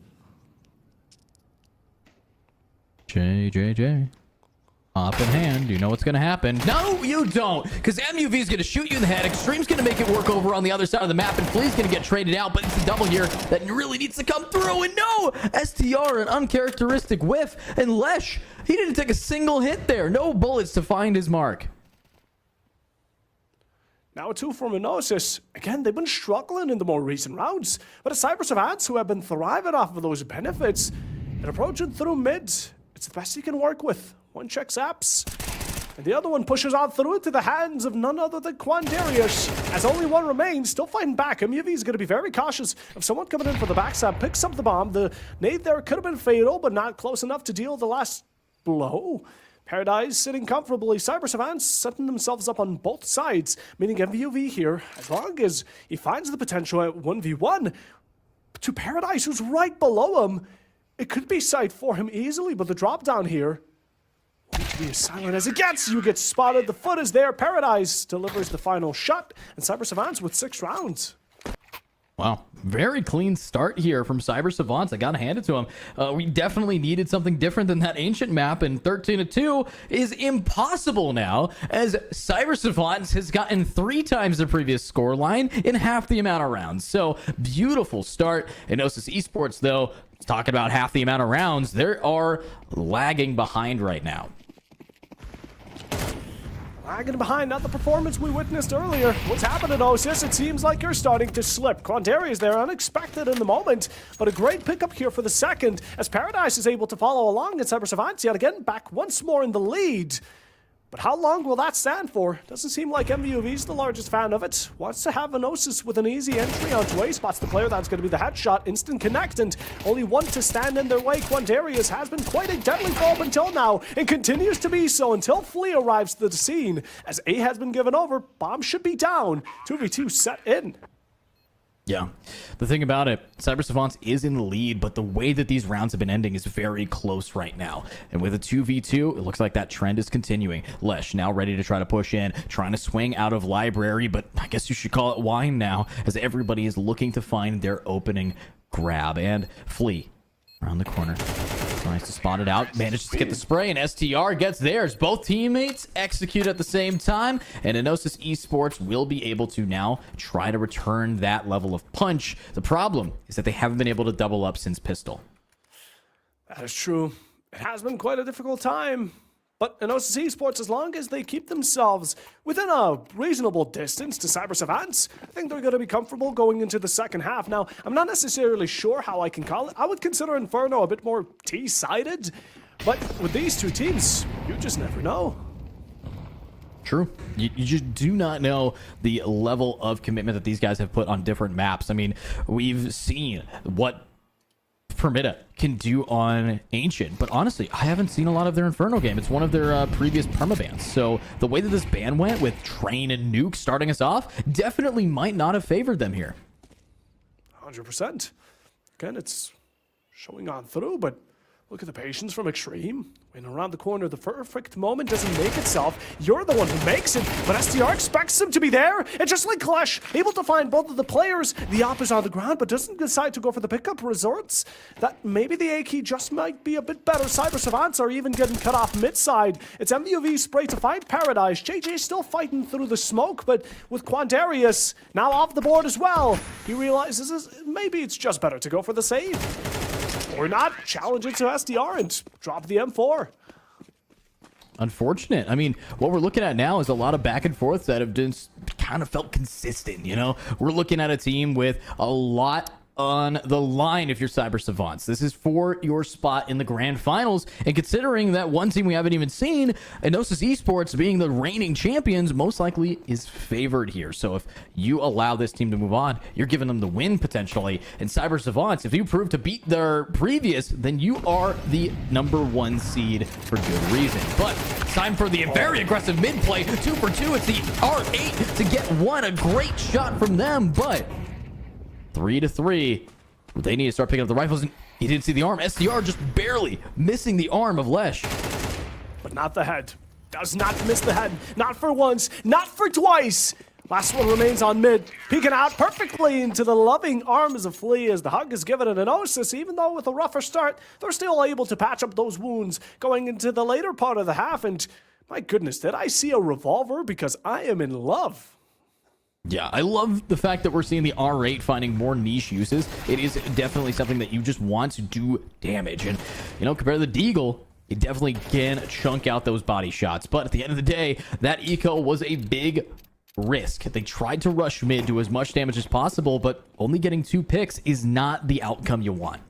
JJJ. Up in hand. You know what's going to happen. No, you don't. Because MUV is going to shoot you in the head. Extreme's going to make it work over on the other side of the map. And Flea's going to get traded out. But it's a double here that really needs to come through. And no! STR, an uncharacteristic whiff. And Lesh, he didn't take a single hit there. No bullets to find his mark. Now a 2 for Minosis. Again, they've been struggling in the more recent rounds, but it's Cyber Savants who have been thriving off of those benefits. And approaching through mid, it's the best he can work with. One checks apps, and the other one pushes on through into the hands of none other than Quandarius. As only one remains, still fighting back. MUV is going to be very cautious of someone coming in for the backstab, picks up the bomb. The nade there could have been fatal, but not close enough to deal the last blow. Paradise sitting comfortably. Cyber Savants setting themselves up on both sides, meaning MVUV here, as long as he finds the potential at 1v1 to Paradise, who's right below him, it could be sight for him easily, but the drop down here to be as silent as it gets. You get spotted. The foot is there. Paradise delivers the final shot, and Cyber Savants with 6 rounds. Wow, very clean start here from Cyber Savants. I gotta hand it to him. We definitely needed something different than that ancient map, and 13-2 is impossible now, as Cyber Savants has gotten 3 times the previous scoreline in half the amount of rounds. So, beautiful start. And Gnosis Esports, though, talking about half the amount of rounds, they are lagging behind right now. Lagging behind, not the performance we witnessed earlier. What's happening, Osis? It seems like you're starting to slip. Quandarius there, unexpected in the moment, but a great pickup here for the second, as Paradise is able to follow along, and Cyber Savants yet again back once more in the lead. But how long will that stand for? Doesn't seem like MVUV's the largest fan of it. Wants to have Enosis with an easy entry onto A. Spots the player, that's going to be the headshot. Instant connect, and only one to stand in their way. Quandarius has been quite a deadly foe up until now, and continues to be so until Flea arrives to the scene. As A has been given over, bomb should be down. 2v2 set in. Yeah, the thing about it, Cyber Savants is in the lead, but the way that these rounds have been ending is very close right now. And with a 2v2, it looks like that trend is continuing. Lesh now ready to try to push in, trying to swing out of library, but I guess you should call it wine now, as everybody is looking to find their opening grab. And Flea around the corner. Tries to spot it out, manages to get the spray, and STR gets theirs. Both teammates execute at the same time, and Enosis Esports will be able to now try to return that level of punch. The problem is that they haven't been able to double up since Pistol. That is true. It has been quite a difficult time. But Enosis Esports, as long as they keep themselves within a reasonable distance to Cyber Savants, I think they're going to be comfortable going into the second half. Now, I'm not necessarily sure how I can call it. I would consider Inferno a bit more T-sided, but with these two teams, you just never know. True. You just do not know the level of commitment that these guys have put on different maps. I mean, we've seen what Permita can do on Ancient, but honestly, I haven't seen a lot of their Inferno game. It's one of their previous permabans. So the way that this ban went with Train and Nuke starting us off definitely might not have favored them here. 100%. Again, it's showing on through, but look at the patience from Extreme. When around the corner, the perfect moment doesn't make itself. You're the one who makes it, but STR expects him to be there. And just like Clash, able to find both of the players, the op is on the ground, but doesn't decide to go for the pickup. Resorts that maybe the A key just might be a bit better. Cyber Savants are even getting cut off mid-side. It's MVUV spray to find Paradise. JJ still fighting through the smoke, but with Quandarius now off the board as well, he realizes maybe it's just better to go for the save. Or not, challenge it to SDR and drop the M4. Unfortunate. I mean, what we're looking at now is a lot of back and forths that have just kind of felt consistent, you know? We're looking at a team with a lot on the line if you're Cyber Savants. This is for your spot in the grand finals, and considering that one team we haven't even seen, Enosis Esports being the reigning champions, most likely is favored here. So if you allow this team to move on, you're giving them the win potentially. And Cyber Savants, if you prove to beat their previous, then you are the #1 seed for good reason. But it's time for the very aggressive mid play. 2 for 2. It's the R8 to get one. A great shot from them, but 3-3. They need to start picking up the rifles, and he didn't see the arm. SDR just barely missing the arm of Lesh. But not the head. Does not miss the head. Not for once. Not for twice. Last one remains on mid. Peeking out perfectly into the loving arms of Flea as the hug is given an Enosis. Even though with a rougher start, they're still able to patch up those wounds going into the later part of the half. And my goodness, did I see a revolver? Because I am in love. Yeah, I love the fact that we're seeing the R8 finding more niche uses. It is definitely something that you just want to do damage. And, you know, compared to the Deagle, it definitely can chunk out those body shots. But at the end of the day, that eco was a big risk. They tried to rush mid, do as much damage as possible, but only getting 2 picks is not the outcome you want.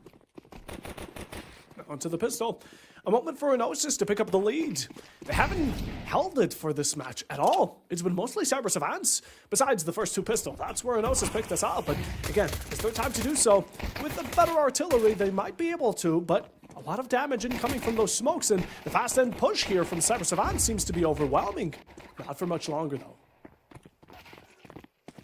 Onto the pistol. A moment for Enosis to pick up the lead. They haven't held it for this match at all. It's been mostly Cyber Savants, besides the first 2 pistol. That's where Enosis picked this up, but again, it's their time to do so. With the better artillery, they might be able to, but a lot of damage incoming from those smokes, and the fast end push here from Cyber Savants seems to be overwhelming. Not for much longer, though.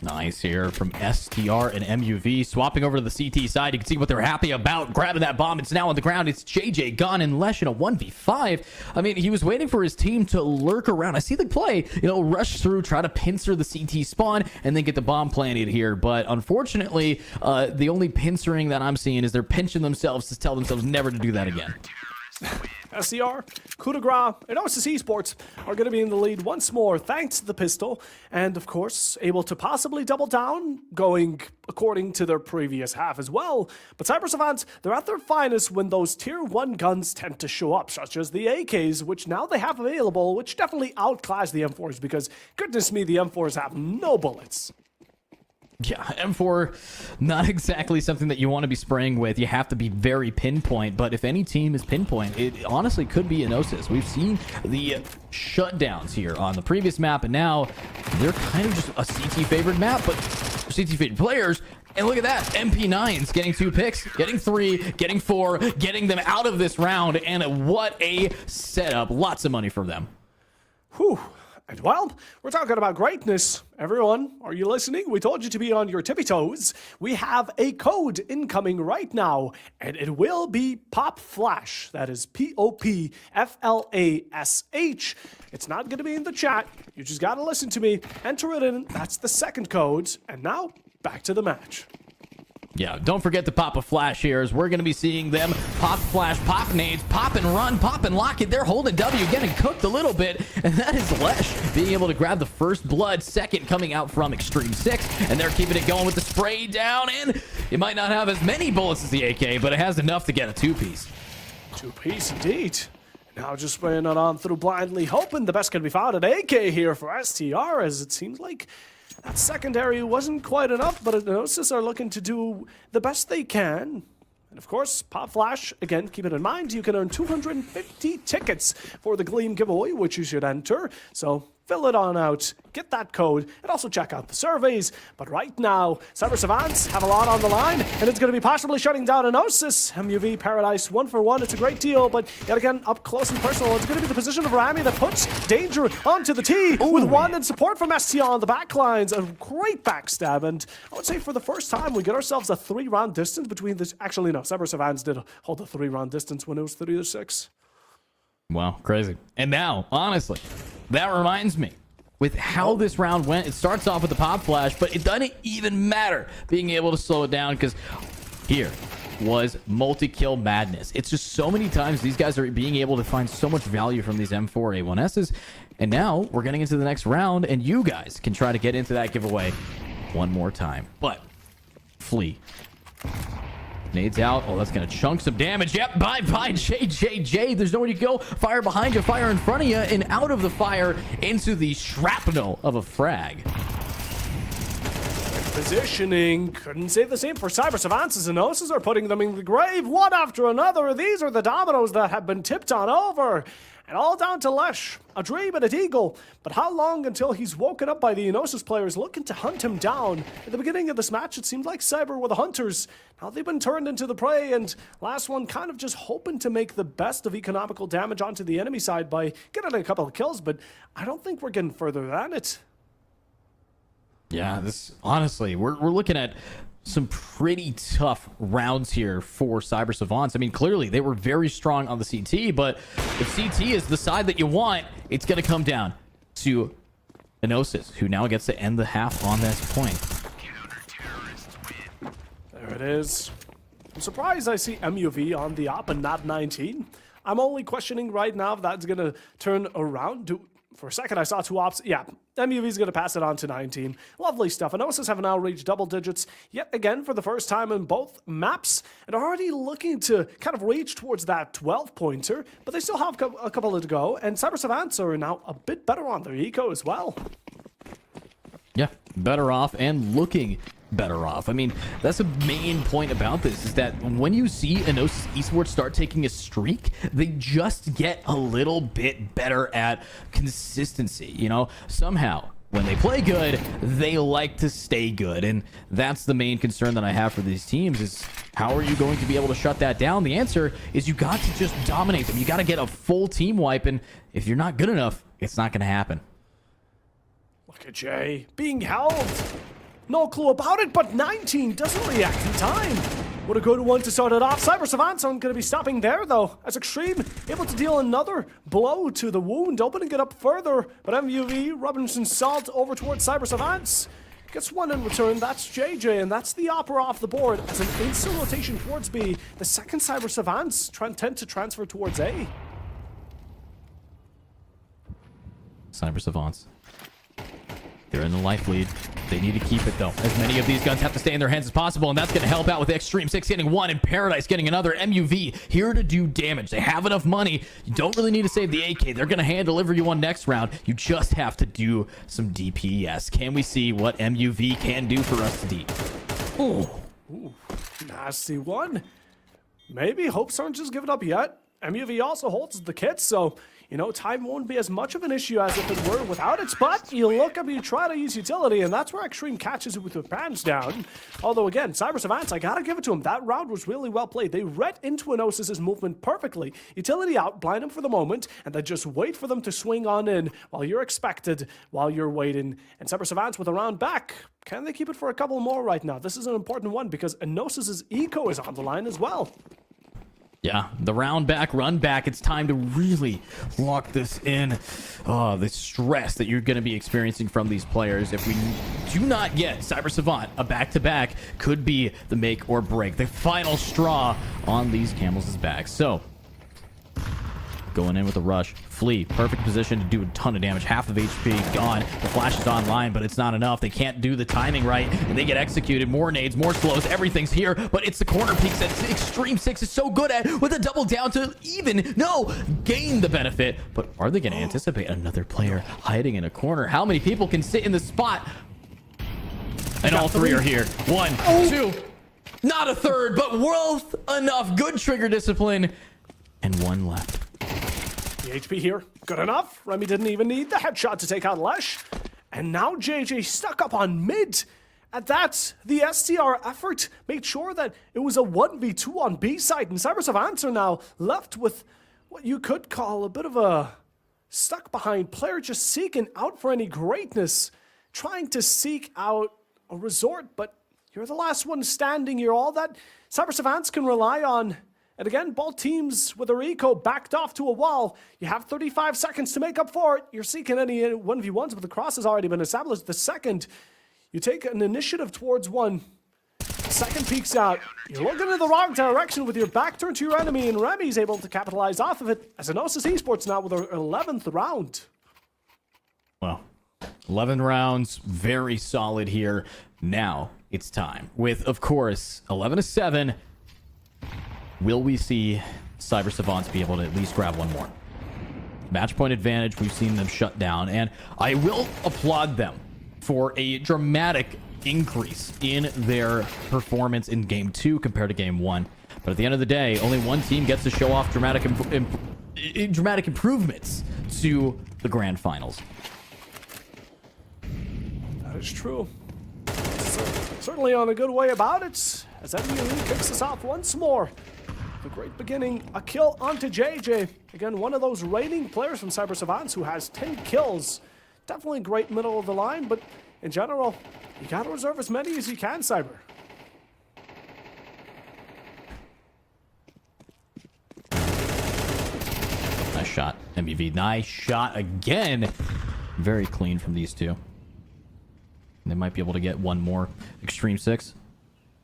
Nice here from STR and MUV. Swapping over to the CT side. You can see what they're happy about. Grabbing that bomb. It's now on the ground. It's JJ gone and Lesh in a 1v5. I mean, he was waiting for his team to lurk around. I see the play, rush through, try to pincer the CT spawn, and then get the bomb planted here. But unfortunately, the only pincering that I'm seeing is they're pinching themselves to tell themselves never to do that again. SCR, Coup de Grace, and Enosis Esports are going to be in the lead once more thanks to the pistol, and of course able to possibly double down, going according to their previous half as well. But Cyber Savants, they're at their finest when those tier 1 guns tend to show up, such as the AKs, which now they have available, which definitely outclass the M4s, because goodness me, the M4s have no bullets. Yeah, M4, not exactly something that you want to be spraying with. You have to be very pinpoint, but if any team is pinpoint, it honestly could be Enosis. We've seen the shutdowns here on the previous map, and now they're kind of just a CT favored map, but CT favored players. And look at that, MP9s getting 2 picks, getting 3, getting 4, getting them out of this round, and what a setup. Lots of money for them. Whew. And well, we're talking about greatness. Everyone, are you listening? We told you to be on your tippy toes. We have a code incoming right now, and it will be Pop Flash. That is POPFLASH. It's not going to be in the chat. You just got to listen to me. Enter it in. That's the second code. And now, back to the match. Yeah, don't forget to pop a flash here, as we're going to be seeing them pop flash, pop nades, pop and run, pop and lock it. They're holding W, getting cooked a little bit, and that is Lesh being able to grab the first blood, second coming out from Extreme 6, and they're keeping it going with the spray down, and it might not have as many bullets as the AK, but it has enough to get a 2-piece. 2-piece indeed. Now just spraying it on through blindly, hoping the best can be found at AK here for STR, as it seems like that secondary wasn't quite enough, but Enosis are looking to do the best they can. And of course, Pop Flash, again, keep it in mind, you can earn 250 tickets for the Gleam giveaway, which you should enter. So fill it on out, get that code, and also check out the surveys. But right now, Cyber Savants have a lot on the line, and it's going to be possibly shutting down Enosis. MUV Paradise 1 for 1. It's a great deal, but yet again, up close and personal, it's going to be the position of Rami that puts danger onto the T with 1 and support from STR on the back lines. A great backstab, and I would say for the first time, we get ourselves a 3-round distance between this. Actually, no, Cyber Savants did hold a 3-round distance when it was 3-6. Wow, crazy. And now, honestly, that reminds me, with how this round went, it starts off with the pop flash, but it doesn't even matter being able to slow it down, because here was multi-kill madness. It's just so many times these guys are being able to find so much value from these M4 A1Ss, and now we're getting into the next round, and you guys can try to get into that giveaway one more time. But Flea nades out. Oh, that's going to chunk some damage. Yep, bye-bye, JJJ. There's nowhere to go. Fire behind you, fire in front of you, and out of the fire into the shrapnel of a frag. Positioning, couldn't say the same for Cyber Savants, as Enosis are putting them in the grave one after another. These are the dominoes that have been tipped on over. And all down to Lesh, a dream and a deagle. But how long until he's woken up by the Enosis players looking to hunt him down? At the beginning of this match, it seemed like Cyber were the hunters. Now they've been turned into the prey, and last one kind of just hoping to make the best of economical damage onto the enemy side by getting a couple of kills, but I don't think we're getting further than it. Yeah, this honestly, we're looking at some pretty tough rounds here for Cyber Savants. I mean, clearly they were very strong on the CT, but if CT is the side that you want, it's going to come down to Enosis, who now gets to end the half on this point. There it is. I'm surprised I see MUV on the op and not 19. I'm only questioning right now if that's going to turn around. For a second, I saw 2 ops. Yeah, MUV's going to pass it on to 19. Lovely stuff. Enosis have now reached double digits yet again for the first time in both maps, and are already looking to kind of reach towards that 12-pointer, but they still have a couple to go, and Cyber Savants are now a bit better on their eco as well. better off and looking better off. I mean, that's the main point about this, is that when you see Enosis Esports start taking a streak, they just get a little bit better at consistency. You know, somehow when they play good, they like to stay good. And that's the main concern that I have for these teams, is how are you going to be able to shut that down? The answer is you got to just dominate them. You got to get a full team wipe. And if you're not good enough, it's not going to happen. Look at Jay being held. No clue about it, but 19 doesn't react in time. What a good one to start it off. Cyber Savants aren't going to be stopping there, though, as Extreme able to deal another blow to the wound, opening it up further. But MUV, Robinson Salt over towards Cyber Savants. Gets one in return. That's JJ, and that's the Opera off the board as an instant rotation towards B. The second Cyber Savants tend to transfer towards A. Cyber Savants, they're in the life lead. They need to keep it, though, as many of these guns have to stay in their hands as possible, and that's going to help out with Extreme 6 getting one and Paradise getting another. MUV here to do damage. They have enough money. You don't really need to save the AK. They're going to hand deliver you one next round. You just have to do some DPS. Can we see what MUV can do for us today? Ooh, nasty one. Maybe hopes aren't just giving up yet. MUV also holds the kit, so you know, time won't be as much of an issue as if it were without it, but you look up, you try to use utility, and that's where Extreme catches it with their pants down. Although, again, Cyber Savants, I gotta give it to them. That round was really well played. They read into Enosis' movement perfectly. Utility out, blind them for the moment, and then just wait for them to swing on in while you're expected, while you're waiting. And Cyber Savants with a round back. Can they keep it for a couple more right now? This is an important one because Enosis' eco is on the line as well. Yeah, the round back, run back. It's time to really lock this in. Oh, the stress that you're going to be experiencing from these players. If we do not get Cyber Savant a back-to-back, could be the make or break. The final straw on these Camels' backs. So, going in with a rush. Flea, perfect position to do a ton of damage. Half of HP gone. The flash is online, but it's not enough. They can't do the timing right, and they get executed. More nades, more slows. Everything's here, but it's the corner peaks that Extreme 6 is so good at, with a double down to even, gain the benefit. But are they going to anticipate another player hiding in a corner? How many people can sit in the spot? And all three are here. One, two, not a third, but worth enough. Good trigger discipline, and one left. The HP here, good enough. Remy didn't even need the headshot to take out Lesh. And now JJ stuck up on mid. At that, the STR effort made sure that it was a 1v2 on B side. And Cyber Savants are now left with what you could call a bit of a stuck behind player, just seeking out for any greatness. Trying to seek out a resort, but you're the last one standing. You're all that Cyber Savants can rely on. And again, both teams with their eco backed off to a wall. You have 35 seconds to make up for it. You're seeking any 1v1s, but the cross has already been established. The second you take an initiative towards one, second peeks out. You're looking in the wrong direction with your back turned to your enemy, and Remy's able to capitalize off of it as Enosis Esports now with their 11th round. Well, 11 rounds, very solid here. Now it's time with, of course, 11-7. Will we see Cyber Savants be able to at least grab one more? Match point advantage, we've seen them shut down, and I will applaud them for a dramatic increase in their performance in Game 2 compared to Game 1. But at the end of the day, only one team gets to show off dramatic improvements to the Grand Finals. That is true. Certainly on a good way about it, as MUV kicks us off once more. The great beginning, a kill onto JJ. Again, one of those reigning players from Cyber Savants who has 10 kills. Definitely great middle of the line, but in general, you gotta reserve as many as you can, Cyber. Nice shot, MUV. Nice shot again. Very clean from these two. They might be able to get one more. Extreme 6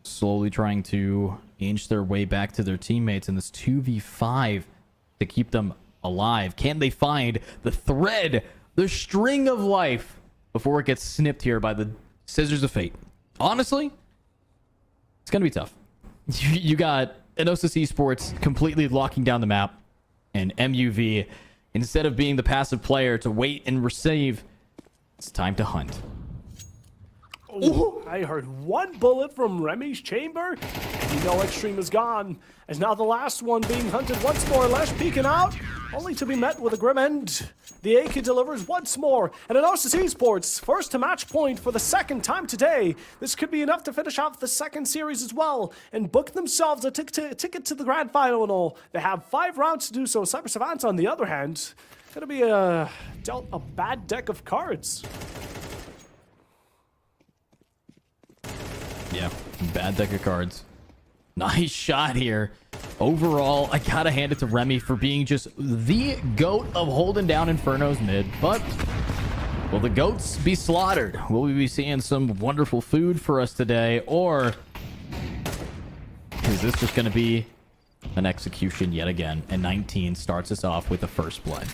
slowly trying to inch their way back to their teammates in this 2v5 to keep them alive. Can they find the thread, the string of life, before it gets snipped here by the scissors of fate? Honestly, it's gonna be tough. You got Enosis Esports completely locking down the map, and MUV, instead of being the passive player to wait and receive, it's time to hunt. Ooh, I heard one bullet from Remy's chamber, and you know Extreme is gone. As now the last one being hunted once more, Lesh peeking out, only to be met with a grim end. The AK delivers once more, and Enosis Esports, first to match point for the second time today. This could be enough to finish off the second series as well, and book themselves a ticket to the grand final and all. They have 5 rounds to do so. Cyber Savants, on the other hand, gonna be dealt a bad deck of cards. Yeah, bad deck of cards. Nice shot here. Overall, I gotta hand it to Remy for being just the GOAT of holding down Inferno's mid. But will the GOATs be slaughtered? Will we be seeing some wonderful food for us today? Or is this just gonna be an execution yet again? And 19 starts us off with the first blood.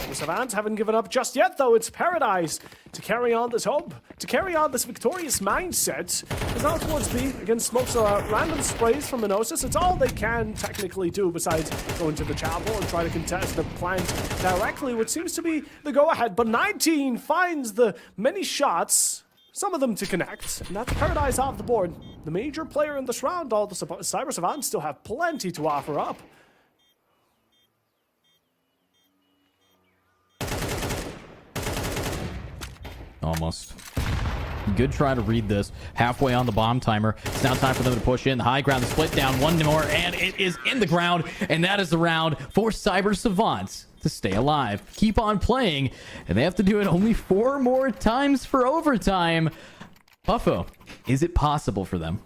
The Savants haven't given up just yet, though. It's Paradise to carry on this hope, to carry on this victorious mindset. As now towards B, against smokes random sprays from Enosis. It's all they can technically do besides go into the chapel and try to contest the plant directly, which seems to be the go-ahead. But 19 finds the many shots, some of them to connect, and that's Paradise off the board. The major player in this round, all the Cyber Savants still have plenty to offer up. Almost. Good try to read this. Halfway on the bomb timer. It's now time for them to push in. The high ground, the split down. One more, and it is in the ground. And that is the round for Cyber Savants to stay alive. Keep on playing. And they have to do it only 4 more times for overtime. Puffo, is it possible for them?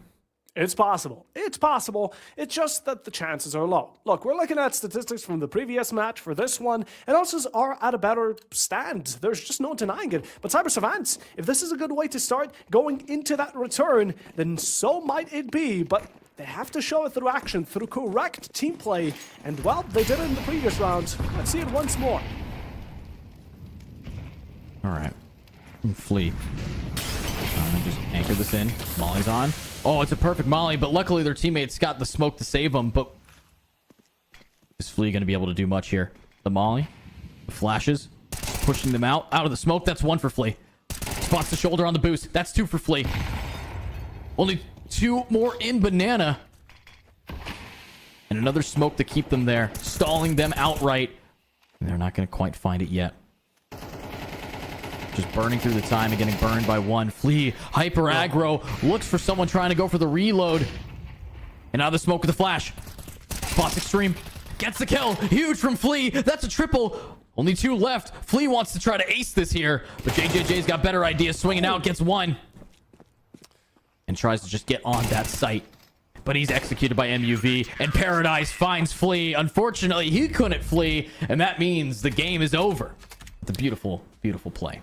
It's possible. It's possible. It's just that the chances are low. Look, we're looking at statistics from the previous match for this one, and Ultras are at a better stand. There's just no denying it. But Cyber Savants, if this is a good way to start going into that return, then so might it be. But they have to show it through action, through correct team play. And, well, they did it in the previous round. Let's see it once more. All right. Flee. Just anchor this in. Molly's on. Oh, it's a perfect molly, but luckily their teammates got the smoke to save them. But is Flea going to be able to do much here? The molly, the flashes, pushing them out of the smoke. That's 1 for Flea. Spots the shoulder on the boost. That's 2 for Flea. Only 2 more in Banana. And another smoke to keep them there, stalling them outright. And they're not going to quite find it yet. Just burning through the time and getting burned by 1. Flea, hyper aggro, looks for someone trying to go for the reload. And now the smoke with the flash. Spots Extreme, gets the kill. Huge from Flea. That's a triple. Only 2 left. Flea wants to try to ace this here, but JJJ's got better ideas. Swinging out, gets 1. And tries to just get on that site. But he's executed by MUV, and Paradise finds Flea. Unfortunately, he couldn't flee, and that means the game is over. It's a beautiful, beautiful play.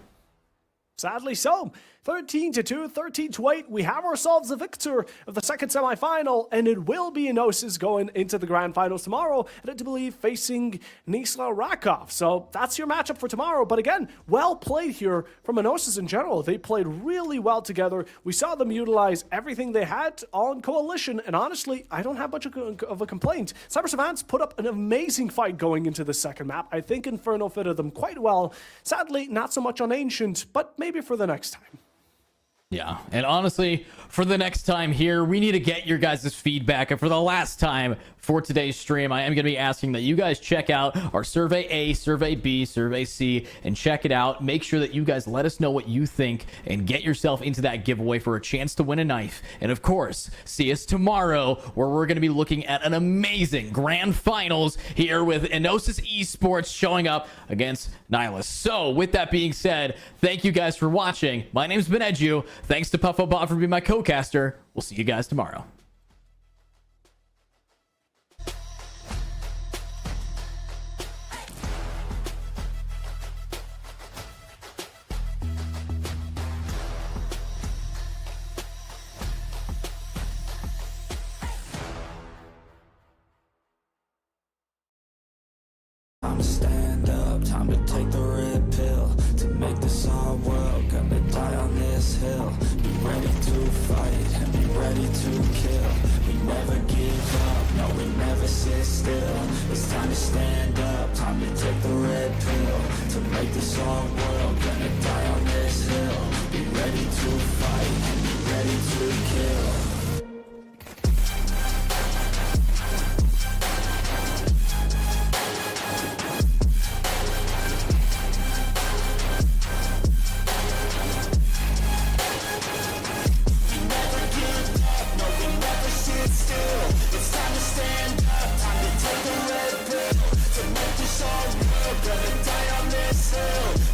Sadly so. 13-2, 13-8. We have ourselves a victor of the second semifinal, and it will be Enosis going into the grand finals tomorrow, and I do believe facing Nisla Rakov. So that's your matchup for tomorrow. But again, well played here from Enosis in general. They played really well together. We saw them utilize everything they had on Coalition, and honestly, I don't have much of a complaint. Cyber Savants put up an amazing fight going into the second map. I think Inferno fitted them quite well. Sadly, not so much on Ancient, but maybe for the next time. Yeah, and honestly, for the next time here, we need to get your guys' feedback. And for the last time for today's stream, I am going to be asking that you guys check out our Survey A, Survey B, Survey C, and check it out. Make sure that you guys let us know what you think and get yourself into that giveaway for a chance to win a knife. And of course, see us tomorrow, where we're going to be looking at an amazing grand finals here with Enosis Esports showing up against Nihilus. So with that being said, thank you guys for watching. My name's been Edu. Thanks to PuffoBot for being my co-caster. We'll see you guys tomorrow. Time to stand up, time to take the red pill. To make this our world, gonna die on this hill. Be ready to fight and be ready to kill. We never give up, no we never sit still. It's time to stand up, time to take the red pill. To make this our world, gonna die on this hill. Be ready to fight, ready to kill. Gonna die on this hill.